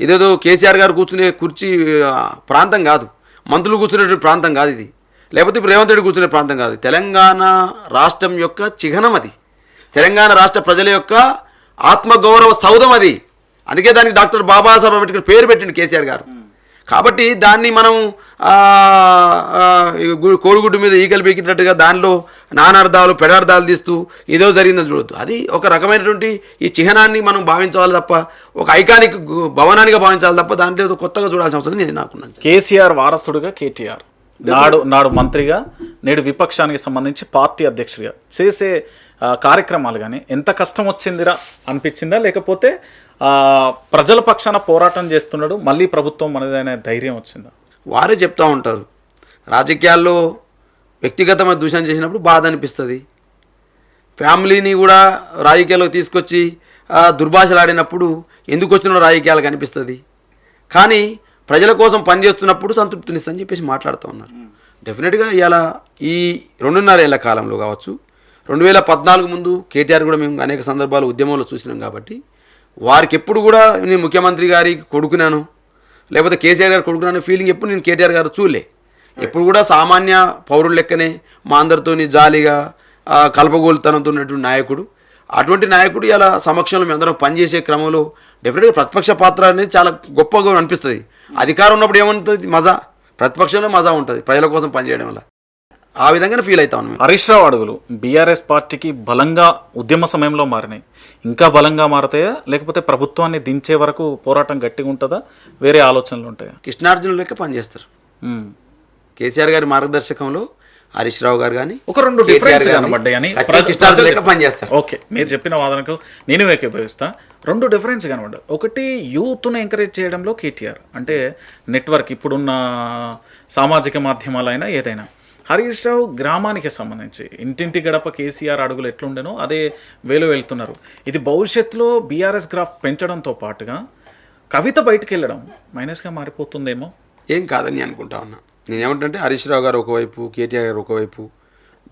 ఏదేదో కేసీఆర్ గారు కూర్చునే కుర్చీ ప్రాంతం కాదు, మంత్రులు కూర్చునేటువంటి ప్రాంతం కాదు ఇది, లేకపోతే ఇప్పుడు రేవంత్ రెడ్డి కూర్చునే ప్రాంతం కాదు. తెలంగాణ రాష్ట్రం యొక్క చిహ్నం అది, తెలంగాణ రాష్ట్ర ప్రజల యొక్క ఆత్మగౌరవ సౌధం అది. అందుకే దానికి డాక్టర్ బాబాసాహెబ్ అంబేద్కర్ పేరు పెట్టిండు కేసీఆర్ గారు. కాబట్టి దాన్ని మనం కోడిగుడ్డు మీద ఈగలు బీకినట్టుగా దానిలో నానార్థాలు పెడార్థాలు తీస్తూ ఏదో జరిగిందని చూడొద్దు. అది ఒక రకమైనటువంటి ఈ చిహ్నాన్ని మనం భావించాలి తప్ప, ఒక ఐకానిక్ భవనానిగా భావించాలి తప్ప దాంట్లో ఏదో కొత్తగా చూడాల్సిన అవసరం నేను అనుకున్నాను. కేసీఆర్ వారసుడుగా కేటీఆర్ నాడు మంత్రిగా, నేడు విపక్షానికి సంబంధించి పార్టీ అధ్యక్షుడిగా చేసే కార్యక్రమాలు కానీ ఎంత కష్టం వచ్చిందిరా అనిపించిందా, లేకపోతే ప్రజల పక్షాన పోరాటం చేస్తున్నాడు మళ్ళీ ప్రభుత్వం మనదైన ధైర్యం వచ్చిందా? వారే చెప్తూ ఉంటారు, రాజకీయాల్లో వ్యక్తిగతమైన దూషణ చేసినప్పుడు బాధ అనిపిస్తుంది, ఫ్యామిలీని కూడా రాజకీయాల్లో తీసుకొచ్చి దుర్భాషలాడినప్పుడు ఎందుకు వచ్చిన రాజకీయాలకు అనిపిస్తుంది, కానీ ప్రజల కోసం పనిచేస్తున్నప్పుడు సంతృప్తినిస్తుందని చెప్పేసి మాట్లాడుతూ ఉన్నారు. డెఫినెట్గా ఇలా ఈ 2.5 ఏళ్ల కాలంలో కావచ్చు, 2014 ముందు కేటీఆర్ కూడా మేము అనేక సందర్భాలు ఉద్యమంలో చూసినాం కాబట్టి వారికి ఎప్పుడు కూడా నేను ముఖ్యమంత్రి గారికి కొడుకున్నాను, లేకపోతే కేసీఆర్ గారు కొడుకున్నాను ఫీలింగ్ ఎప్పుడు నేను కేటీఆర్ గారు చూడలే. ఎప్పుడు కూడా సామాన్య పౌరుల లెక్కనే మా అందరితోని జాలీగా కలపగోలుతనంతో ఉన్నటువంటి నాయకుడు. అటువంటి నాయకుడు ఇలా సమక్షంలో మేము అందరం పనిచేసే క్రమంలో డెఫినెట్గా ప్రతిపక్ష పాత్ర అనేది చాలా గొప్పగా అనిపిస్తుంది. అధికారం ఉన్నప్పుడు ఏముంటుంది, మజా, ప్రతిపక్షంలో మజా ఉంటుంది ప్రజల కోసం పనిచేయడం వల్ల. ఆ విధంగానే ఫీల్ అవుతా ఉన్నాం. హరీష్ రావు అడుగులు బీఆర్ఎస్ పార్టీకి బలంగా ఉద్యమ సమయంలో మారినాయి, ఇంకా బలంగా మారతాయా, లేకపోతే ప్రభుత్వాన్ని దించే వరకు పోరాటం గట్టిగా ఉంటుందా, వేరే ఆలోచనలు ఉంటాయా? కృష్ణార్జునులు లెక్క పనిచేస్తారు. కేసీఆర్ గారి మార్గదర్శకంలో హరీష్ రావు గారు కానీ ఒక 2 డిఫరెన్స్ కనబడ్డాయని పనిచేస్తారు. ఓకే, మీరు చెప్పిన వాదనకు నేను ఏకీభవిస్తా. 2 డిఫరెన్స్ కనబడ్డాయి. ఒకటి యూత్ను ఎంకరేజ్ చేయడంలో కేటీఆర్, అంటే నెట్వర్క్, ఇప్పుడున్న సామాజిక మాధ్యమాలైనా ఏదైనా, హరీష్ రావు గ్రామానికి సంబంధించి ఇంటింటి గడప కేసీఆర్ అడుగులు ఎట్లుండేనో అదే వేలో వెళ్తున్నారు. ఇది భవిష్యత్తులో బీఆర్ఎస్ గ్రాఫ్ పెంచడంతో పాటుగా కవిత బయటకు వెళ్ళడం మైనస్గా మారిపోతుందేమో. ఏం కాదని అనుకుంటా ఉన్నా. నేనేమంటే హరీష్ రావు గారు ఒకవైపు, కేటీఆర్ గారు ఒకవైపు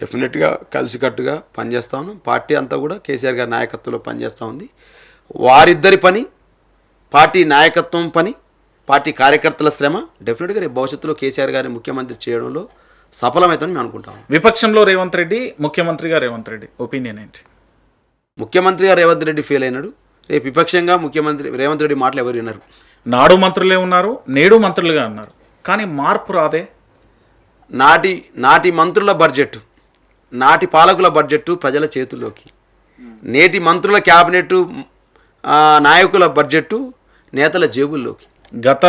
డెఫినెట్గా కలిసికట్టుగా పనిచేస్తా ఉన్నాం. పార్టీ అంతా కూడా కేసీఆర్ గారి నాయకత్వంలో పనిచేస్తూ ఉంది. వారిద్దరి పని, పార్టీ నాయకత్వం పని, పార్టీ కార్యకర్తల శ్రమ డెఫినెట్గా రేపు భవిష్యత్తులో కేసీఆర్ గారిని ముఖ్యమంత్రి చేయడంలో సఫలమవుతుందని మేము అనుకుంటాం. విపక్షంలో రేవంత్ రెడ్డి, ముఖ్యమంత్రిగా రేవంత్ రెడ్డి ఒపీనియన్ ఏంటి? ముఖ్యమంత్రిగా రేవంత్ రెడ్డి ఫెయిల్ అయినాడు. రేపు విపక్షంగా ముఖ్యమంత్రి రేవంత్ రెడ్డి మాటలు ఎవరు విన్నారు? నాడు మంత్రులే ఉన్నారు, నేడు మంత్రులుగా ఉన్నారు, కానీ మార్పు రాదే. నాటి మంత్రుల బడ్జెట్, నాటి పాలకుల బడ్జెట్ ప్రజల చేతుల్లోకి, నేటి మంత్రుల క్యాబినెట్ నాయకుల బడ్జెట్ నేతల జేబుల్లోకి. గత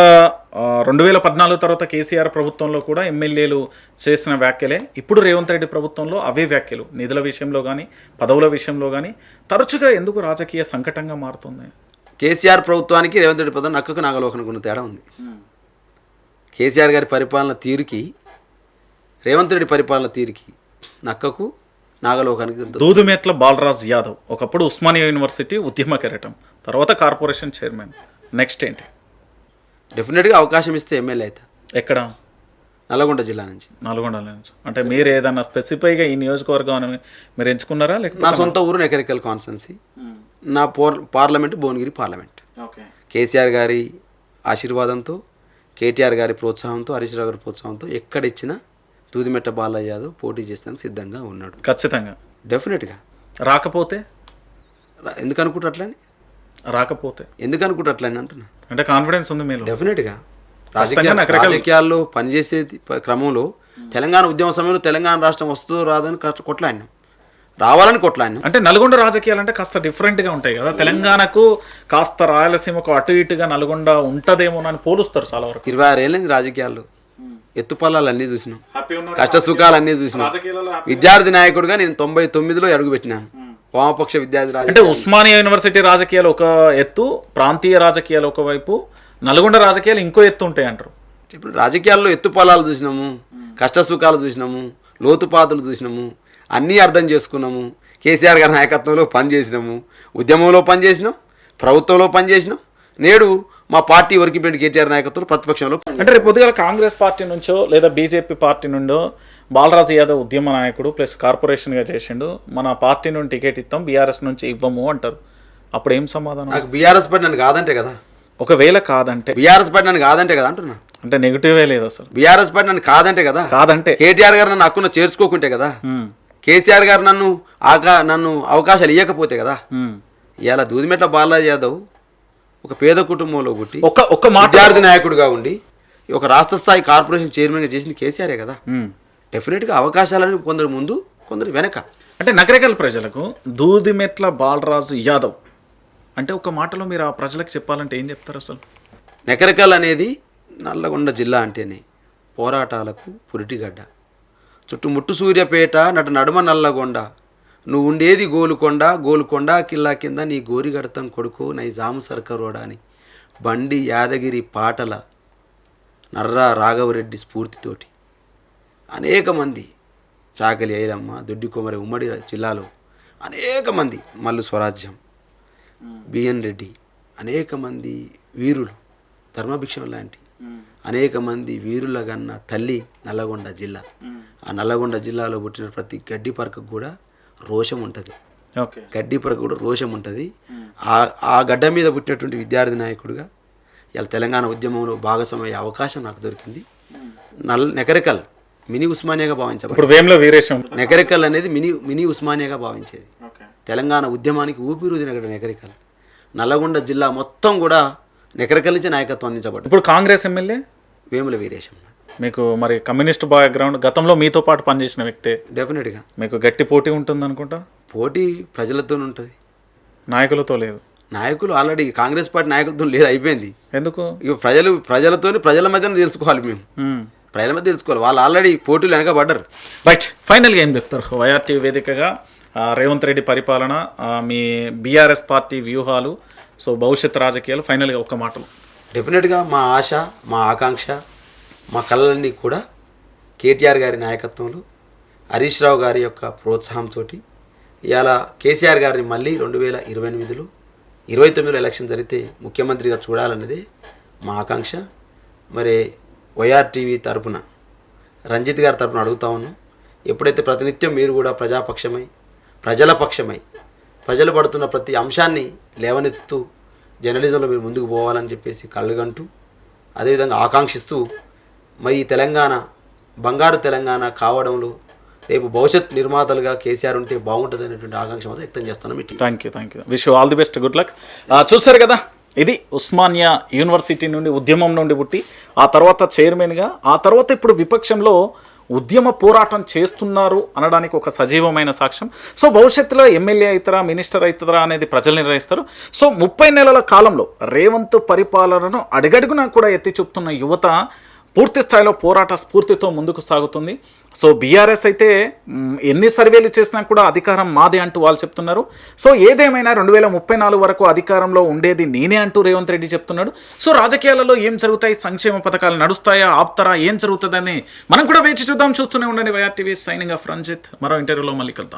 2014 తర్వాత కేసీఆర్ ప్రభుత్వంలో కూడా ఎమ్మెల్యేలు చేసిన వ్యాఖ్యలే ఇప్పుడు రేవంత్ రెడ్డి ప్రభుత్వంలో అవే వ్యాఖ్యలు. నిధుల విషయంలో కానీ, పదవుల విషయంలో కానీ తరచుగా ఎందుకు రాజకీయ సంకటంగా మారుతుంది? కేసీఆర్ ప్రభుత్వానికి రేవంత్ రెడ్డి ప్రభుత్వం నక్కకు నాగలోకనకు ఉన్న తేడా ఉంది. కేసీఆర్ గారి పరిపాలన తీరుకి, రేవంత్ రెడ్డి పరిపాలన తీరుకి నక్కకు నాగలోకానికి. దూదుమెట్ల బాలరాజ్ యాదవ్ ఒకప్పుడు ఉస్మానియా యూనివర్సిటీ ఉద్యమ కెరటం, తర్వాత కార్పొరేషన్ చైర్మన్. నెక్స్ట్ ఏంటి? డెఫినెట్గా అవకాశం ఇస్తే ఎమ్మెల్యే అవుతా. ఎక్కడ? నల్గొండ జిల్లా నుంచి. నల్గొండ నుంచి అంటే మీరు ఏదన్నా స్పెసిఫైగా ఈ నియోజకవర్గం మీరు ఎంచుకున్నారా? లేకపోతే నా సొంత ఊరు నెకరికల్ కాన్స్టెన్సీ, నా పార్లమెంట్ భువనగిరి పార్లమెంట్. కేసీఆర్ గారి ఆశీర్వాదంతో, కేటీఆర్ గారి ప్రోత్సాహంతో, హరీష్ రావు గారి ప్రోత్సాహంతో ఎక్కడ ఇచ్చినా దూదిమెట్ట బాలయ్య యాదవ్ పోటీ చేస్తానికి సిద్ధంగా ఉన్నాడు. ఖచ్చితంగా, డెఫినెట్గా. రాకపోతే ఎందుకు అనుకుంటా అట్లని? రాకపోతే ఎందుకు అనుకుంటా అట్లని అంటున్నా. అంటే కాన్ఫిడెన్స్ ఉంది మీరు? డెఫినెట్గా. రాజకీయాల్లో పనిచేసే క్రమంలో తెలంగాణ ఉద్యమ సమయంలో తెలంగాణ రాష్ట్రం వస్తుందో రాదని కొట్లాడినాం, రావాలని కొట్లాడినాం. అంటే నల్గొండ రాజకీయాలు అంటే కాస్త డిఫరెంట్గా ఉంటాయి కదా. తెలంగాణకు కాస్త రాయలసీమకు అటు ఇటుగా నల్గొండ ఉంటుందేమో అని పోలుస్తారు చాలా వరకు. 26 ఏళ్ళైంది రాజకీయాల్లో. ఎత్తుపల్లాలు అన్నీ చూసినాం, కష్ట సుఖాలు అన్నీ చూసినాం. విద్యార్థి నాయకుడిగా నేను 99లో అడుగుపెట్టినాను, వామపక్ష విద్యార్థి రాజకీయ. అంటే ఉస్మానియా యూనివర్సిటీ రాజకీయాలు ఒక ఎత్తు, ప్రాంతీయ రాజకీయాలు ఒకవైపు, నల్గొండ రాజకీయాలు ఇంకో ఎత్తు ఉంటాయి అంటారు. ఇప్పుడు రాజకీయాల్లో ఎత్తుపల్లాలు చూసినాము, కష్ట సుఖాలు చూసినాము, లోతుపాతులు చూసినాము, అన్నీ అర్థం చేసుకున్నాము. కేసీఆర్ గారి నాయకత్వంలో పనిచేసినాము, ఉద్యమంలో పనిచేసినాం, ప్రభుత్వంలో పనిచేసినాం. నేడు మా పార్టీ వర్కింగ్ ప్రెసిడెంట్ కేటీఆర్ నాయకత్వంలో ప్రతిపక్షంలో. అంటే రేపు పొద్దుగాల కాంగ్రెస్ పార్టీ నుంచో లేదా బీజేపీ పార్టీ నుండో బాలరాజు యాదవ్ ఉద్యమ నాయకుడు ప్లస్ కార్పొరేషన్గా చేసిండు, మన పార్టీ నుండి టికెట్ ఇస్తాం, బీఆర్ఎస్ నుంచి ఇవ్వము అంటారు. అప్పుడు ఏం సమాధానం? నాకు బీఆర్ఎస్ పార్టీ నన్ను కాదంటే కదా. ఒకవేళ కాదంటే బీఆర్ఎస్ పార్టీ నన్ను కాదంటే కదా అంటున్నా. అంటే నెగిటివే లేదు అసలు. బీఆర్ఎస్ పార్టీ నన్ను కాదంటే కదా. కాదంటే కేటీఆర్ గారు నన్ను హక్కున చేర్చుకోకుంటే కదా, కేసీఆర్ గారు నన్ను అవకాశాలు ఇవ్వకపోతే కదా. ఇలా దూదిమెట్ల బాలరాజు యాదవ్ ఒక పేద కుటుంబంలో పుట్టి ఒక విద్యార్థి నాయకుడిగా ఉండి ఒక రాష్ట్ర స్థాయి కార్పొరేషన్ చైర్మన్గా చేసింది కేసీఆరే కదా. డెఫినెట్గా అవకాశాలని కొందరు ముందు, కొందరు వెనక. అంటే నగరికల్ ప్రజలకు దూదిమెట్ల బాలరాజు యాదవ్ అంటే ఒక మాటలో మీరు ఆ ప్రజలకు చెప్పాలంటే ఏం చెప్తారు అసలు? నగరికల్ అనేది నల్లగొండ జిల్లా అంటేనే పోరాటాలకు పురిటిగడ్డ. చుట్టుముట్టు సూర్యపేట నడుమ నల్లగొండ, నువ్వు ఉండేది గోలుకొండ కిల్లా కింద నీ గోరిగడతం కొడుకు నైజాము సర్కరోడా అని బండి యాదగిరి పాటల నర్రా రాఘవరెడ్డి స్ఫూర్తితోటి అనేక మంది, చాకలి ఐలమ్మ, దొడ్డి కొమరి ఉమ్మడి జిల్లాలో అనేక మంది, మల్లు స్వరాజ్యం, బిఎన్ రెడ్డి, అనేక మంది వీరులు, ధర్మభిక్షం లాంటి అనేక మంది వీరుల గన్న తల్లి నల్లగొండ జిల్లా. ఆ నల్లగొండ జిల్లాలో పుట్టిన ప్రతి గడ్డి పరకకు కూడా రోషం ఉంటుంది. గడ్డి పరకు కూడా రోషం ఉంటుంది. ఆ గడ్డ మీద పుట్టినటువంటి విద్యార్థి నాయకుడిగా ఇలా తెలంగాణ ఉద్యమంలో భాగస్వామయ్యే అవకాశం నాకు దొరికింది. నగరికల్ మినీ ఉస్మానియాగా భావించబడింది. నగరికల్ అనేది మినీ ఉస్మానియాగా భావించేది. తెలంగాణ ఉద్యమానికి ఊపిరుదిన నగరికల్. నల్లగొండ జిల్లా మొత్తం కూడా నగరికల్ నుంచి నాయకత్వం అందించబడింది. ఇప్పుడు కాంగ్రెస్ ఎమ్మెల్యే వేముల వీరేశం. మీకు మరి కమ్యూనిస్ట్ బ్యాక్గ్రౌండ్, గతంలో మీతో పాటు పనిచేసిన వ్యక్తే. డెఫినెట్గా మీకు గట్టి పోటీ ఉంటుంది అనుకుంటా. పోటీ ప్రజలతో ఉంటుంది, నాయకులతో లేదు. నాయకులు ఆల్రెడీ కాంగ్రెస్ పార్టీ నాయకులతో లేదు, అయిపోయింది. ఎందుకు? ఇక ప్రజలతో ప్రజల మధ్యన తెలుసుకోవాలి, మేము ప్రజల మధ్య తెలుసుకోవాలి. వాళ్ళు ఆల్రెడీ పోటీలు వెనకబడ్డారు. రైట్, ఫైనల్గా ఏం చెప్తారు? వైఆర్టీ వేదికగా రేవంత్ రెడ్డి పరిపాలన, మీ బీఆర్ఎస్ పార్టీ వ్యూహాలు, సో భవిష్యత్ రాజకీయాలు, ఫైనల్గా ఒక్క మాటలు. డెఫినెట్గా మా ఆశ, మా ఆకాంక్ష, మా కళలన్నీ కూడా కేటీఆర్ గారి నాయకత్వంలో హరీష్ రావు గారి యొక్క ప్రోత్సాహంతో ఇవాళ కేసీఆర్ గారిని మళ్ళీ 2028లో 29లో ఎలక్షన్ జరిగితే ముఖ్యమంత్రిగా చూడాలన్నదే మా ఆకాంక్ష. మరి వైఆర్టీవీ తరపున రంజిత్ గారి తరపున అడుగుతా ఉన్నాం. ఎప్పుడైతే ప్రతినిత్యం మీరు కూడా ప్రజాపక్షమై ప్రజల పక్షమై ప్రజలు పడుతున్న ప్రతి అంశాన్ని లేవనెత్తుతూ జర్నలిజంలో మీరు ముందుకు పోవాలని చెప్పేసి కళ్ళుగంటూ అదేవిధంగా ఆకాంక్షిస్తూ మరి తెలంగాణ బంగారు తెలంగాణ కావడంలో రేపు భవిష్యత్ నిర్మాతలుగా కేసీఆర్ ఉంటే బాగుంటుంది అనేటువంటి ఆకాంక్ష మాత్రం వ్యక్తం చేస్తున్నాం. Thank you wish all the best, good luck. చూశారు కదా, ఇది ఉస్మానియా యూనివర్సిటీ నుండి ఉద్యమం నుండి పుట్టి ఆ తర్వాత చైర్మన్గా ఆ తర్వాత ఇప్పుడు విపక్షంలో ఉద్యమ పోరాటం చేస్తున్నారు అనడానికి ఒక సజీవమైన సాక్ష్యం. సో భవిష్యత్తులో ఎమ్మెల్యే అవుతారా మినిస్టర్ అవుతారా అనేది ప్రజలు నిర్ణయిస్తారు. సో 30 నెలల కాలంలో రేవంత్ పరిపాలనను అడుగడుగునా కూడా ఎత్తి చూపుతున్న యువత పూర్తి స్థాయిలో పోరాట స్ఫూర్తితో ముందుకు సాగుతుంది. సో బీఆర్ఎస్ అయితే ఎన్ని సర్వేలు చేసినా కూడా అధికారం మాదే అంటూ వాళ్ళు చెప్తున్నారు. సో ఏదేమైనా 2034 వరకు అధికారంలో ఉండేది నేనే అంటూ రేవంత్ రెడ్డి చెప్తున్నాడు. సో రాజకీయాలలో ఏం జరుగుతాయి, సంక్షేమ పథకాలు నడుస్తాయా, ఆపుతారా, ఏం జరుగుతుందని మనం కూడా వేచి చూద్దాం. చూస్తూనే ఉండండి వైఆర్టీవీ. Signing off Ranjith. మరో ఇంటర్వ్యూలో మళ్ళీ కలుద్దాం.